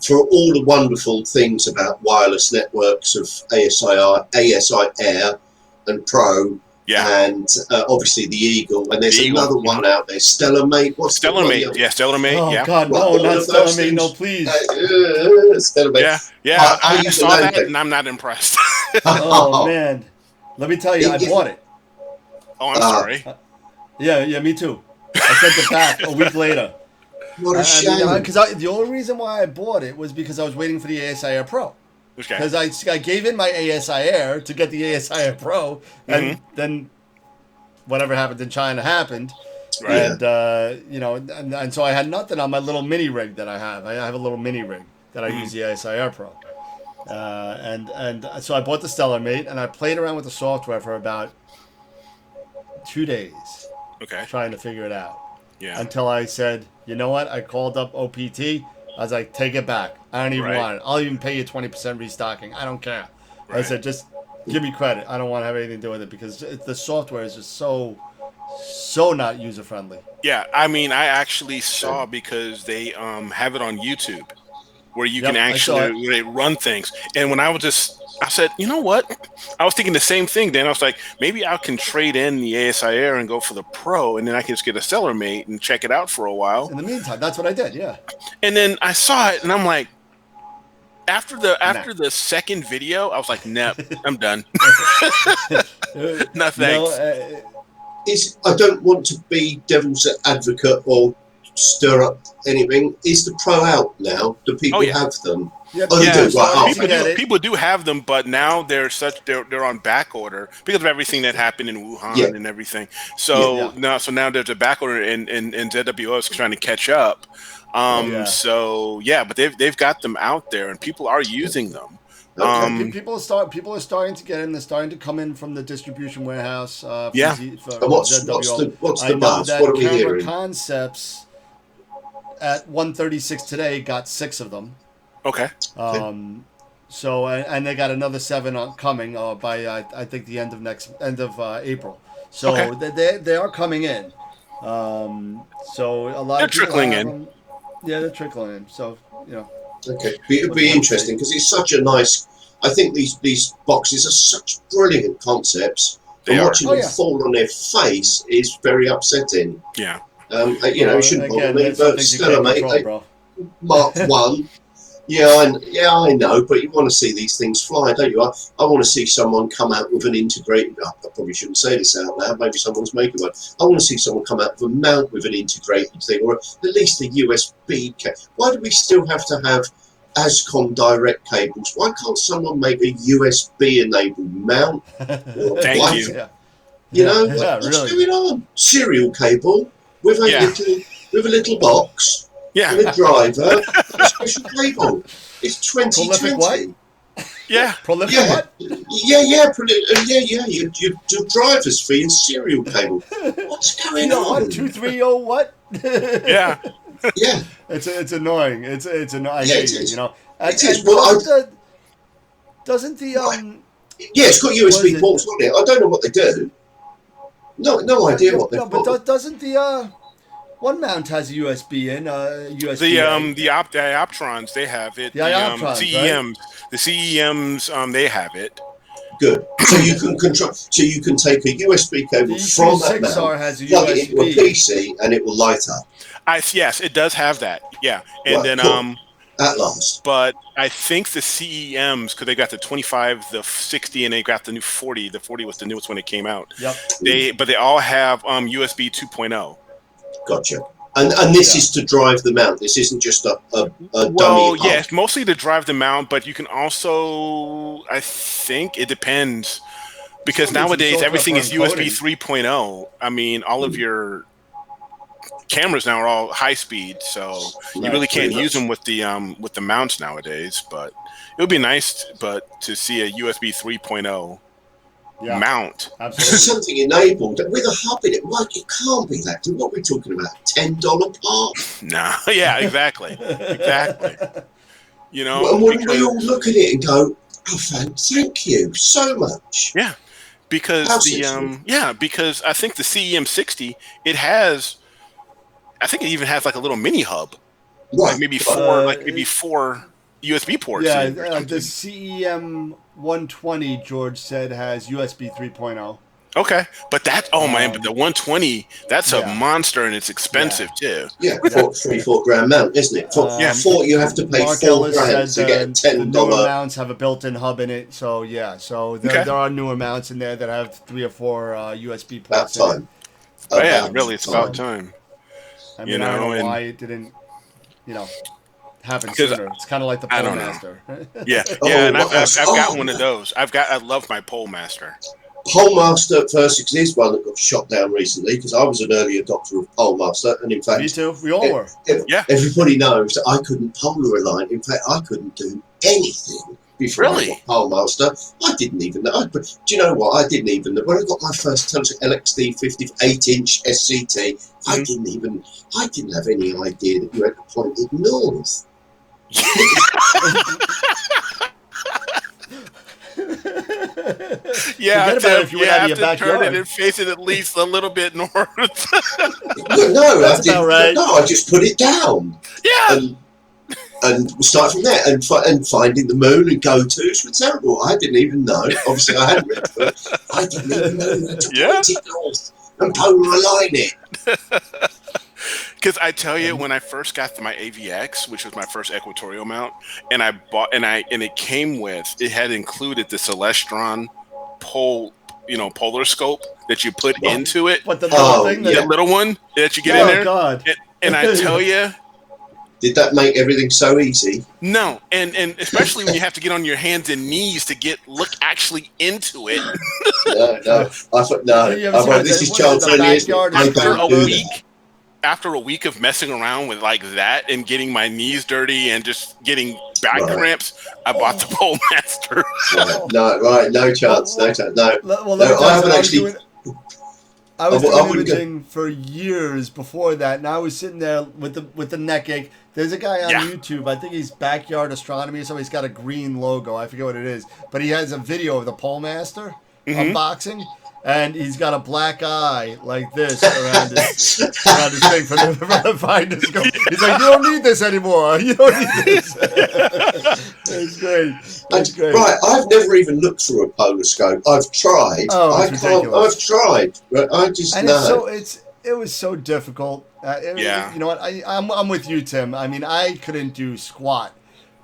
for all the wonderful things about wireless networks of ASI Air and Pro, and obviously the Eagle, and there's another one out there, StellarMate. What's StellarMate? StellarMate. Oh God, no, not StellarMate, no, please. StellarMate. I saw that, and I'm not impressed. Oh man, let me tell you, I bought it. Oh, I'm sorry. Yeah, me too. I sent it back a week later. What a shame. Because the only reason why I bought it was because I was waiting for the ASI Air Pro. Okay. Because I gave in my ASI Air to get the ASI Air Pro, and then whatever happened in China happened. Right. And and so I had nothing on my little mini rig that I have. I have a little mini rig that I use the ASI Air Pro. And so I bought the StellarMate, and I played around with the software for about 2 days, trying to figure it out. Yeah. Until I said, you know what? I called up OPT. I was like, take it back. I don't even want it. I'll even pay you 20% restocking. I don't care. I said, just give me credit. I don't want to have anything to do with it because the software is just so not user friendly. Yeah, I mean, I actually saw because they have it on YouTube where you can actually run things. And when I said, you know what? I was thinking the same thing. Then I was like, maybe I can trade in the ASI Air and go for the Pro, and then I can just get a StellarMate and check it out for a while. In the meantime, that's what I did. Yeah. And then I saw it, and I'm like, after the second video, I was like, nah, I'm done. No thanks. I don't want to be devil's advocate or stir up anything. Is the Pro out now? Do people have them? Yeah, people do have them, but now they're on back order because of everything that happened in Wuhan and everything. So now there's a back order, and ZWO is trying to catch up. But they've got them out there, and people are using them. People are starting to get in. They're starting to come in from the distribution warehouse. What's the buzz? What are we hearing? Concepts at 136 today got 6 of them. Okay. So and they got another 7 coming by I think the end of April. So they are coming in. So a lot they're of people trickling in. Yeah, they're trickling in. So Okay, it'd be interesting because it's such a nice. I think these boxes are such brilliant concepts. And watching them fall on their face is very upsetting. Yeah. It shouldn't bother me, but StellarMate, Mark 1. I know, but you want to see these things fly, don't you? I want to see someone come out with an integrated. I probably shouldn't say this out loud. Maybe someone's making one. I want to see someone come out with a mount with an integrated thing, or at least a USB. Why do we still have to have Ascom direct cables? Why can't someone make a USB-enabled mount? Thank you. What's going on? Serial cable with a little box. Yeah. And a driver, and a special cable. It's 2020. Prolific what? Yeah. Prolific what? Your driver's fee and serial cable. What's going on? 1230 what? Yeah. Yeah. It's annoying. It's annoying. I hate it. It is. Well, doesn't the it's got USB ports on it. I don't know what they do. No idea what they do. But doesn't the one mount has a USB in USB. The Optrons, they have it. The Optrons, CEMs, right? The CEMs, they have it. Good. So you can control. So you can take a USB cable from that mount, has a plug USB. it into a PC, and it will light up. Yes, it does have that. Yeah, and then cool. At last. But I think the CEMs, because they got the 25, the 60, and they got the new 40. The 40 was the newest when it came out. Yep. But they all have USB 2.0. Gotcha. And this is to drive the mount. This isn't just a dummy. Well, yes, mostly to drive the mount, but you can also, I think it depends, because nowadays everything is USB 3.0. I mean, all of your cameras now are all high speed, so you really can't use them with the mounts nowadays. But it would be nice, to see a USB 3.0 mount. Absolutely. Something enabled with a hub in it. Like, it can't be that. What are we talking about? $10 part? No. Yeah, exactly. Exactly. And when we all look at it and go, oh, thank you so much. Yeah. Because because I think the CEM 60, it has, I think it even has like a little mini hub. Right. Like maybe four USB ports. Yeah, the CEM 120, George said, has USB 3.0. Okay, but but the 120, that's a monster, and it's expensive too. Yeah, $3-4 mount, isn't it? You have to pay Mark $4 to get a $10. The newer mounts have a built-in hub in it, so there are newer mounts in there that have 3 or 4 USB ports. About time. Really, it's about time. I mean, I don't know why it didn't, happen sooner. It's kind of like the Pole Master. And I've got one of those. I love my Pole Master. Pole Master first is one that got shot down recently because I was an early adopter of Pole Master, and in fact, me too. We all were. Everybody knows that I couldn't polar align. In fact, I couldn't do anything before Really? I got Pole Master. I didn't even know. Do you know what? I didn't even know. When I got my first telescope, LXD 58-inch SCT, I didn't have any idea that you had to point it north. Yeah, Forget about it if you went out of your have to turn backyard. it and face it at least a little bit north. No, That's I didn't. about right. No, I just put it down. Yeah. And start from there, and finding the moon and go-tos were terrible. I didn't even know. Obviously, I hadn't read the book. I didn't even know you had to point it north and polar align it. Because I tell you, when I first got my AVX, which was my first equatorial mount, and I bought, and it came with, it had included the Celestron polar scope that you put into it. What, the little thing? The little one that you get in there. Oh God! And I tell you, did that make everything so easy? No, and especially when you have to get on your hands and knees to look actually into it. No. I thought no. This is child friendly. After a week of messing around with like that and getting my knees dirty and just getting back cramps, I bought the Pole Master. No chance. No. Well, I haven't actually. I was doing imaging for years before that, and I was sitting there with the neck ache. There's a guy on YouTube, I think he's Backyard Astronomy or something. He's got a green logo. I forget what it is. But he has a video of the Pole Master unboxing, and he's got a black eye like this around his thing for the finder scope. He's like, you don't need this anymore. You don't need this. It's great. It's great. Right, I've never even looked through a polar scope. I've tried. I've tried. But I just know. It was so difficult. You know what? I'm with you, Tim. I mean, I couldn't do squat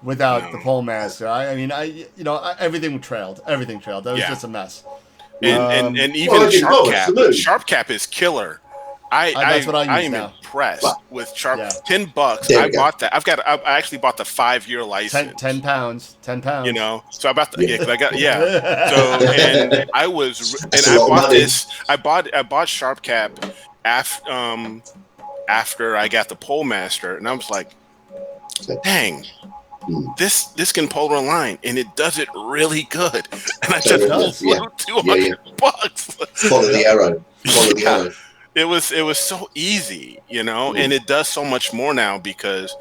without the Pole Master. Everything trailed. Everything trailed. That was just a mess. And even Sharp Cap is killer. That's what I use am now. Impressed with Sharp. $10. I bought that. I actually bought the 5-year license. 10 pounds. 10 pounds. You know, so I bought the So and I was and I bought this. I bought Sharp Cap after I got the Pole Master, and I was like, dang. This can polar align, and it does it really good. And I just $200. Follow the arrow. It was so easy, you know, and it does so much more now because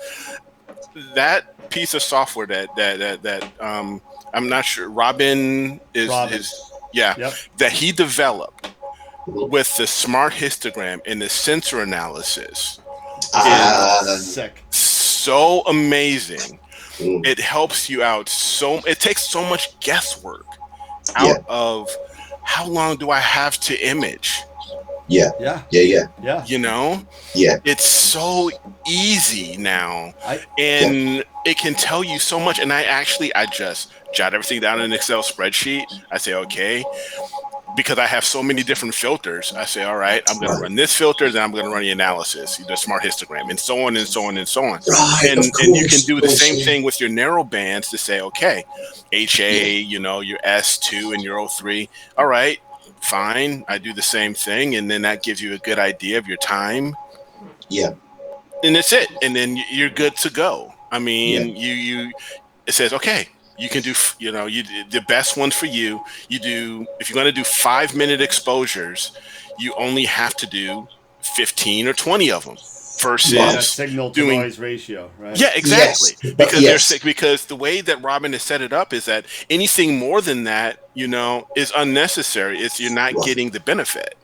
that piece of software that I'm not sure Robin that he developed with the smart histogram and the sensor analysis is sick. So amazing. It helps you out it takes so much guesswork out of how long do I have to image? Yeah. You know? Yeah. It's so easy now. And it can tell you so much. And I just jot everything down in an Excel spreadsheet. I say, okay. Because I have so many different filters, I say, all right, I'm going to run this filter, then I'm going to run the analysis, the smart histogram, and so on and so on and so on. Right, and you can do the same thing with your narrow bands to say, okay, HA, your S2 and your O3. All right, fine. I do the same thing, and then that gives you a good idea of your time. Yeah. And that's it. And then you're good to go. I mean, it says, okay, you can do, the best one for you. You do, if you're going to do 5-minute exposures, you only have to do 15 or 20 of them versus signal to noise ratio, right? Yeah, exactly. Because the way that Robin has set it up is that anything more than that, is unnecessary. You're not getting the benefit.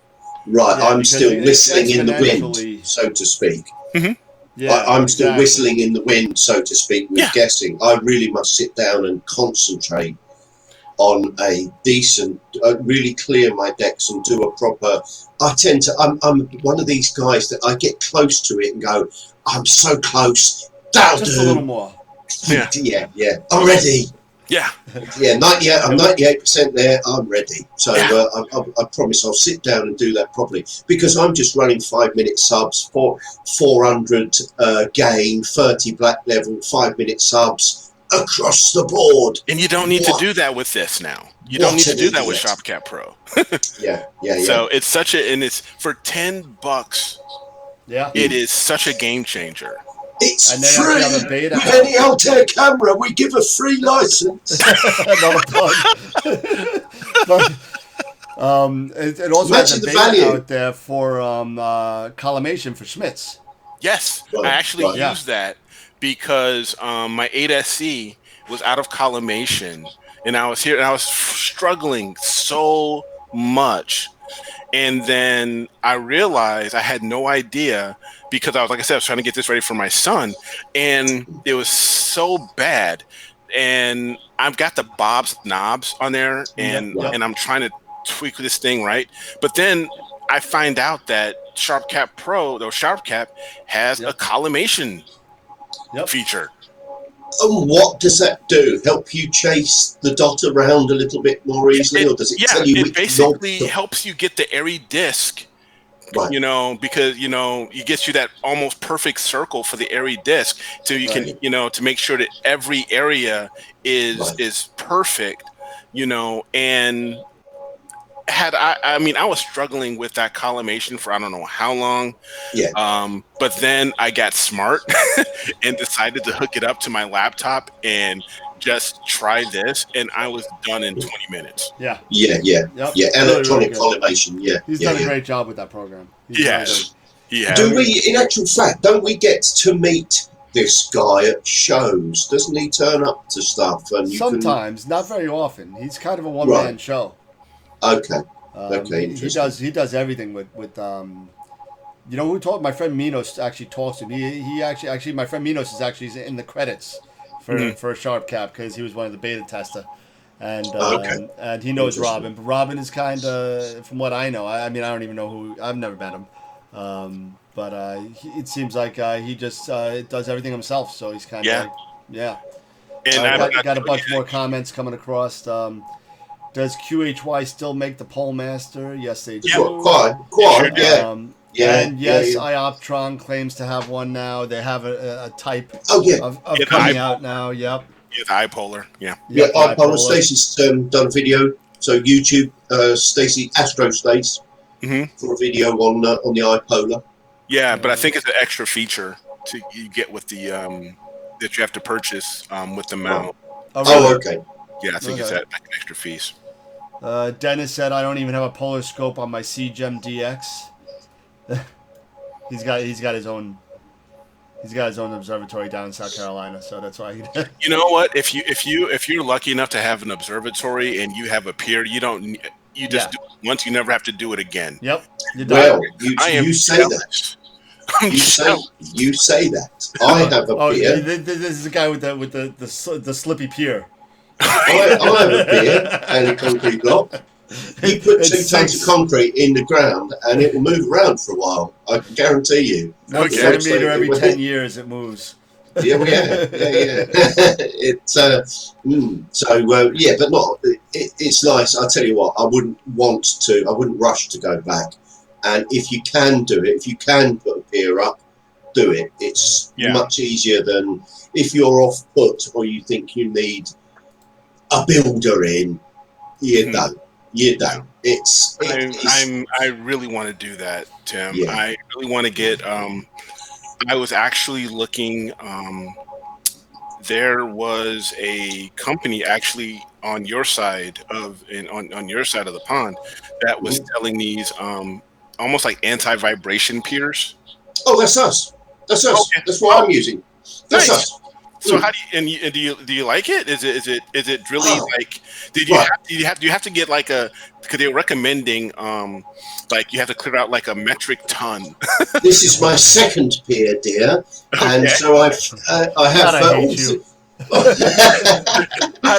Right. I'm still whistling in the wind, so to speak. Mm-hmm. Yeah, I'm still whistling in the wind, so to speak, with guessing. I really must sit down and concentrate on a decent, really clear my decks and do a proper. I'm one of these guys that I get close to it and go, I'm so close. That'll Just do. a little more. Yeah. I'm ready. Yeah. Yeah, I'm 98% there. I'm ready. So I promise I'll sit down and do that properly because I'm just running 5-minute subs, 400 gain, 30 black level, 5-minute subs across the board. And you don't need to do that with this now. You don't need to do that with ShopCap Pro. Yeah. So it's and it's for $10. Yeah. It is such a game changer. It's And they actually have a free. beta With out. any Altair camera, we give a free license. Another plug. But it also has Imagine a the beta value. out there for collimation for Schmitz. Yes, Right, I actually right. used that because my 8SC was out of collimation, and I was here and I was struggling so much. And then I realized I had no idea because I was, like I said, I was trying to get this ready for my son, and it was so bad. And I've got the Bob's knobs on there, and Yep. and I'm trying to tweak this thing right. But then I find out that SharpCap Pro, or SharpCap, has a collimation Yep. feature. And what does that do? Help you chase the dot around a little bit more easily, or does it tell you it which basically knob? helps you get the airy disc. Right. You know, because it gets you that almost perfect circle for the airy disc, so you Right. can, to make sure that every area is Right. is perfect. And I was struggling with that collimation for I don't know how long. Yeah. But then I got smart and decided to hook it up to my laptop and just try this, and I was done in 20 minutes. Yeah. Yeah. Yep. Electronic Really good. collimation. Yeah. He's yeah, done a yeah. great job with that program. He's He really has. good. He has. Do we, in actual fact, don't we get to meet this guy at shows? Doesn't he turn up to stuff? And you Sometimes, not very often. He's kind of a one-man Right. show. Okay. Okay, He interesting. does everything with who told my friend Minos actually talks to him. He actually my friend Minos is actually in the credits for SharpCap because he was one of the beta tester, and Okay. and he knows Interesting. Robin. But Robin is kind of, from what I know, I mean I don't even know who, I've never met him, but it seems like he just does everything himself. So he's kind of Yeah. like, yeah. And Got a bunch more comments coming across. Does QHY still make the Pole Master? Yes, they do. Quite. Sure do. Yeah. Yeah. And yes, yeah. Ioptron claims to have one now. They have a type Oh yeah. of Yeah, coming the out now. Yep. the iPolar. Yeah. Yeah. Yep, Ipolar. Stacey's done a video. So YouTube, Stacey Astro Stace Mhm. for a video on the iPolar. Yeah, but I think it's an extra feature you get with the that you have to purchase with the mount. Oh, Oh, really? okay. Yeah, I think it's Okay. like an extra fees. Dennis said, I don't even have a polar scope on my CGEM DX. he's got his own observatory down in South Carolina, so that's why he You know what? If you're lucky enough to have an observatory and you have a pier, you don't you just do it once, you never have to do it again. Yep. You're done. Well, I am you say jealous. I'm that. jealous. You say that. I have a Oh, beer. this is the guy with the slippy pier. I have a beer and a concrete block. You put It's 2 tons of concrete in the ground and it will move around for a while. I can guarantee you. 1 Okay. centimeter every Well, 10 years it moves. Yeah. It's but not. It's nice. I tell you what, I wouldn't rush to go back. And if you can do it, if you can put a pier up, do it. It's much easier than if you're off put or you think you need a builder in. You don't. I really want to do that, Tim. Yeah. I really want to get. I was actually looking. There was a company actually on your side on your side of the pond that was selling these almost like anti-vibration piers. Oh, that's us. That's us. Okay. That's what I'm using. That's Nice. us. So how do you do you like it? Is it really like? Did you Right. do you have to get like a? Because they're recommending like you have to clear out like a metric ton. This is my second pier, dear, and Okay. so I have. God, I hate you.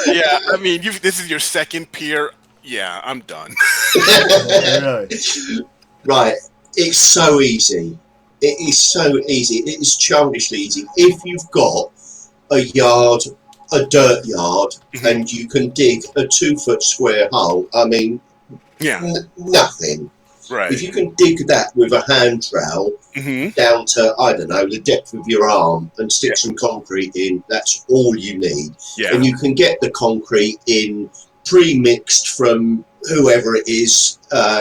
Yeah, I mean, this is your second pier. Yeah, I'm done. Really? Right, it's so easy. It is so easy. It is childishly easy. If you've got a yard, a dirt yard, and you can dig a 2-foot square hole, I mean, Yeah, nothing. right. If you can dig that with a hand trowel down to, I don't know, the depth of your arm and stick some concrete in, that's all you need. Yeah, And you can get the concrete in pre-mixed from whoever it is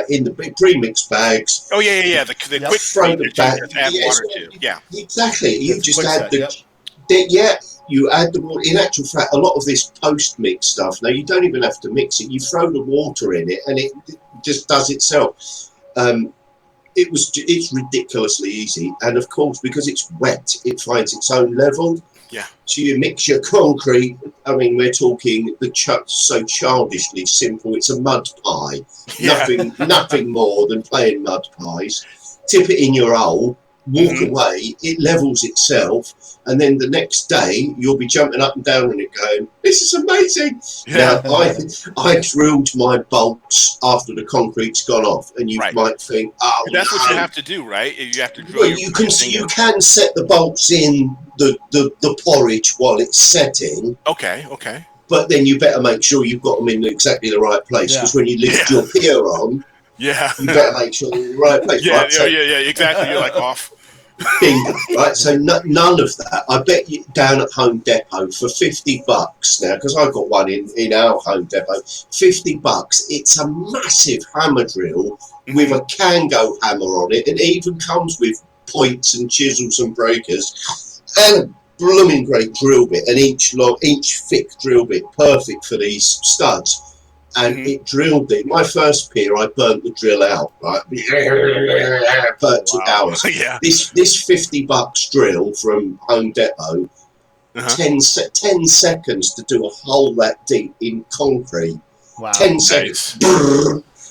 in the big pre-mixed bags. Oh yeah. The quick Throw the bag. just add water to. Yeah. Exactly. You It's just quick add set, you add the water. In actual fact, a lot of this post-mix stuff, now you don't even have to mix it. You throw the water in it and it just does itself. It's ridiculously easy, and of course, because it's wet, it finds its own level. Yeah. So you mix your concrete. I mean, we're talking so childishly simple. It's a mud pie. Yeah. Nothing more than playing mud pies. Tip it in your hole. Walk away. It levels itself, and then the next day you'll be jumping up and down on it, going, "This is amazing!" Yeah. Now I drilled my bolts after the concrete's gone off, and you might think, "Oh, that's no. what you have to do, right? You have to drill. Well, you can set the bolts in the porridge while it's setting. Okay. But then you better make sure you've got them in exactly the right place, because when you lift your pier on, you better make sure they're in the right place. Right? So, exactly. You're like off. Bingo, right? So none of that. I bet you down at Home Depot for $50 now, because I got one in our Home Depot. $50. It's a massive hammer drill with a Kango hammer on it, and it even comes with points and chisels and breakers, and a blooming great drill bit, an inch thick drill bit, perfect for these studs. And it drilled it. My first pier, I burnt the drill out. Right, but it took hours. Yeah. This $50 drill from Home Depot, 10 seconds to do a hole that deep in concrete. Wow. 10 seconds.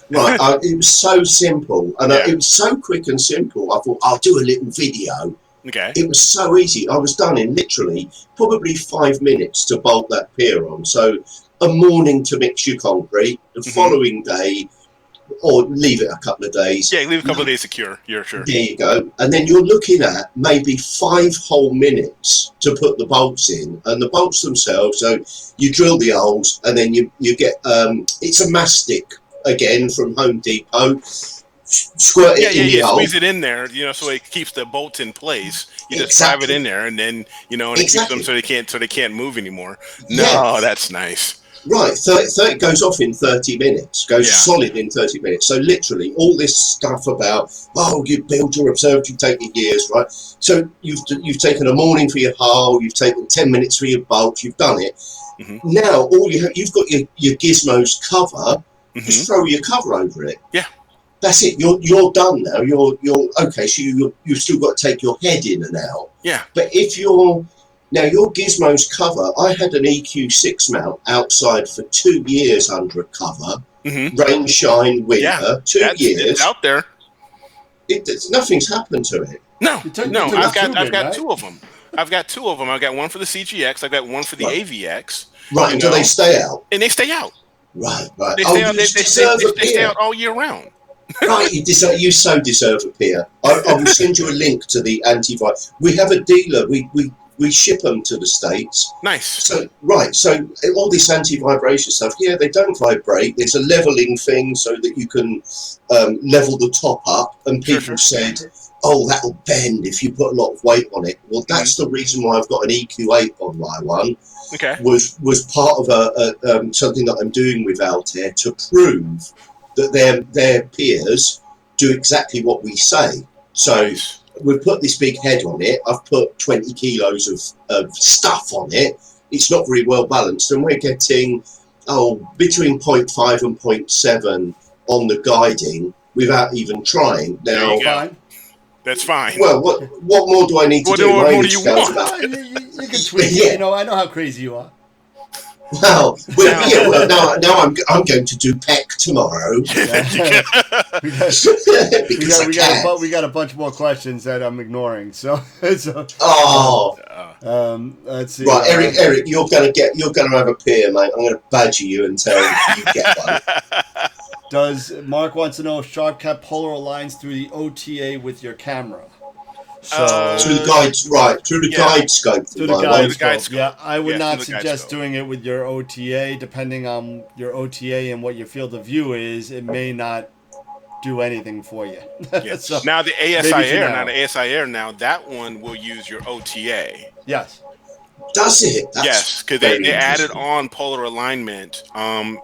Right, it was so simple, and it was so quick and simple. I thought, I'll do a little video. Okay. It was so easy. I was done in literally probably 5 minutes to bolt that pier on. So a morning to mix your concrete, the following day, or leave it a couple of days. Yeah, leave a couple of days to cure. You're sure. There you go. And then you're looking at maybe 5 whole minutes to put the bolts in. And the bolts themselves, so you drill the holes, and then you get, it's a mastic, again, from Home Depot. Squirt it in the hole. Squeeze it in there, so it keeps the bolts in place. You just drive it in there, and then and it keeps them so they can't move anymore. No, that's nice. Right, 30 goes off in 30 minutes, goes solid in 30 minutes. So literally all this stuff about, you build your observatory, take your years, right? So you've taken a morning for your hull, you've taken 10 minutes for your bolts, you've done it. Now all you've got your gizmos cover, just throw your cover over it. Yeah. That's it. You're done now. You're okay. So you've still got to take your head in and out. Yeah. But if your gizmos cover, I had an EQ6 mount outside for 2 years under a cover, rain, shine, winter, 2 years. It's out there. Nothing's happened to it. No. I've got 2 of them. I've got 2 of them. I've got one for the CGX. I've got one for the AVX. Right. Until they stay out. And they stay out. Right. They stay out. They stay out all year round. Right, you so deserve a pier. I will send you a link to the anti-vibration. We have a dealer. We ship them to the States. Nice. So all this anti-vibration stuff. Yeah, they don't vibrate. There's a leveling thing so that you can level the top up. And people said, "Oh, that'll bend if you put a lot of weight on it." Well, that's the reason why I've got an EQ8 on my one. Okay. Was part of a something that I'm doing with Altair to prove that their peers do exactly what we say. So we've put this big head on it. I've put 20 kilos of stuff on it. It's not very well balanced, and we're getting between 0.5 and 0.7 on the guiding without even trying. Now, that's fine. Well, what more do I need to do? What do you want? You can tweak it. I know how crazy you are. Well, now I'm going to do PEC tomorrow. We got a bunch more questions that I'm ignoring. So let's see. Right, Eric, you're gonna have a peer, mate. I'm gonna badger you until you get one. Mark wants to know if Sharp Cat Polar aligns through the OTA with your camera. So through the guide scope. Through the guide scope. Yeah, I would not suggest doing it with your OTA. Depending on your OTA and what your field of view is, it may not do anything for you. So now the ASI Air, that one will use your OTA. Yes. Does it? Yes, because very they added interesting. on polar alignment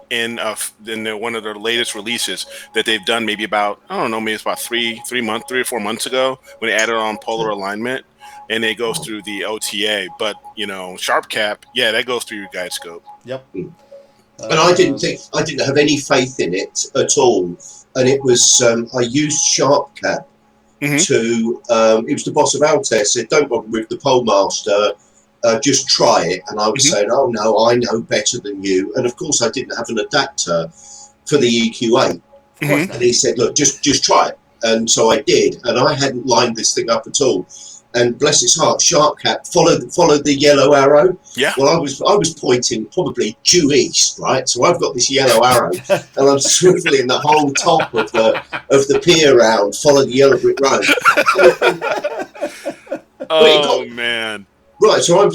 in one of their latest releases that they've done maybe about, I don't know, maybe it's about 3 or 4 months ago when they added on polar alignment, and it goes through the OTA. But Sharp Cap, yeah, that goes through your guide scope. Yep. And I didn't have any faith in it at all. And it was I used Sharp Cap to it was the boss of Altair said, don't bother with the Pole Master, just try it. And I was saying, oh no, I know better than you. And of course I didn't have an adapter for the EQ8. And he said, look, just try it. And so I did, and I hadn't lined this thing up at all. And bless its heart, Sharp Cap followed the yellow arrow. Yeah. Well, I was pointing probably due east, right? So I've got this yellow arrow, and I'm swiveling the whole top of the pier round, follow the yellow brick road. Oh man! Right. So I'm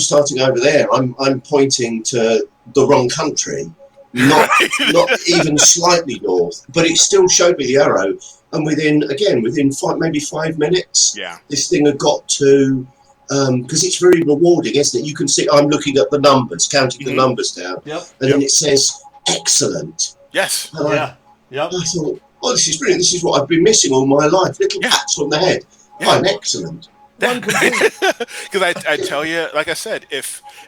starting over there. I'm pointing to the wrong country, not even slightly north, but it still showed me the arrow. And within maybe 5 minutes, this thing had got to, because it's very rewarding, isn't it? You can see I'm looking at the numbers, counting the numbers down, and then it says excellent. Yes. And I thought, oh, this is brilliant. This is what I've been missing all my life. Little pats on the head. I'm excellent. Because I tell you, like I said,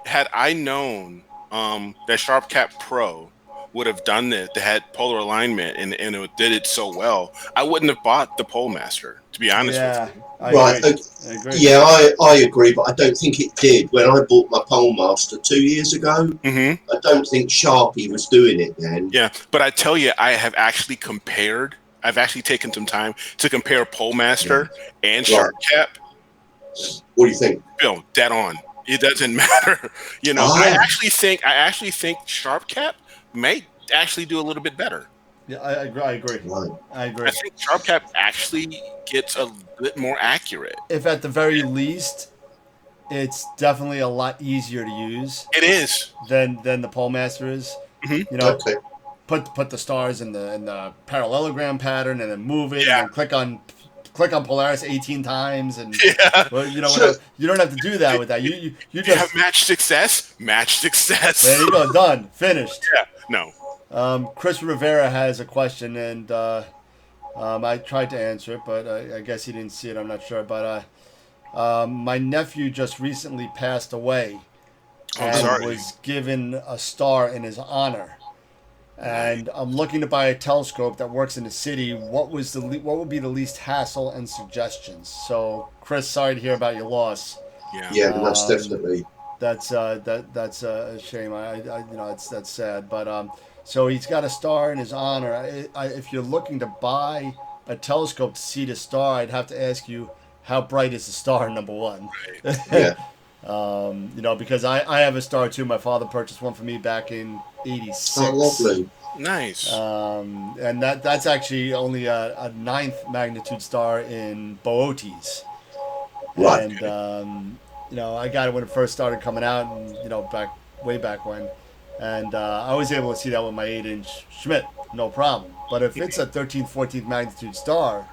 had I known that Sharp Cap Pro would have done it, that had polar alignment and it did it so well, I wouldn't have bought the Pole Master, to be honest with you. I agree. Yeah, I agree, but I don't think it did. When I bought my Pole Master 2 years ago, I don't think Sharpie was doing it then. Yeah, but I tell you, I've actually taken some time to compare Pole Master and Sharp Cap. What do you think? Bill, dead on. It doesn't matter. I actually think Sharp Cap may actually do a little bit better. Yeah, I agree. Right. I agree. I think Sharp Cap actually gets a bit more accurate. If at the very least, it's definitely a lot easier to use. It is than the Pole Master is. Put the stars in the parallelogram pattern and then move it and then click on Polaris 18 times and you don't have to do that with that. You just have match success. There you go, done, finished. Yeah, no. Chris Rivera has a question, and I tried to answer it, but I guess he didn't see it. I'm not sure, but my nephew just recently passed away and was given a star in his honor. And I'm looking to buy a telescope that works in the city. What would be the least hassle and suggestions? So, Chris, sorry to hear about your loss. Yeah, most definitely. That's a shame. That's sad. But so he's got a star in his honor. If you're looking to buy a telescope to see the star, I'd have to ask you, how bright is the star? Number one. Yeah. Because I have a star too. My father purchased one for me back in '86. Oh, lovely. Nice. And that's actually only a 9th magnitude star in Boötes. Right. And I got it when it first started coming out, and way back when, and I was able to see that with my 8-inch Schmidt, no problem. But if it's a 13th, 14th magnitude star,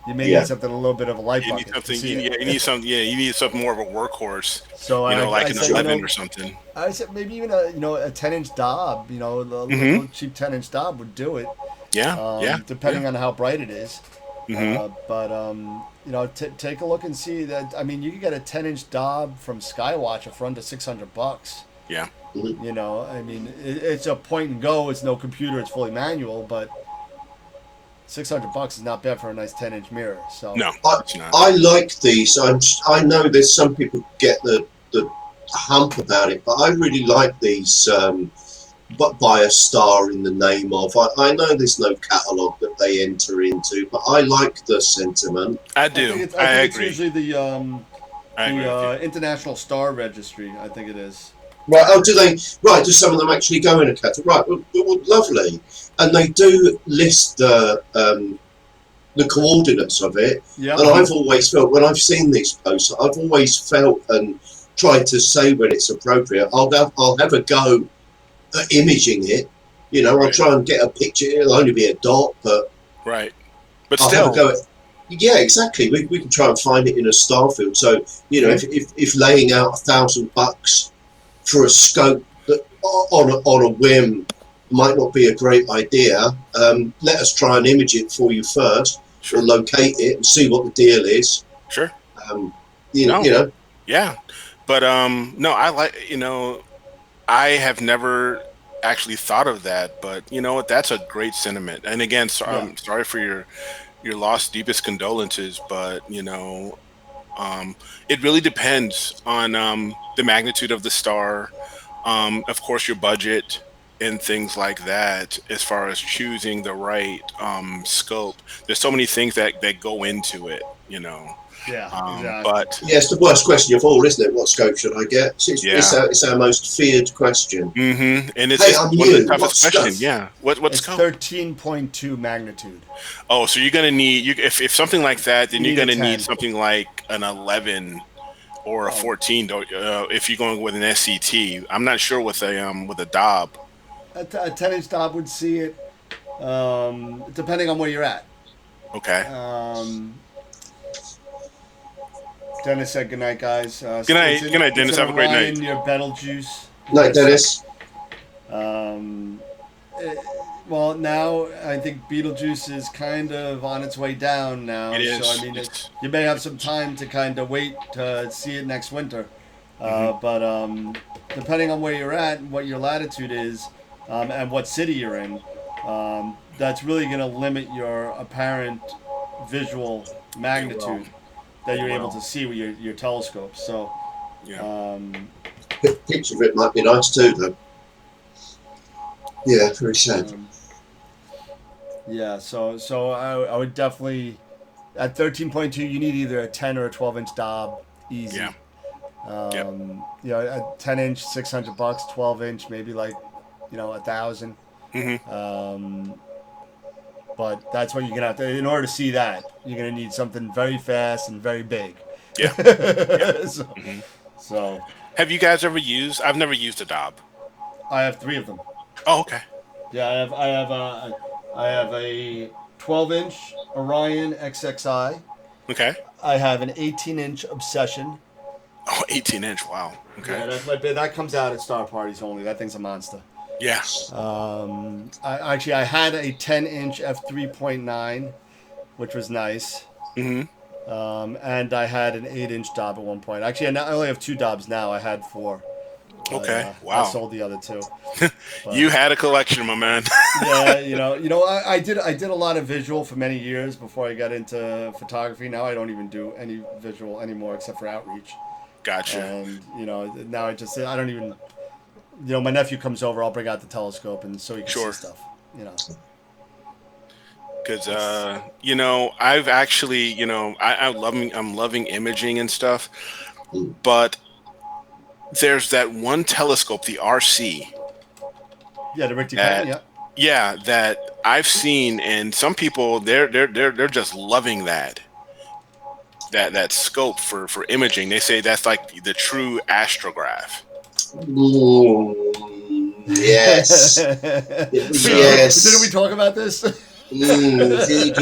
you may need something a little bit of a light bucket. You need something more of a workworse. So like an 11 or something. I said maybe even a 10-inch Dob, the little cheap 10-inch Dob would do it. Yeah. Depending on how bright it is. Take a look and see that. I mean, you can get a 10-inch Dob from Skywatcher for under $600. Yeah. I mean, it's a point and go. It's no computer. It's fully manual, but $600 is not bad for a nice 10-inch mirror. So no, I like these. I know there's some people get the hump about it, but I really like these. But by a star in the name of. I know there's no catalogue that they enter into, but I like the sentiment. I do. I agree. It's usually the International Star Registry. I think it is. Right. Oh, do they? Right. Do some of them actually go in a catalogue? Right. Well, lovely. And they do list the coordinates of it. Yep. And I've always felt, when I've seen these posts, I've always felt and tried to say when it's appropriate, I'll have a go at imaging it. I'll try and get a picture. It'll only be a dot, but right. But I'll still, have a go at, Yeah, exactly. We can try and find it in a star field. So you know, if laying out $1,000 for a scope that on a whim might not be a great idea, let us try and image it for you first, or Sure. locate it and see what the deal is. Sure. Um, No. you know, Yeah. But no, I like, I have never actually thought of that, but you know what? That's a great sentiment. And again, so, Yeah. I'm sorry for your loss. Deepest condolences, but it really depends on the magnitude of the star, of course, your budget and things like that. As far as choosing the right scope, there's so many things that go into it. Yeah, exactly. But yeah, it's the worst question of all, isn't it? What scope should I get? yeah. It's our most feared question. And Hey, it's I'm one of the new. What toughest questions. stuff? Yeah. What's It's scope? 13.2 magnitude. Oh, so you're gonna need if something like that, then You you're need a gonna need 10. something like an 11 or a 14. If you're going with an SCT, I'm not sure with a Dob. A 10-inch Dob would see it, depending on where you're at. Okay. Dennis said good night, guys. Good night. Good night, Dennis. Have a great night. Your Betelgeuse. Night, Dennis. Well, now I think Betelgeuse is kind of on its way down now. It is. So I mean, you may have some time to kind of wait to see it next winter. But depending on where you're at, and what your latitude is, and what city you're in, that's really going to limit your apparent visual magnitude that you're able to see with your telescope. So, Yeah. Picture of it might be nice too, though. Yeah, very sad. yeah. So I would definitely at 13.2, you need either a 10 or a 12-inch Dob, easy. Yeah. A 10-inch, $600, 12-inch, maybe like, 1,000. But that's what you're gonna have to. In order to see that, you're gonna need something very fast and very big. Yeah. So Have you guys ever used? I've never used a Dob. I have 3 of them. Oh, okay. Yeah, I have a 12-inch Orion XXI. Okay. I have an 18-inch Obsession. Oh, 18-inch. Wow. Okay. Yeah, that comes out at star parties only. That thing's a monster. Yeah. I had a 10-inch f3.9, which was nice. And I had an 8-inch Dob at one point. Actually, I only have 2 Dobs now. I had 4. Okay. Wow. I sold the other 2. You had a collection, my man. Yeah, I did a lot of visual for many years before I got into photography. Now I don't even do any visual anymore except for outreach. Gotcha. And now I don't even. My nephew comes over. I'll bring out the telescope and so he can see stuff. Because I've actually, I'm loving imaging and stuff, but there's that one telescope, the RC. Yeah, the Richter Cannon. Yeah. Yeah, that I've seen, and some people they're just loving that scope for imaging. They say that's like the true astrograph. Yes. Yes. Didn't we talk about this? You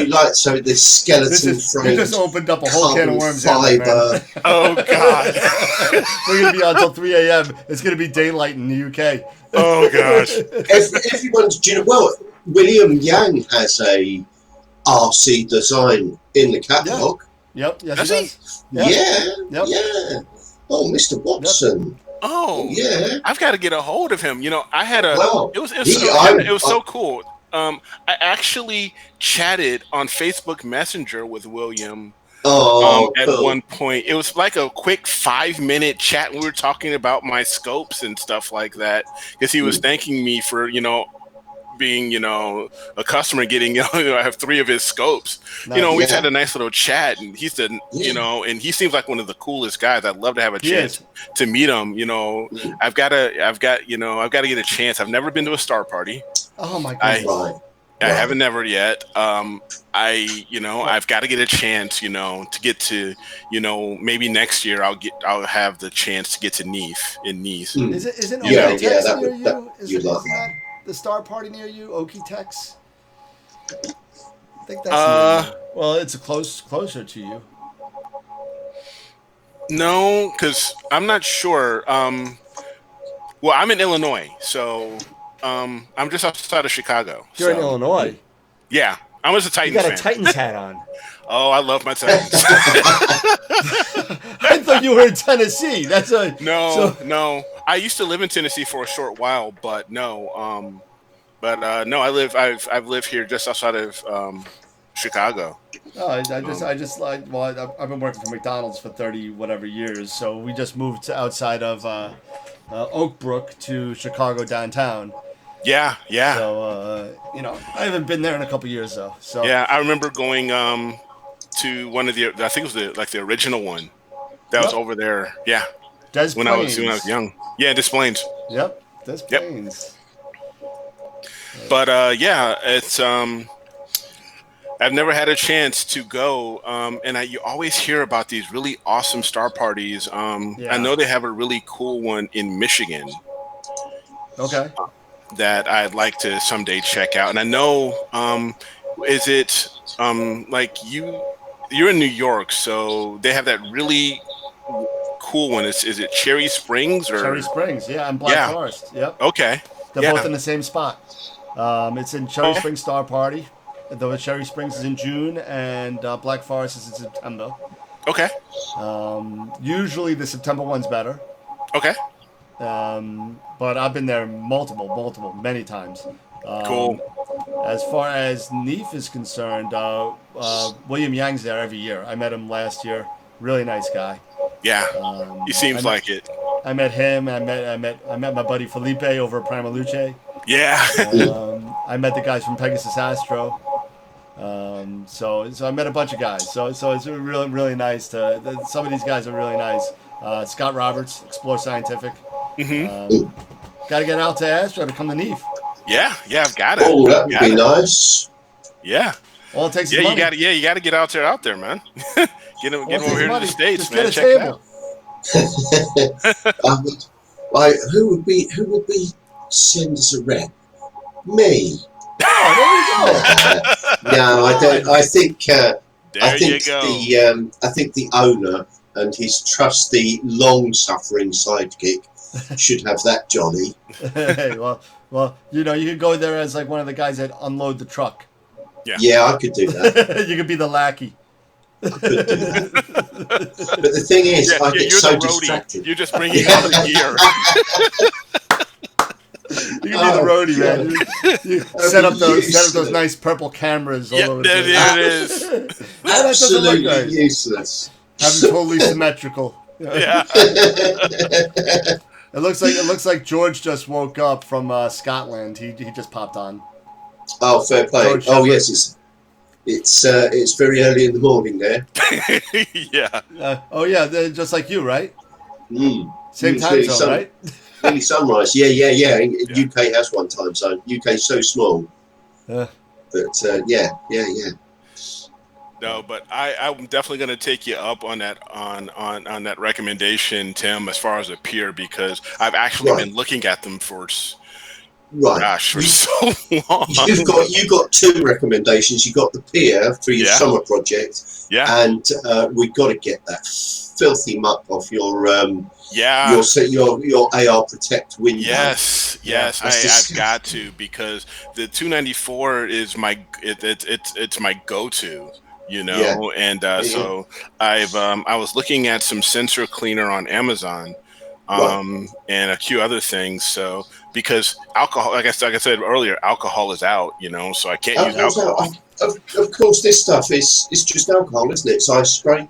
like this skeleton frame? You just opened up a whole can of worms. Fiber. Oh God. We're gonna be on until 3 a.m. It's gonna be daylight in the UK. Oh gosh. Everyone's. William Yang has a RC design in the catalogue. Yep. Yes, Does he does. Yeah. Yep. Yeah. Oh, Mr. Watson. Yep. Oh yeah. I've got to get a hold of him. I had a. Wow. It was so cool. I actually chatted on Facebook Messenger with William. At one point, it was like a quick 5-minute chat. We were talking about my scopes and stuff like that because he was thanking me for being a customer, getting I have 3 of his scopes. Nice. We've had a nice little chat, and he said and he seems like one of the coolest guys. I'd love to have a chance to meet him. I've got to get a chance. I've never been to a star party. Oh my goodness. I haven't never yet. I've got to get a chance, to get to, maybe next year I'll have the chance to get to Nice. Isn't Okie Yeah, Tex that near would- you? you'd love Isn't that the star party near you? Okie Tex? I think that's well, it's closer to you. No, because I'm not sure. Well, I'm in Illinois, so I'm just outside of Chicago. You're in so, Illinois. Yeah, I was a You Titans got a fan. Titans hat on. Oh, I love my Titans. I thought you were in Tennessee. That's a No. I used to live in Tennessee for a short while, but no. No, I've lived here just outside of Chicago. Oh, I just like. Well, I've been working for McDonald's for 30 whatever years, so we just moved to outside of Oak Brook to Chicago downtown. Yeah. So I haven't been there in a couple years though. So Yeah, I remember going to one of the. I think it was the original one that was over there. Yeah, when I was young. Yeah, Des Plaines. Yep, Des Plaines. But yeah, it's I've never had a chance to go, and you always hear about these really awesome star parties. I know they have a really cool one in Michigan. Okay. That I'd like to someday check out, and I know, is it like you're in New York, so they have that really cool one. Is it Cherry Springs or Cherry Springs? Yeah, and Black Forest. Yep. Okay. They're both in the same spot. It's in Cherry Springs Star Party. Though Cherry Springs is in June and Black Forest is in September. Okay. Usually the September one's better. Okay. But I've been there many times. Cool. As far as NEAF is concerned, William Yang's there every year. I met him last year. Really nice guy. Yeah. He seems like it. I met him. I met my buddy Felipe over at Prima Luce. Yeah. I met the guys from Pegasus Astro. So I met a bunch of guys. So it's really nice to. Some of these guys are really nice. Scott Roberts, Explore Scientific. Got to get out to Astro to come to NEAF. Yeah, I've got it. Oh, that would be nice. Yeah. All it takes is money. You got to get out there, man. get him over here to the States, just man. Get a Check table. it out. Who would be send as a rep? Me. Oh, there you go. No, I don't. I think. There you go. I think the owner and his trusty, long-suffering sidekick should have that jolly. Hey, well, you could go there as like one of the guys that unload the truck. Yeah, I could do that. You could be the lackey. I could do that. But the thing is, I get you're so the roadie. distracted. You're just bringing out the gear. You can be the roadie, man. You set up those nice purple cameras all over the place. There it is. That doesn't look Absolutely right. useless. Have them totally symmetrical. Yeah. It looks like George just woke up from Scotland. He just popped on. Oh, fair play. George Oh, Shepherd. yes, it's very early in the morning there. Yeah. They're just like you, right? Same It's time really zone, right? Early sunrise. Yeah. UK has one time zone. UK's so small. But yeah. No, but I'm definitely going to take you up on that on that recommendation, Tim, as far as a pier, because I've actually been looking at them for so long. You've got two recommendations. You got the pier for your summer project, and we've got to get that filthy muck off your AR Protect window. Yes, I've got to, because the 294 is it's my go-to. So I was looking at some sensor cleaner on Amazon, and a few other things. So because alcohol, like I said earlier, alcohol is out, so I can't use alcohol. Of course, this stuff is just alcohol, isn't it? It's ice spray.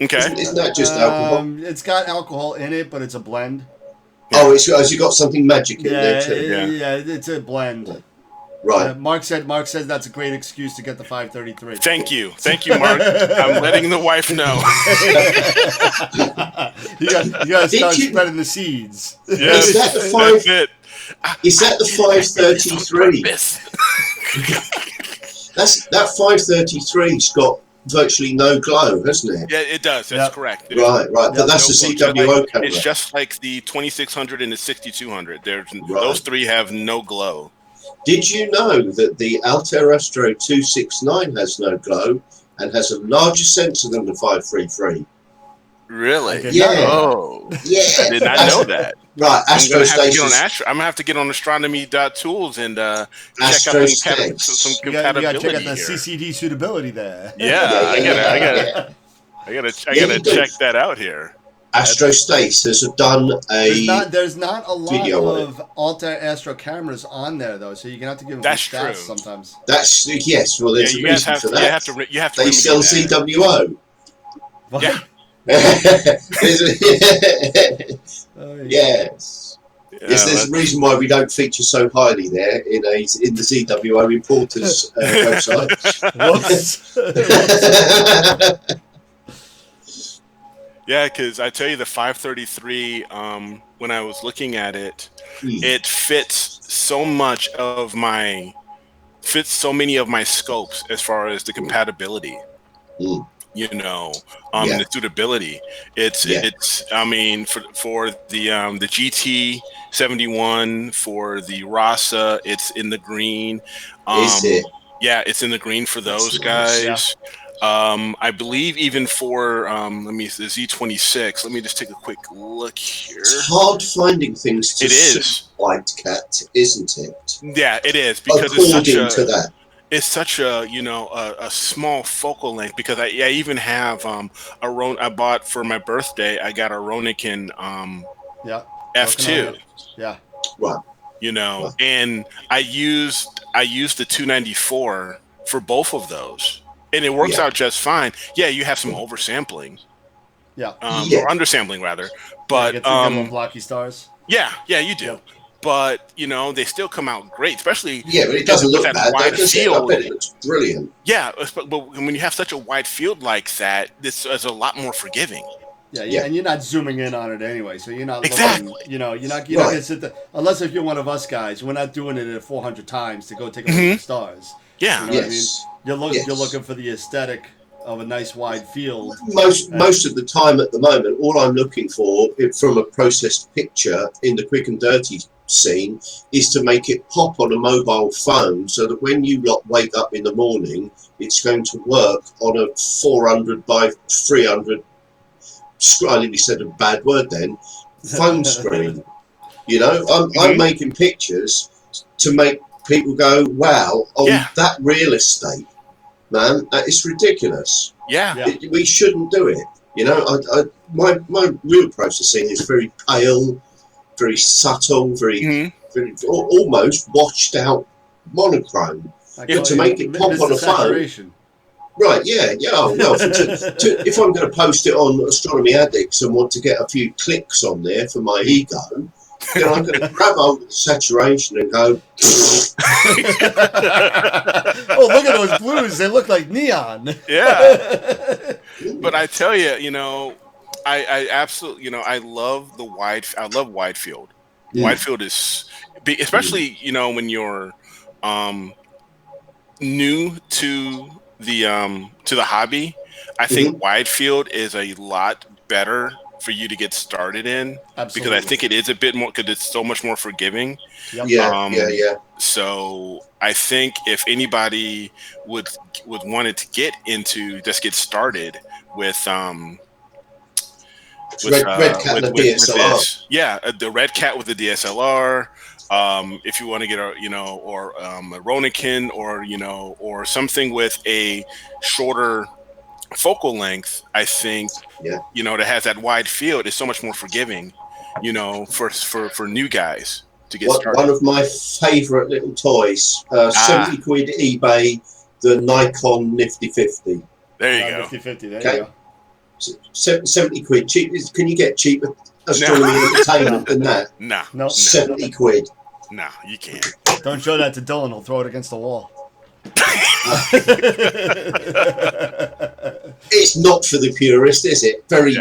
Okay. Isn't that just alcohol? It's got alcohol in it, but it's a blend. Oh, has you got something magic in there too? Yeah, it's a blend. Right. Mark said that's a great excuse to get the 533. Thank you, Mark. I'm letting the wife know. you got to start spreading the seeds. Yes, is that the 533? That 533's got virtually no glow, hasn't it? Yeah, it does. That's correct. Right. But that's the CWO camera. It's just like the 2600 and the 6200. Those three have no glow. Did you know that the Altair Astro 269 has no glow and has a larger sensor than the 533? Really? I did Yeah. not know Oh, Yeah. I did not know that. Right, I'm gonna have to get on Astrostasis. I'm gonna have to get on astronomy.tools and check out Astrostasis. some You got to check compatibility out the here. CCD suitability there. Yeah, Yeah. I gotta you do. check that out here. Astrostasis have done There's not a lot video on of Altair Astro cameras on there though, so you're gonna have to give them That's some stats true. sometimes. That's yes. Well, there's Yeah, a you guys reason have for to. that. You have to. They remedy sell that. CWO. What? Yeah. Yes. Yes, there's a reason why we don't feature so highly there in the ZWO importers website. Whoops. Yeah, because I tell you, the 533. When I was looking at it, it fits so many of my scopes as far as the compatibility. You know, the suitability. It's I mean, for the GT 71, for the Rasa, it's in the green. Is it? Yeah, it's in the green for those That's guys. I believe even for the Z26. Let me just take a quick look here. It's hard finding things to It is. suit White Cat, isn't it? Yeah, it is, because it's such a a small focal length, because I even have I bought for my birthday, I got a Ronikin F2. Yeah. Right. And I used the 294 for both of those, and it works out just fine. Yeah, you have some oversampling. Yeah. Or undersampling rather. But you get some blocky stars. Yeah, you do. Yep. But they still come out great, especially but it doesn't look bad. Wide field. I bet it looks brilliant. Yeah, but when you have such a wide field like that, this is a lot more forgiving. Yeah, and you're not zooming in on it anyway, so you're not exactly. looking, you're not going to sit there, unless if you're one of us guys. We're not doing it at 400 times to go take a look at the stars. Yeah, you know what I mean? You're looking for the aesthetic of a nice wide field. Most of the time at the moment, all I'm looking for from a processed picture in the quick and dirty scene is to make it pop on a mobile phone, so that when you wake up in the morning, it's going to work on a 400 by 300. I nearly said a bad word then. Phone screen. I'm making pictures to make people go, "Wow!" on that real estate. Man, it's ridiculous. Yeah. We shouldn't do it. My real processing is very pale, very subtle, very almost washed out monochrome. To make it pop on a phone. Right, yeah. Oh, well, if I'm going to post it on Astronomy Addicts and want to get a few clicks on there for my ego, then I'm going to grab hold of the saturation and go. Oh, look at those blues! They look like neon. Yeah. But I tell you, I absolutely, I love wide field. Yeah. Wide field is, especially when you're new to the hobby. I think wide field is a lot better for you to get started in. Absolutely. Because I think it is a bit more, because it's so much more forgiving. Yep. Yeah. So I think if anybody would wanted to get started with Red Cat and the DSLR. Yeah, the Red Cat with the DSLR. If you want to get a Ronikin, or something with a shorter focal length, I think that has that wide field is so much more forgiving, for new guys to get started. One of my favorite little toys, 70 quid eBay, the Nikon Nifty 50. There you go. Nifty 50, there you go. 70 quid. Cheap. Can you get cheaper astronomy entertainment than that? No. 70 quid. No, you can't. Don't show that to Dylan. He'll throw it against the wall. It's not for the purist, is it? Very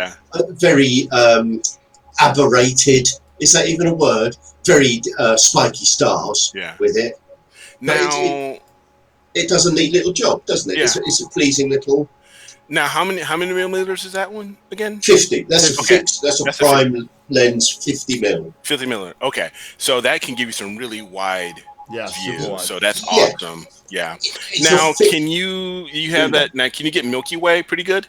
aberrated. Is that even a word? Very spiky stars with it. Now it does a neat little job, doesn't it? Yeah. It's a pleasing little. Now, how many millimeters is that one again? 50. That's a fixed. That's a prime lens, 50 mil. 50 mil. Okay, so that can give you some really wide Yeah, super view. wide. So that's Yeah. awesome. Yeah. It's Now, a fit- can you have that? Now, can you get Milky Way pretty good?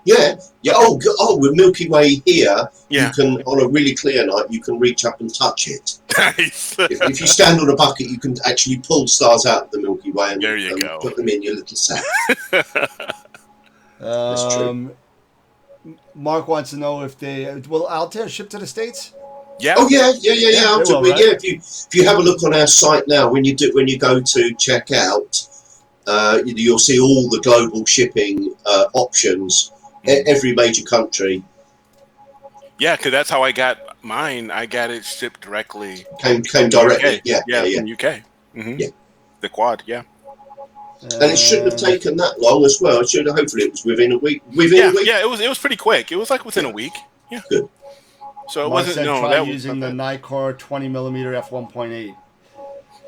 Yeah, yeah. Oh, with Milky Way here, you Yeah. can, on a really clear night, you can reach up and touch it. Nice. If you stand on a bucket, you can actually pull stars out of the Milky Way and, There you go. put them in your little sack. That's true. Mark wants to know if will Altair ship to the States? Yeah. Oh yeah. they will, right? Yeah, if you have a look on our site now, when you go to check out, you'll see all the global shipping options. Every major country Yeah, because that's how I got mine. I got it shipped directly. came directly. UK. Yeah. From UK. Mm-hmm. Yeah. The quad. Yeah. And it shouldn't have taken that long as well. Hopefully it was within a week. Yeah. It was pretty quick. It was like within a week. Yeah. Good. So it Mark wasn't said no. try That using was the Nikkor 20mm f1.8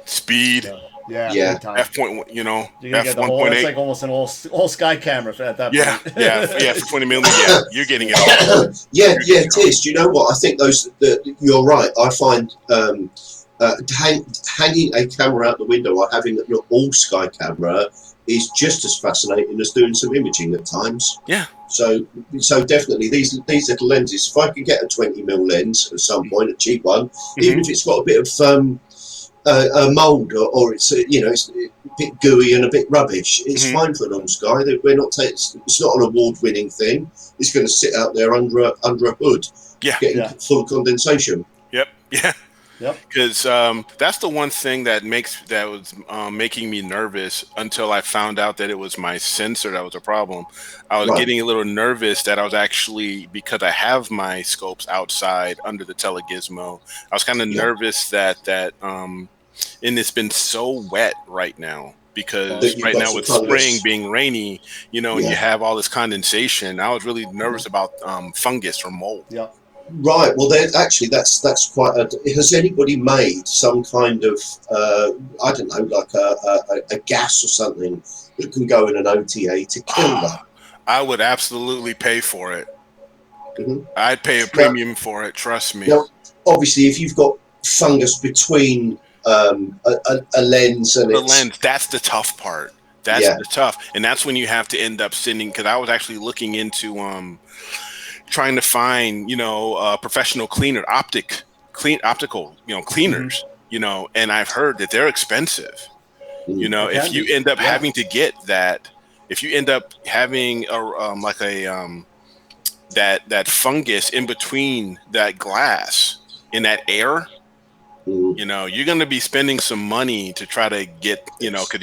speed. Yeah. big time. F point. You're gonna get F the whole. 1.8. It's like almost an all sky camera at that Yeah, point. yeah. For 20 million, yeah, you're getting it all. Yeah, it is. Do you know what? I think you're right. I find hanging a camera out the window or having an all sky camera is just as fascinating as doing some imaging at times. Yeah. So definitely these little lenses. If I can get a 20mm lens at some point, a cheap one, even if it's got a bit of a mould or it's it's a bit gooey and a bit rubbish, it's fine for an all sky. It's not an award-winning thing. It's going to sit out there under a hood, getting full condensation. Yep. Yeah. Yep. Because that's the one thing that was making me nervous until I found out that it was my sensor that was a problem. I was getting a little nervous that I was actually, because I have my scopes outside under the telegizmo, I was kind of nervous that and it's been so wet right now because right now with spring being rainy, and you have all this condensation. I was really nervous about fungus or mold. Yeah. Right. Well, that's quite. Has anybody made some kind of I don't know, like a gas or something that can go in an OTA to kill that? I would absolutely pay for it. Mm-hmm. I'd pay a premium for it. Trust me. Now, obviously, if you've got fungus between a lens and the lens, that's the tough part. That's the tough, and that's when you have to end up sending. Because I was actually looking into trying to find professional optical cleaners, and I've heard that they're expensive. If you end up having to get that, if you end up having that fungus in between that glass in that air, you're going to be spending some money to try to get, because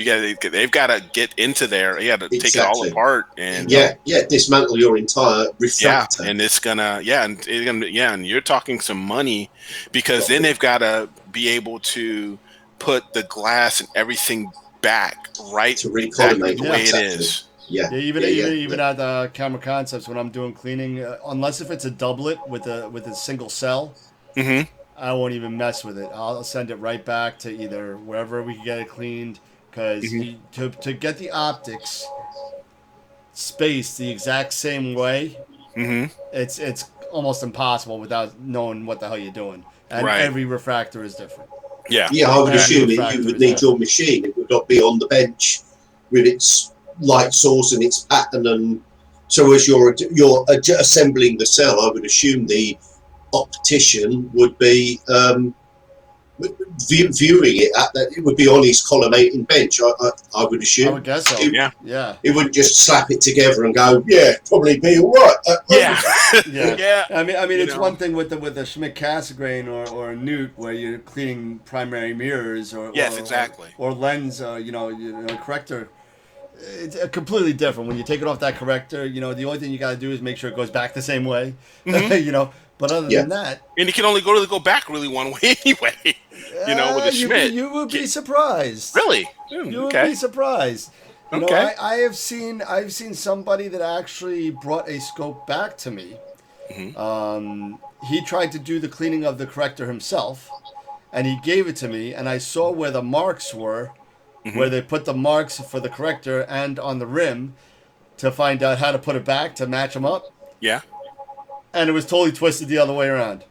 they've got to get into there. You got to take it all apart and dismantle your entire refractor. and it's gonna, and you're talking some money because then they've got to be able to put the glass and everything back right to exactly the way it is. Even at Camera Concepts, when I'm doing cleaning, unless if it's a doublet with a single cell. Mm-hmm. I won't even mess with it. I'll send it right back to either wherever we can get it cleaned, because to get the optics spaced the exact same way, it's almost impossible without knowing what the hell you're doing. And every refractor is different. Yeah, I would assume that you would need your machine. It would not be on the bench with its light source and its pattern. And so as you're assembling the cell, I would assume the optician would be viewing it at that. It would be on his collimating bench. I would assume. I would guess so. Yeah. It wouldn't just slap it together and go, probably be all right. Yeah. I mean, it's one thing with the Schmidt Cassegrain or a Newt where you're cleaning primary mirrors or lens, corrector. It's completely different when you take it off that corrector. The only thing you got to do is make sure it goes back the same way. But other than that, and you can only go back really one way anyway. With a Schmidt, you would be surprised. Really, you would be surprised. Okay. I've seen somebody that actually brought a scope back to me. He tried to do the cleaning of the corrector himself, and he gave it to me, and I saw where the marks were, where they put the marks for the corrector and on the rim to find out how to put it back to match them up. Yeah. And it was totally twisted the other way around.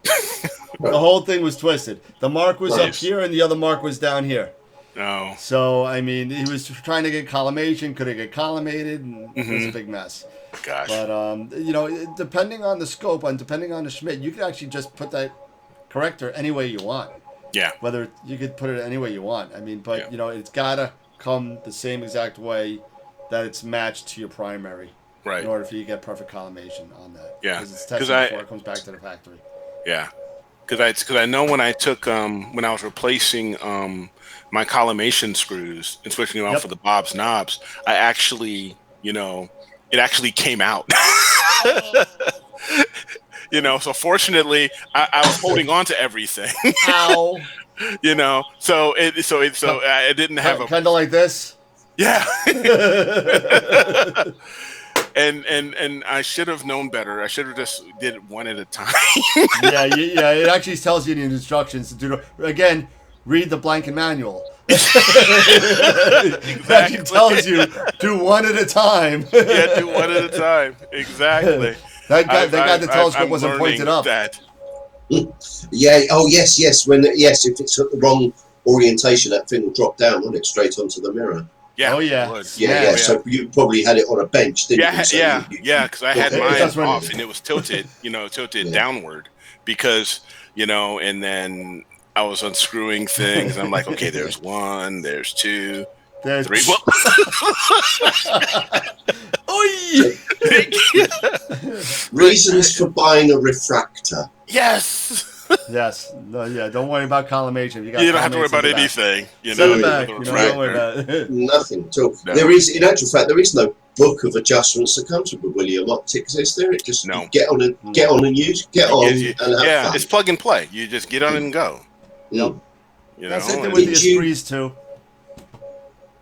The whole thing was twisted. The mark was up here and the other mark was down here. No. So, I mean, he was trying to get collimation, couldn't get collimated, and it was a big mess. Gosh. But, you know, depending on the scope and depending on the Schmidt, you could actually just put that corrector any way you want. Yeah. Whether you could put it any way you want. I mean, but, you know, it's got to come the same exact way that it's matched to your primary. Right. In order for you to get perfect collimation on that. Yeah. Because it's tested before it comes back to the factory. Yeah. Because I know when I took when I was replacing my collimation screws and switching them out for the Bob's knobs, I actually, you know, it actually came out. You know, so fortunately, I was holding on to everything. Ow! You know, so I didn't have a kind of like this. Yeah. And I should have known better. I should have just did it one at a time. Yeah. It actually tells you in the instructions to do. Again, read the blanket manual. It actually tells you do one at a time. Yeah, do one at a time. Exactly. That guy the telescope wasn't pointed up. That. Yeah. Oh, yes. If it's at the wrong orientation, that thing will drop down, won't it? Straight onto the mirror. Yeah. Oh yeah. Yeah. So you probably had it on a bench, didn't you? So yeah. Because I had mine off and it was tilted, downward because, you know, and then I was unscrewing things. I'm like, okay, there's one, there's two, there's three. Reasons for buying a refractor. Yes. Yes. No, yeah. Don't worry about collimation. You don't have to worry about anything. You know, don't worry about it. Nothing at all. No. There is, in actual fact, there is no book of adjustments that comes with William Optics, is there? It just get on and use, and have fun. It's plug and play. You just get on and go. Yep. That's it with the Esprits too.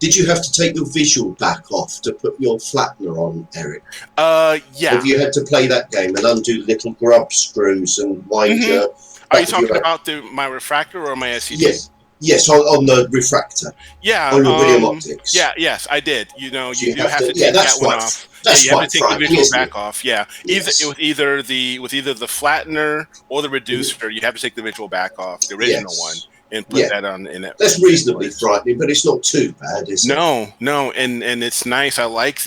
Did you have to take your visual back off to put your flattener on, Eric? Yeah. Have you had to play that game and undo little grub screws and wind your... Are you talking about my refractor or my SCD? Yes, on the refractor. Yeah. On your William Optics. Yeah, yes, I did. You know, you do have to take that one off. You have to take the visual back off. Yeah. With either the flattener or the reducer, you have to take the visual back off, the original one. And put that on in it. That's reasonably frightening, but it's not too bad, is it? No, and it's nice. I like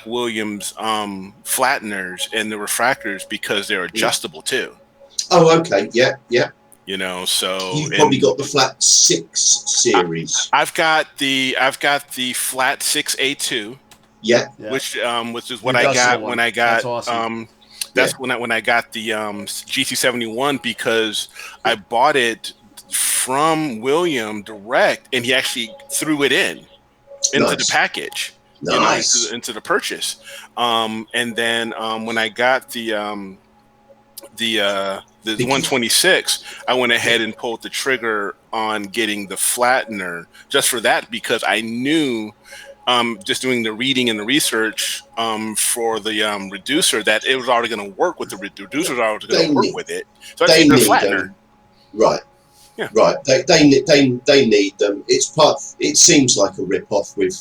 Williams flatteners and the refractors because they're adjustable too. Oh, okay, yeah. You know, so you've probably got the Flat 6 series. I've got the Flat 6A2. Yeah. Which is what I got when I got That's awesome. That's when I got the GC71 because I bought it from William direct, and he actually threw it into the package, into the purchase. And then when I got the 126, I went ahead and pulled the trigger on getting the flattener just for that because I knew. Just doing the reading and the research for the reducer that it was already going to work with the reducer. Was already going to work with it. So I need a flattener. Right. Yeah. Right. They need them. It seems like a rip-off with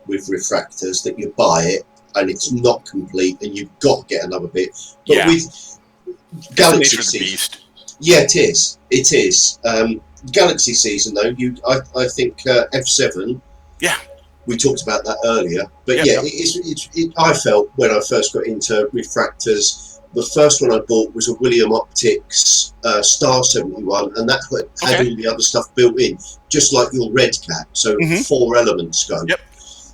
refractors that you buy it and it's not complete and you've got to get another bit. But with Galaxy Season, it is. It is. Galaxy Season though, I think F7. Yeah. We talked about that earlier, but I felt when I first got into refractors, the first one I bought was a William Optics Star 71, and that had all the other stuff built in, just like your Red Cat, so 4-element scope. Yep.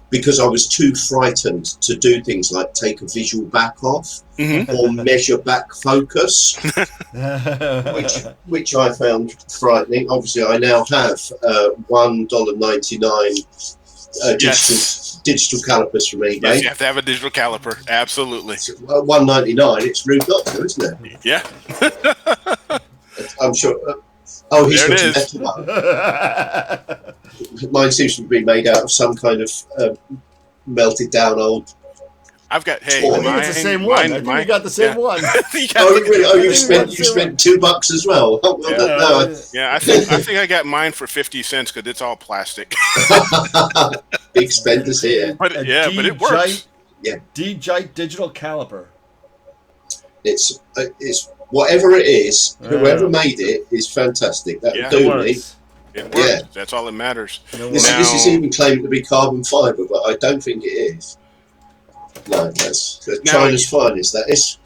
Because I was too frightened to do things like take a visual back off or measure back focus, which I found frightening. Obviously, I now have $1.99. Digital calipers from eBay. Yes, you have to have a digital caliper. Absolutely. $1.99. It's Rube Doctor, isn't it? Yeah. I'm sure. He's got a metal one. Mine seems to be made out of some kind of melted down old. I've got. Hey, I think it's the same one. I think you got the same one. You spent $2 as well. I think I got mine for 50 cents because it's all plastic. Big spenders here. But it works. Yeah. D-Jite digital caliper. It's whatever it is. Whoever made it is fantastic. That would do me. It works. Yeah. That's all that matters. This is even claimed to be carbon fibre, but I don't think it is. No, that's China's finest. That is.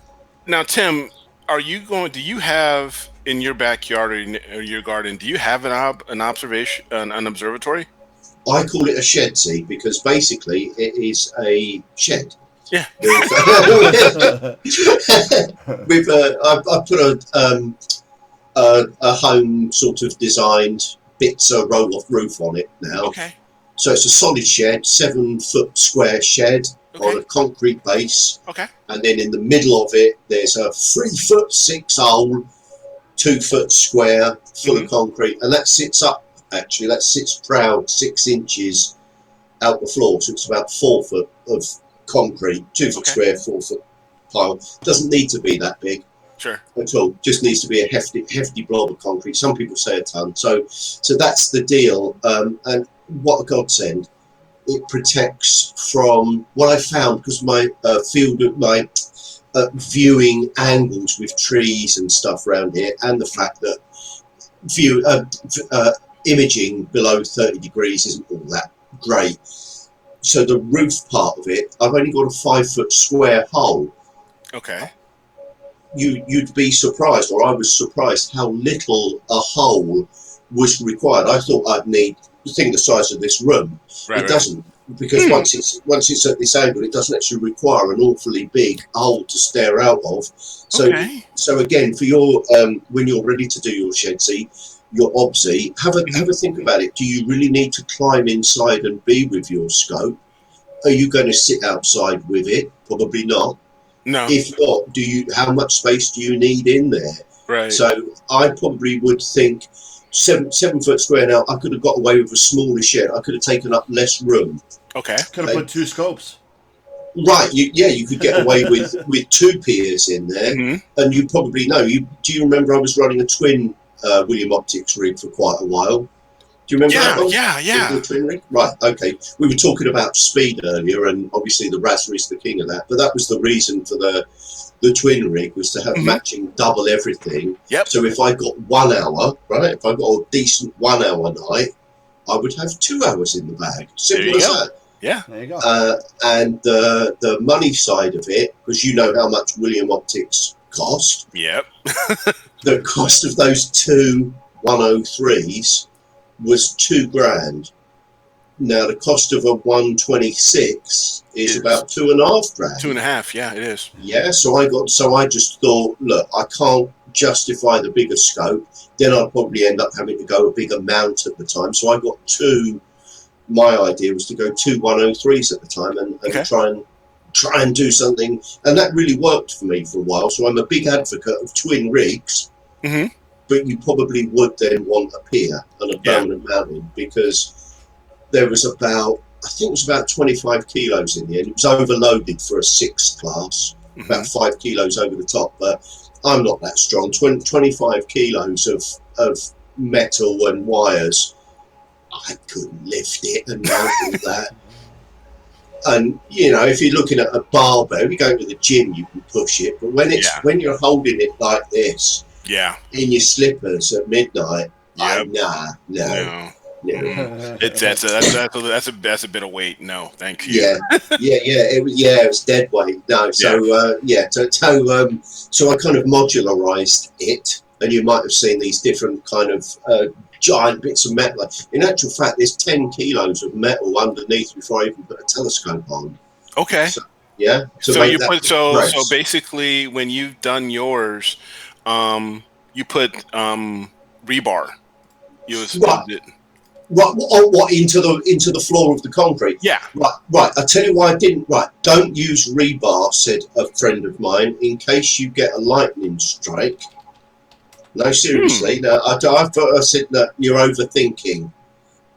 Now, Tim, do you have in your backyard or your garden? Do you have an observatory? I call it a shed, see, because basically it is a shed. Yeah. I put a home sort of designed bits of roll-off roof on it now. Okay. So it's a solid shed, 7-foot square shed on a concrete base. Okay. And then in the middle of it, there's a 3-foot-6 hole, 2-foot square, full of concrete, and that sits up. Actually, that sits proud 6 inches out the floor, so it's about 4 foot of concrete, 2-foot square, 4-foot pile. Doesn't need to be that big. Sure. At all. Just needs to be a hefty blob of concrete. Some people say a ton. So that's the deal. And what a godsend! It protects from what I found, because my viewing angles with trees and stuff around here, and the fact that imaging below 30 degrees isn't all that great. So the roof part of it, I've only got a 5-foot square hole. Okay. You'd be surprised, or I was surprised, how little a hole was required. I thought I'd need the thing the size of this room. It doesn't, because once it's at this angle, it doesn't actually require an awfully big hole to stare out of. So again, for your when you're ready to do your shedsy, your obsy, have a think about it. Do you really need to climb inside and be with your scope? Are you going to sit outside with it? Probably not. No. If not, how much space do you need in there? Right. So I probably would think 7-foot square. Now I could have got away with a smaller shed. I could have taken up less room. Okay. Could have put 2 scopes. Right. You could get away with 2 piers in there, and you probably know. Do you remember I was running a twin William Optics rig for quite a while? Do you remember that? Yeah. The twin rig? Right, okay. We were talking about speed earlier, and obviously the Raspberry's the king of that, but that was the reason for the twin rig, was to have matching double everything. Yep. So if I got 1 hour, right, if I got a decent 1 hour night, I would have 2 hours in the bag. Simple as that. Yeah. There you go. And the money side of it, because you know how much William Optics cost. Yep. The cost of those 2 103s was $2,000. Now the cost of a 126 is about $2,500. 2.5, yeah, it is. Yeah, so I just thought, look, I can't justify the bigger scope. Then I'd probably end up having to go a bigger mount at the time. So I got 2. My idea was to go 2 103s at the time and try and do something, and that really worked for me for a while. So I'm a big advocate of twin rigs. But you probably would then want a pier and a permanent mounting, because there was about 25 kilos in the end. It was overloaded for a 6 class, about 5 kilos over the top, but I'm not that strong. 25 kilos of metal and wires, I couldn't lift it and mount all that. And if you're looking at a barbell, if you go to the gym, you can push it, but when you're holding it like this, in your slippers at midnight, no. That's a bit of weight. No, thank you. It was dead weight. No, so so I kind of modularized it, and you might have seen these different kind of giant bits of metal. In actual fact, there's 10 kilos of metal underneath before I even put a telescope on. Okay. So, yeah. So basically, when you've done yours, you put rebar. What into the floor of the concrete? Yeah. Right. I tell you why I didn't. Right. Don't use rebar, said a friend of mine, in case you get a lightning strike. No, seriously. No, I said that you're overthinking.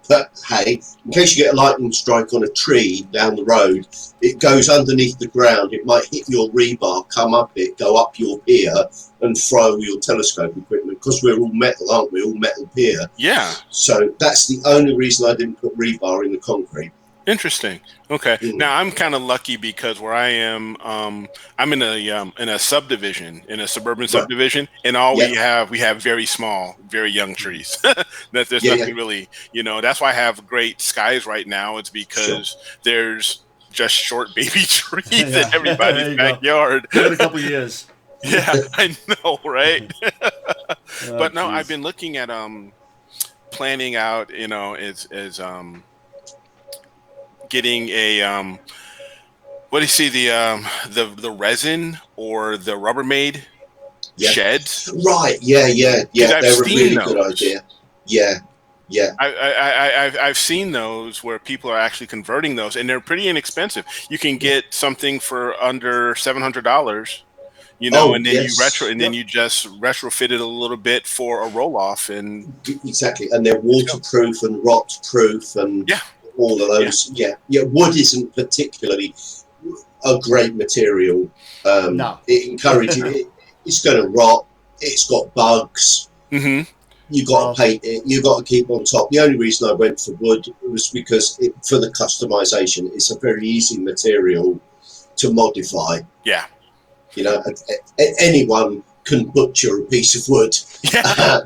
But hey, in case you get a lightning strike on a tree down the road, it goes underneath the ground. It might hit your rebar, come up it, go up your pier, and throw your telescope equipment. Because we're all metal, aren't we? All metal pier. Yeah. So that's the only reason I didn't put rebar in the concrete. Interesting. Okay. Mm. Now I'm kind of lucky because where I am, I'm in a subdivision, in a suburban Right. subdivision, and all Yeah. we have very small, very young trees. That there's Yeah. Yeah. nothing really, that's why I have great skies right now. It's Sure. because there's just short baby trees in Yeah, everybody's there you go. backyard. Give it a couple years. Yeah, I know, right? Oh, But no, I've jeez. been looking at planning out, is getting a what do you see, the resin or the Rubbermaid Yeah. sheds? Right. Yeah. Yeah. Because Yeah. I've They're a seen really good those. idea. Yeah. Yeah. I've seen those where people are actually converting those, and they're pretty inexpensive. You can get something for under $700, Oh, and then yes. and then Yep. you just retrofit it a little bit for a roll off, and Exactly. And they're let's go. waterproof and rot proof and Yeah, all of yeah, those. Yeah. Yeah. Wood isn't particularly a great material. No. It encourages it. It's going to rot. It's got bugs. hmm You got Well, to paint it. You got to keep on top. The only reason I went for wood was because for the customization, it's a very easy material to modify. yeah, You know, anyone can butcher a piece of wood. yeah.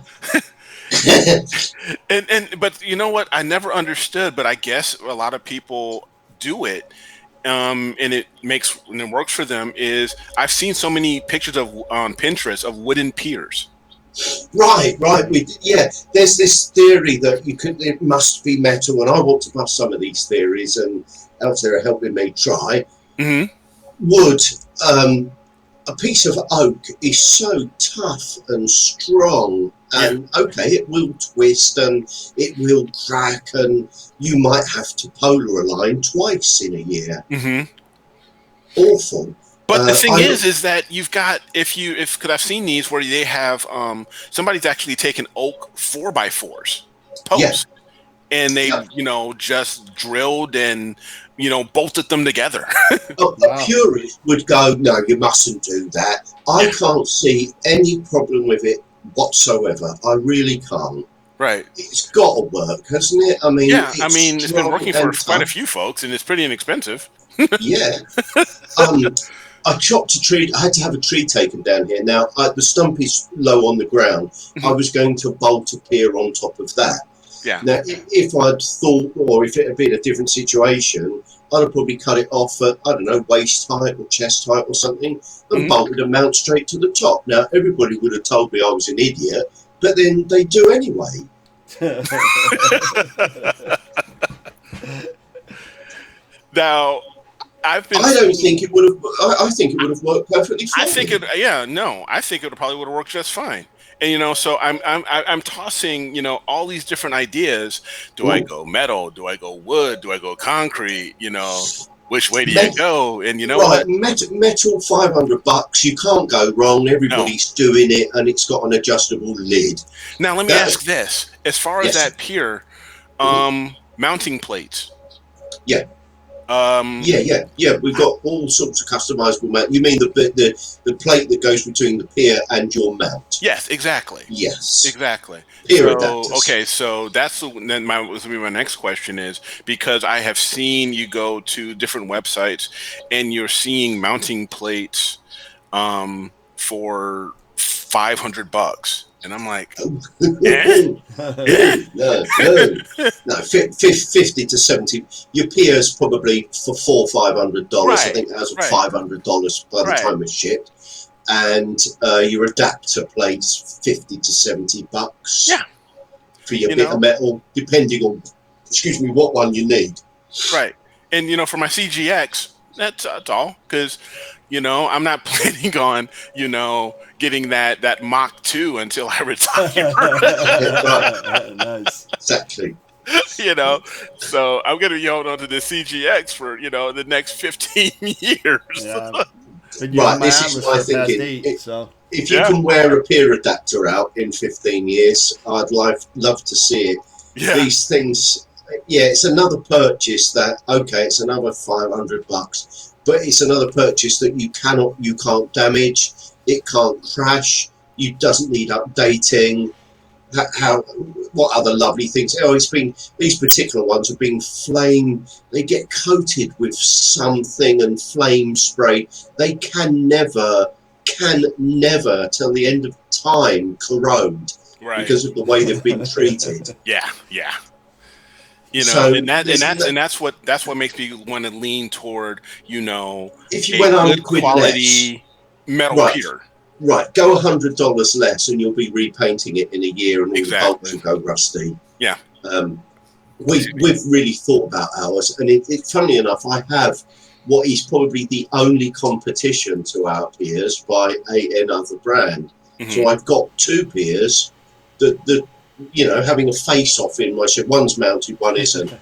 And but you know what? I never understood, but I guess a lot of people do it. And it works for them. Is I've seen so many pictures of on Pinterest of wooden piers. Right. Yeah, there's this theory that it must be metal, and I want to bust some of these theories, and out there are helping me try. hmm Wood, a piece of oak is so tough and strong, Yeah. and okay, it will twist and it will crack, and you might have to polar align twice in a year. hmm Awful. But the thing I is that you've got because I've seen these where they have somebody's actually taken oak 4x4s Yeah. posts, and they Yeah. just drilled and bolted them together. A wow. purist would go, no, you mustn't do that. I can't see any problem with it whatsoever. I really can't. Right. It's got to work, hasn't it? I mean, Yeah. I mean, it's been strong working for and quite a tough. few folks, and it's pretty inexpensive. Yeah. I chopped a tree. I had to have a tree taken down here. Now, the stump is low on the ground. I was going to bolt a pier on top of that. Yeah. Now, if I'd thought, or if it had been a different situation, I'd have probably cut it off at, I don't know, waist height or chest height or something, and Mhm. bolted a mount straight to the top. Now, everybody would have told me I was an idiot, but then they do anyway. Now, I don't think it would have. I think it would have worked perfectly fine. I think it. Yeah, no, I think it probably would have worked just fine. And so I'm tossing all these different ideas. Do I go metal? Do I go wood? Do I go concrete? Which way do you go? And you know right, what? metal $500. You can't go wrong. Everybody's doing it, and it's got an adjustable lid. Now let me ask this: as far as Yes. that pier, mounting plates. Yeah. We've got all sorts of customizable mount. You mean the plate that goes between the pier and your mount? Yes, exactly. Yes. Exactly. Pier So, adapters. okay, so that's then my next question is, because I have seen you go to different websites and you're seeing mounting plates for $500, and I'm like, eh? No, 50 to 70. Your pier's probably for $400 or $500. I think that was $500 by the time it's shipped, and your adapter plates $50 to $70. Yeah, for your bit of metal, depending on, what one you need. Right, and for my CGX, that's all, because I'm not planning on getting that Mach 2 until I retire. Nice. Exactly. So I'm gonna be holding on to the CGX for the next 15 years. Yeah. Right, this is my thinking. If you can wear a peer adapter out in 15 years, I'd love to see it. Yeah. These things, it's another purchase that, it's another $500, but it's another purchase that you can't damage. It can't crash. It doesn't need updating. how what other lovely things. Oh, it's been, these particular ones have been flame. They get coated with something and flame spray. They can never till the end of time corrode, Right. because of the way they've been treated. Yeah. You know, So and that's what makes me want to lean toward, you know, if you a went good £100 quality metal Right. pier. Right, go $100 less, and you'll be repainting it in a year, and all the bolts will go rusty. Yeah. We've really thought about ours, and funnily enough, I have what is probably the only competition to our peers by another brand. Mm-hmm. So I've got 2 peers that you know, having a face-off in my shed. One's mounted, one isn't.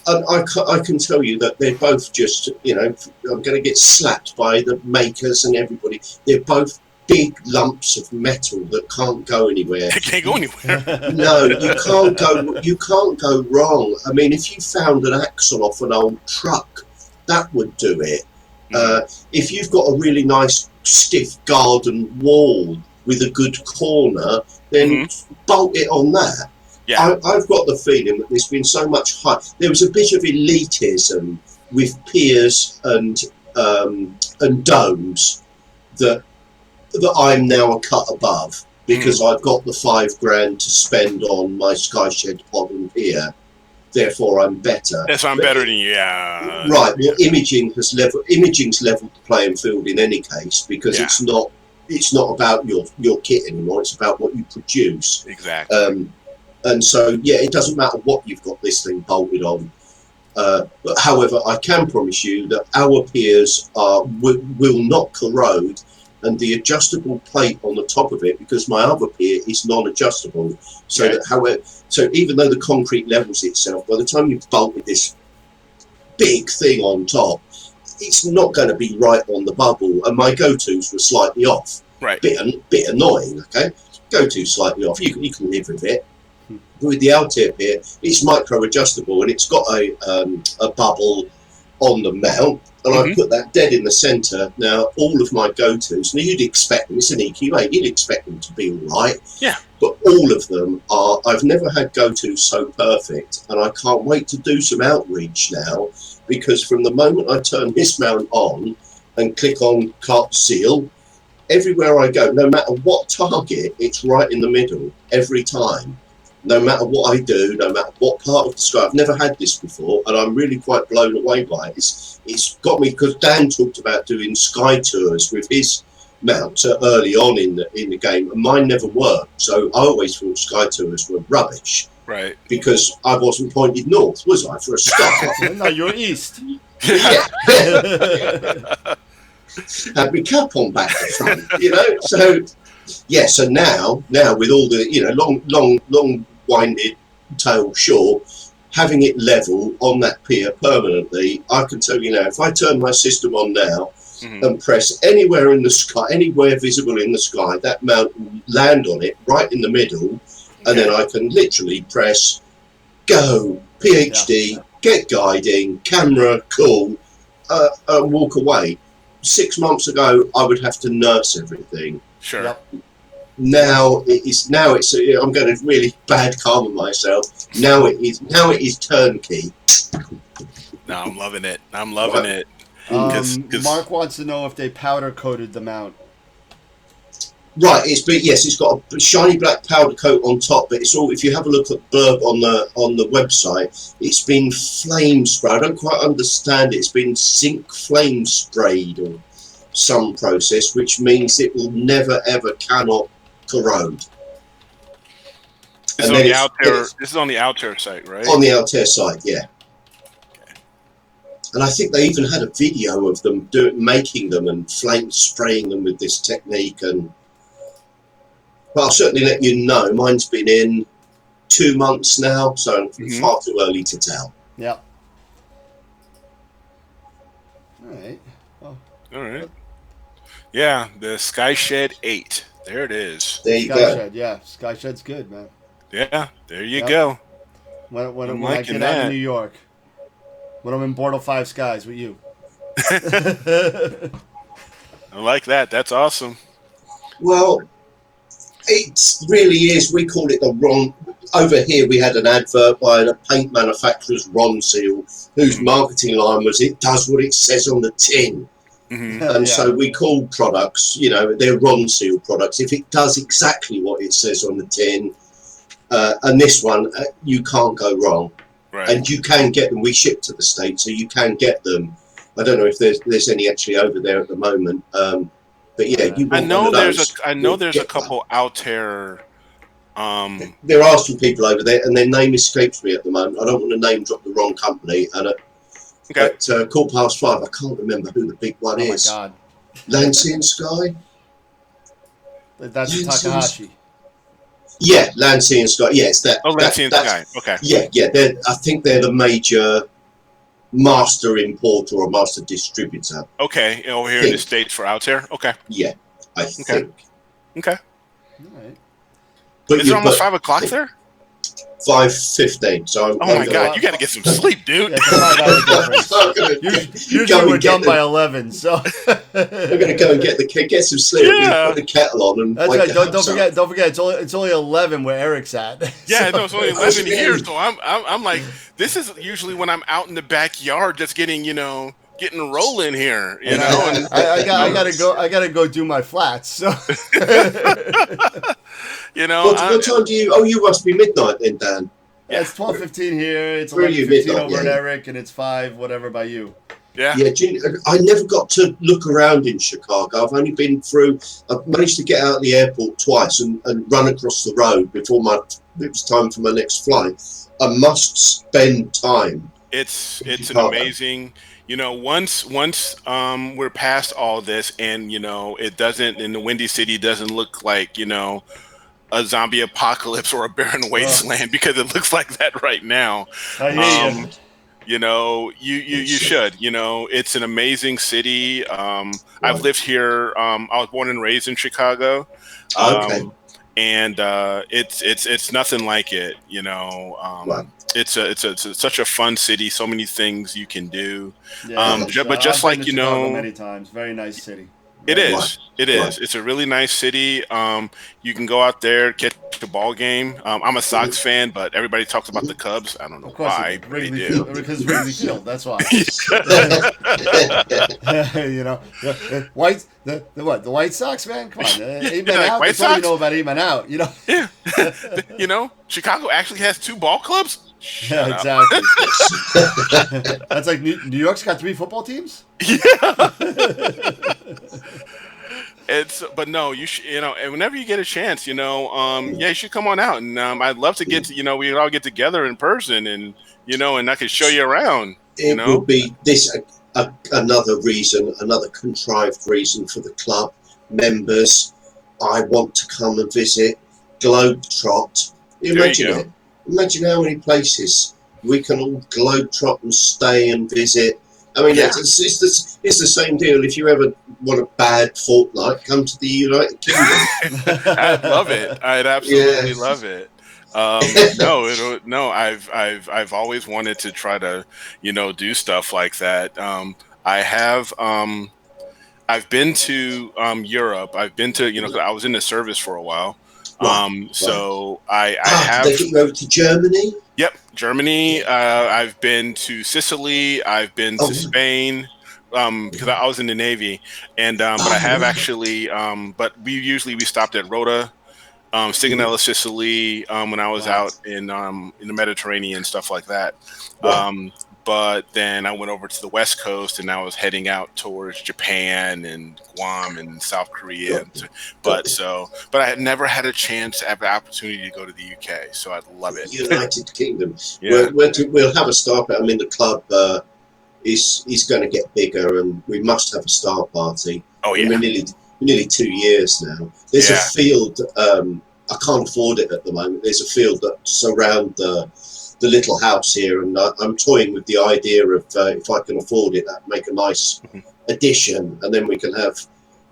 And I can tell you that they're both just, you know, I'm going to get slapped by the makers and everybody. They're both big lumps of metal that can't go anywhere. They can't go anywhere. No, you can't go wrong. I mean, if you found an axle off an old truck, that would do it. If you've got a really nice stiff garden wall with a good corner, then bolt it on that. Yeah. I've got the feeling that there's been so much hype. There was a bit of elitism with piers and domes that I'm now a cut above, because I've got the £5,000 to spend on my Sky Shed pod and pier. Therefore, I'm better. Yes, I'm better than you. Yeah. Right. Well, imaging's leveled the playing field in any case, because it's not about your kit anymore. It's about what you produce. Exactly. And so, yeah, it doesn't matter what you've got this thing bolted on. But however, I can promise you that our piers will not corrode, and the adjustable plate on the top of it, because my other pier is non-adjustable, so that even though the concrete levels itself, by the time you've bolted this big thing on top, it's not going to be right on the bubble. And my go-tos were slightly off. Right. Bit annoying. Okay, go-to slightly off. You can live with it. With the Altair pier, it's micro-adjustable, and it's got a bubble on the mount, and I put that dead in the centre. Now, all of my go-tos, now you'd expect them, it's an EQA, you'd expect them to be all right. Yeah. But all of them are, I've never had go-tos so perfect, and I can't wait to do some outreach now, because from the moment I turn this mount on and click on cart seal, everywhere I go, no matter what target, it's right in the middle every time. No matter what I do, no matter what part of the sky, I've never had this before, and I'm really quite blown away by it. It's got me, because Dan talked about doing sky tours with his mount early on in the game, and mine never worked. So I always thought sky tours were rubbish, right? Because I wasn't pointed north, was I? For a start, no, you're east. Yeah. Had my cap on back to front, you know. So yeah. So now with all the, you know, long winded tail shore, having it level on that pier permanently, I can tell you now, if I turn my system on now and press anywhere in the sky, anywhere visible in the sky, that mount will land on it right in the middle, and then I can literally press go, PhD, get guiding, camera, cool, and walk away. 6 months ago, I would have to nurse everything. Sure. Yep. Now it's I'm going to really bad karma myself. Now it is turnkey. No, I'm loving it. It. Mark wants to know if they powder coated the mount. Right, it's got a shiny black powder coat on top, but it's all, if you have a look at blurb on the website, it's been flame sprayed. I don't quite understand it. It's been zinc flame sprayed or some process, which means it will never ever cannot corrode. This is on the Altair site, right? On the Altair site, yeah. And I think they even had a video of them making them and flame spraying them with this technique. And but I'll certainly let you know. Mine's been in 2 months now, so far too early to tell. Yep. All right. Well, all right. Yeah, the Sky Shed 8. There it is. There you Sky go. Shed, yeah. Sky Shed's good, man. Yeah, there you go. When I get out of New York. When I'm in Bortle 5 Skies with you. I like that. That's awesome. Well, It really is. We call it the Ron. Over here, we had an advert by a paint manufacturer's Ron Seal, whose marketing line was, "It does what it says on the tin." And so we call products, they're Ron Seal products, if it does exactly what it says on the tin. And this one, you can't go wrong. Right. And you can get them. We ship to the States, so you can get them. I don't know if there's any actually over there at the moment. But yeah, you want one of those, I know there's a get one. couple out there. There are some people over there, and their name escapes me at the moment. I don't want to name drop the wrong company. And at 5:15, I can't remember who the big one is. Oh my God. Lansing Sky? That's Lansing- Takahashi. Yeah, Lansing Sky. Yeah, it's that. Oh, Lansing Sky. Okay. Yeah. I think they're the major master importer or master distributor. Okay, over here in the States for Altair. Okay. Yeah, I think. Okay. All right. But Is it almost 5 o'clock there? 5:15. So Oh my God, you got to get some sleep, dude. Yeah, it's a 5 hour difference. Usually we're done by 11, so we're going to go and get some sleep. Yeah. Put the kettle on and that's wake right. the Don't house up. forget. Don't forget. It's only 11 where Eric's at. Yeah, So- no, it's only 11 here, so I'm like, this is usually when I'm out in the backyard, just getting rolling here, you know. And I gotta go do my flats. So What time do you? Oh, you must be midnight then, Dan. yeah, it's 12:15 here. It's Where are you, 11:15 midnight, over in yeah. Eric, and it's 5 whatever by you. yeah, Yeah, I never got to look around in Chicago. I've only been through. I've managed to get out of the airport twice and run across the road before it was time for my next flight. I must spend time. it's an Chicago. amazing. Once we're past all this, and it doesn't, in the Windy City doesn't look like a zombie apocalypse or a barren wasteland, because it looks like that right now. I hear you. You should. It's an amazing city. I've lived here. I was born and raised in Chicago. Okay. And it's nothing like it. Right. It's such a fun city. So many things you can do. Yeah, but just I've been like to Chicago many times. Very nice city. it Very is. nice. It is. Right. It's a really nice city. You can go out there, catch a ball game. I'm a Sox fan, but everybody talks about the Cubs. I don't know Of course, why, but they Wrigley do. Field, because Wrigley Field. That's why. The White Sox, man. Come on, Amen like out. White That's all you Sox? know about Amen out. Yeah. Chicago actually has 2 ball clubs. Yeah, exactly. That's like New York's got 3 football teams. But no, you should, and whenever you get a chance, you should come on out, and I'd love to get to, we all get together in person, and and I could show you around. It will be this another reason, another contrived reason for the club members. I want to come and visit, globetrot. Imagine you go. it. Imagine how many places we can all globetrot and stay and visit. I mean, Yeah. it's the same deal. If you ever want a bad fortnight, come to the United Kingdom. I'd love it. I'd absolutely love it. I've always wanted to try to, do stuff like that. I've been to Europe. I've been to, 'cause I was in the service for a while. So I have. They get you over to Germany. Yep, Germany. I've been to Sicily. I've been to Spain. Because I was in the Navy, and but I have actually. But we stopped at Rota, Sigonella, Sicily, when I was out in the Mediterranean, stuff like that. But then I went over to the West Coast, and I was heading out towards Japan and Guam and South Korea. But I had never had a chance to have the opportunity to go to the UK, so I'd love it. United Kingdom. Yeah. We'll have a star party. I mean, the club is going to get bigger, and we must have a star party. Oh yeah. We're nearly 2 years now. There's a field. I can't afford it at the moment. There's a field that surround the little house here, and I'm toying with the idea of if I can afford it, that make a nice addition, and then we can have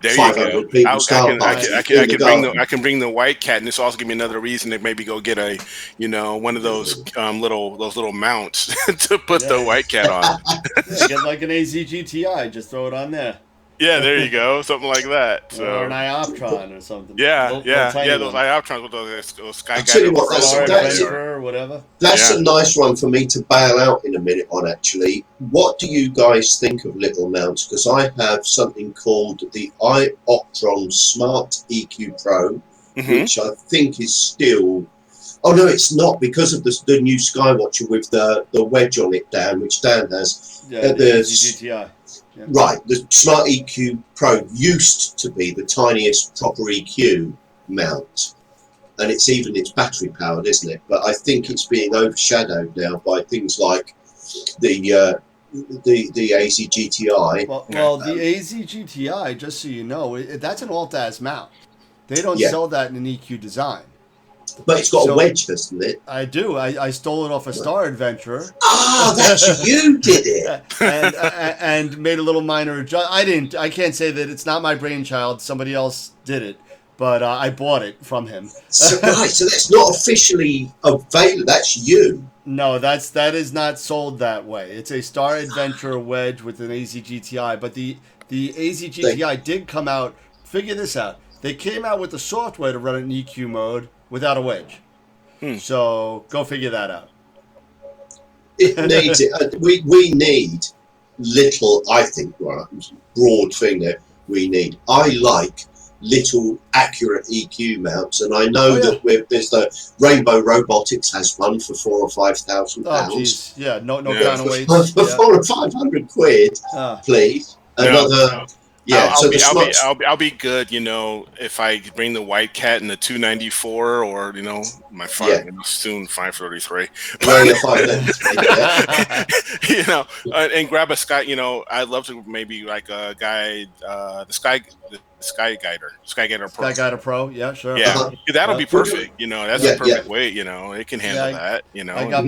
There 500 you go. people star party in the garden. I can bring the white cat, and this also give me another reason to maybe go get a, one of those little mounts to put the white cat on. Yeah, get like an AZGTI, just throw it on there. Yeah, there you go, something like that. Or So an ioptron or something. yeah, Little yeah, tiny yeah. Those ones. ioptrons with those sky I'll tell you guided what, probes, Star that's a- Adventurer or whatever. That's Yeah. a nice one for me to bail out in a minute on, actually. What do you guys think of little mounts? Because I have something called the iOptron Smart EQ Pro, which I think is still... Oh, no, it's not, because of the new Skywatcher with the wedge on it, Dan, which Dan has. Yeah, the There's- GTI. Yeah. Right, the Smart EQ Pro used to be the tiniest proper EQ mount. And it's battery powered, isn't it? But I think it's being overshadowed now by things like the AZ GTI. Well, the AZ GTI, just so you know, that's an alt-as mount. They don't Yeah. sell that in an EQ design. But it's got So- a wedge, hasn't it? I do. I stole it off a Star Adventurer. Ah, that's you did it. and made a little minor adjustment. I can't say that it's not my brainchild. Somebody else did it, but I bought it from him. So that's not officially available. That's you. No, that is not sold that way. It's a Star Adventurer wedge with an AZ GTI, but the AZ GTI did come out. Figure this out. They came out with the software to run it in EQ mode without a wedge. So go figure that out. It needs it. We need little, I think, right, broad thing there. I like little accurate EQ mounts, and I know that there's the Rainbow Robotics has one for £4,000 or £5,000. Oh, jeez. Yeah, no Yeah. counterweights. For 400 or 500 quid, please. Another. Yeah, I'll, so be, the I'll, smart. be, I'll be good, if I bring the White Cat in the 294 or my soon 533. Well, you're fine then. Yeah. And grab a sky. I'd love to maybe like a guide, the Sky Guider Pro. Sky Guider Pro, yeah, sure. Yeah, that'll be perfect. That's Yeah, a perfect weight. It can handle that. I got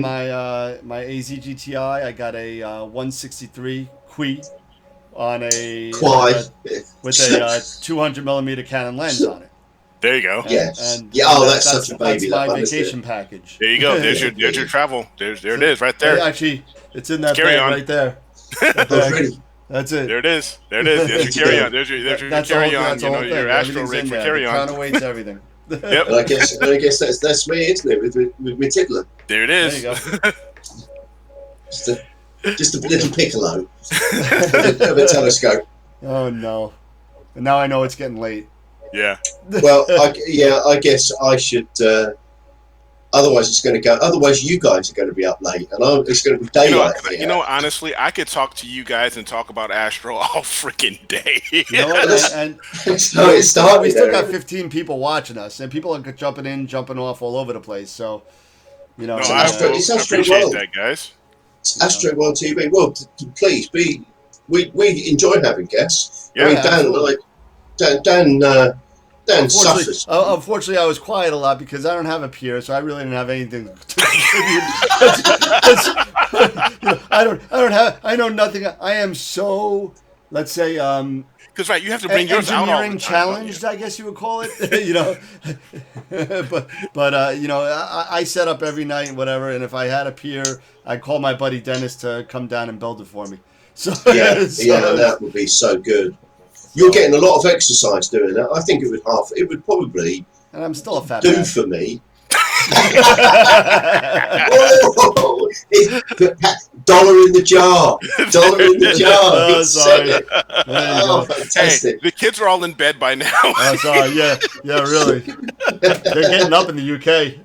my AZ GTI. I got a 163 Qui on a with a 200 millimeter Canon lens on it. There you go. Yes. And that's such a baby. That's my that one, isn't vacation it? package. There you go. There's your travel. There it is, right there. Actually, it's in that Carry bag on. right there. Oh, really? That's it. There it is. There's your carry on. There's your That's carry all, on. that's the whole thing. Your Astro Everything's rig in for there. carry The on. counterweights, everything. Yep. And I guess that's me, isn't it? With Tiddler. There it There is. you go. Just a little piccolo of a telescope. Oh no! And now I know it's getting late. Yeah. Well, I guess I should. Otherwise, it's going to go. Otherwise, you guys are going to be up late, and it's going to be daylight. Honestly, I could talk to you guys and talk about Astro all freaking day. You know what? And So it started. we still got 15 people watching us, and people are jumping in, jumping off all over the place. So, No, It's I Astro appreciate World. that, guys. It's Astroworld TV. Well, please be. We enjoy having guests. Yeah, I mean, Dan suffers. Unfortunately, I was quiet a lot because I don't have a peer, so I really didn't have anything to contribute. I know nothing. I am so, let's say, Because you have to bring yours out all the engineering time, challenged, I guess you would call it. but I set up every night and whatever, and if I had a peer, I'd call my buddy Dennis to come down and build it for me. So Yeah, that would be so good. You're getting a lot of exercise doing that. I think it would probably and I'm still a fat do man. for me. Dollar in the jar. Dollar in the jar. Oh, sorry. There you Oh, go. fantastic. The kids are all in bed by now. Oh, sorry. Yeah, really. They're getting up in the UK.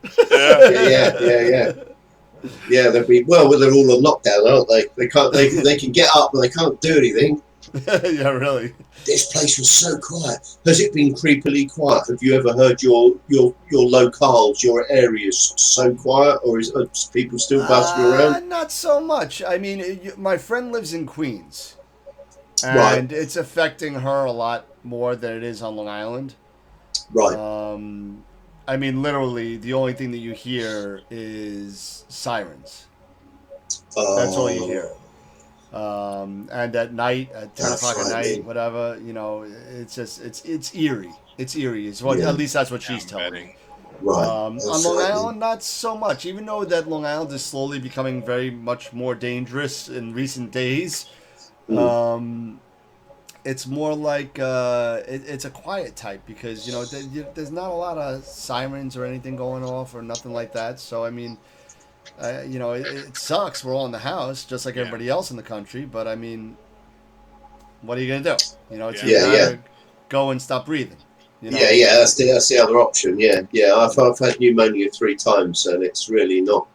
Yeah, they'll be they're all on lockdown, aren't they? They can't they can get up but they can't do anything. Yeah, really. This place was so quiet. Has it been creepily quiet? Have you ever heard your locales, your areas so quiet, or are people still bustling around? Not so much. I mean, my friend lives in Queens, and Right. it's affecting her a lot more than it is on Long Island. Right. I mean, literally, the only thing that you hear is sirens. That's all you hear. And at night, at 10 That's o'clock at right, night, man. whatever, it's just, it's eerie. It's eerie. It's what, Yeah. At least that's what she's telling me. Right. On That's Long right, Island, not so much. Even though that Long Island is slowly becoming very much more dangerous in recent days, it's more like it's a quiet type because there's not a lot of sirens or anything going off or nothing like that. So I mean, it sucks. We're all in the house just like everybody else in the country. But I mean, what are you gonna do? It's either go and stop breathing. Yeah. That's the other option. Yeah. I've had pneumonia 3 times, and it's really not.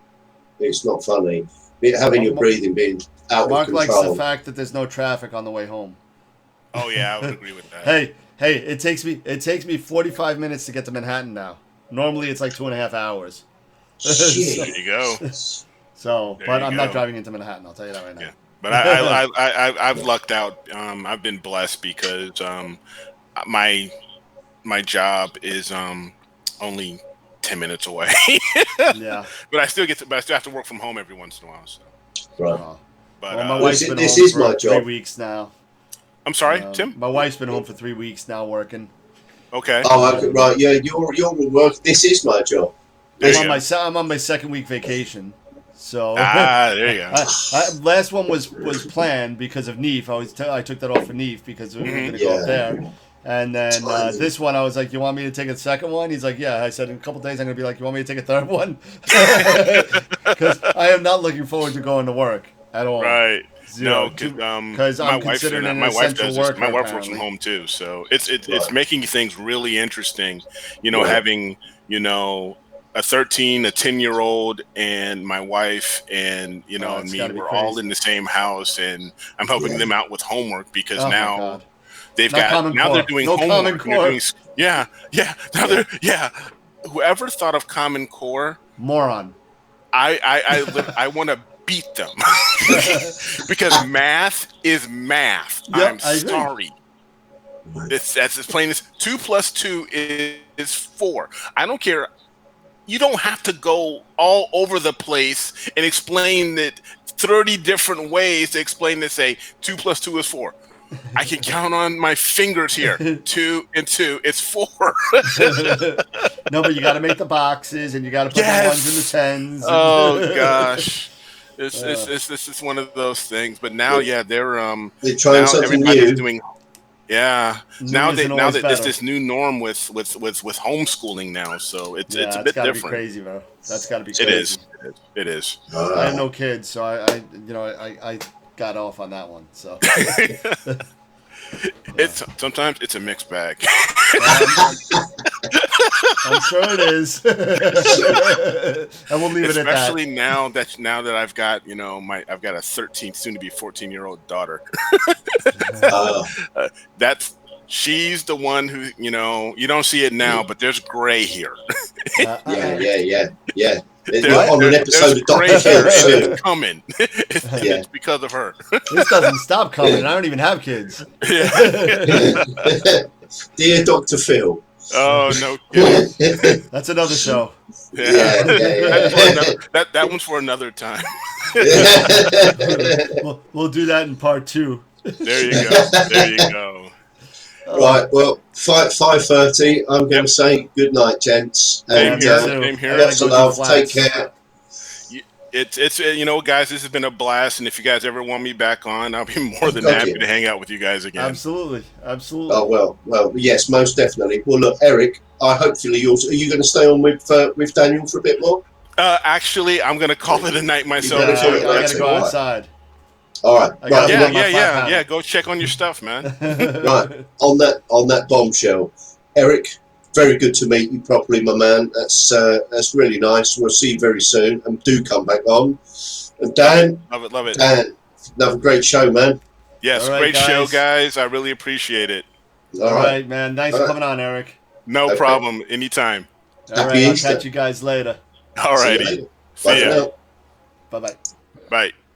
It's not funny. Having your breathing being out Mark of likes control. the fact that there's no traffic on the way home. Oh yeah, I would agree with that. Hey, it takes me 45 minutes to get to Manhattan now. Normally it's like 2.5 hours. Shit. There you go. So, There but you I'm go. not driving into Manhattan. I'll tell you that right now. Yeah. But I've lucked out. I've been blessed because my job is only 10 minutes away. Yeah. But I still have to work from home every once in a while. So. Right. But Well, my wife's been this home is for my 3 job. weeks now. I'm sorry, Tim. My wife's been home for 3 weeks now working. Okay. Oh, okay, right. Yeah, you're work. This is my job. I'm on my second week vacation. So there you go. last one was planned because of Neef. I took that off for Neef because we were going to go up there. And then this one, I was like, "You want me to take a second one?" He's like, "Yeah." I said, "In a couple days, I'm going to be like, you want me to take a third one?" Because I am not looking forward to going to work at all. Right. Zero. No, because my I'm wife considered an my wife essential does this. worker. My wife works apparently. from home too, so it's Right. making things really interesting. Right. Having a 13, a 10-year-old, and my wife, and Oh, and it's me. gotta be We're all crazy. in the same house, and I'm helping them out with homework because Oh, my now God. they've No Common now Core. they're doing No Common homework. And they're Core. doing, now they're Whoever thought of Common Core, Moron. I want to beat them because math is math. Yep, I'm I agree. sorry. That's as plain as 2 + 2 is 4. I don't care. You don't have to go all over the place and explain it 30 different ways to explain to say 2 + 2 is 4. I can count on my fingers here. 2 and 2, it's 4. No, but you got to make the boxes and you got to put the ones and the tens. Oh gosh. This is one of those things. But now, they're They're now trying something everybody's new. doing. Yeah. Now isn't that always there's better. this new norm with homeschooling now, so it's a bit gotta different. be crazy, bro. That's got to be crazy. It is. It is. I have no kids, so I got off on that one. So Sometimes it's a mixed bag. I'm sure it is. And we'll leave it at that. Especially now that I've got I've got a 13, soon to be 14-year-old daughter. She's the one who you don't see it now, but there's gray here. Yeah. There's On an episode of gray Doctor here, Phil and soon. it's coming. It's because of her. This doesn't stop coming. And I don't even have kids. Dear Dr. Phil. Oh no kidding. That's another show. Yeah. That one's for another time. We'll do that in part 2. There you go. Right, well, 5:30. I'm going to say good night, gents. And Same here. lots of love. Take care. It's guys, this has been a blast, and if you guys ever want me back on, I'll be more than happy to hang out with you guys again. Absolutely. Oh well, yes, most definitely. Well, look, Eric, are you going to stay on with Daniel for a bit more? Actually, I'm going to call it a night myself. I gotta go outside. All right. Yeah. Go check on your stuff, man. Right. On that bombshell, Eric, very good to meet you properly, my man. That's really nice. We'll see you very soon, and do come back on. And Dan, love it. Dan, another great show, man. Yes, All right, great show, guys. guys. I really appreciate it. All right, man. Thanks for coming on, Eric. No problem. Anytime. All right, I'll catch you guys later. All righty. Bye for See ya. now. Bye-bye. Bye.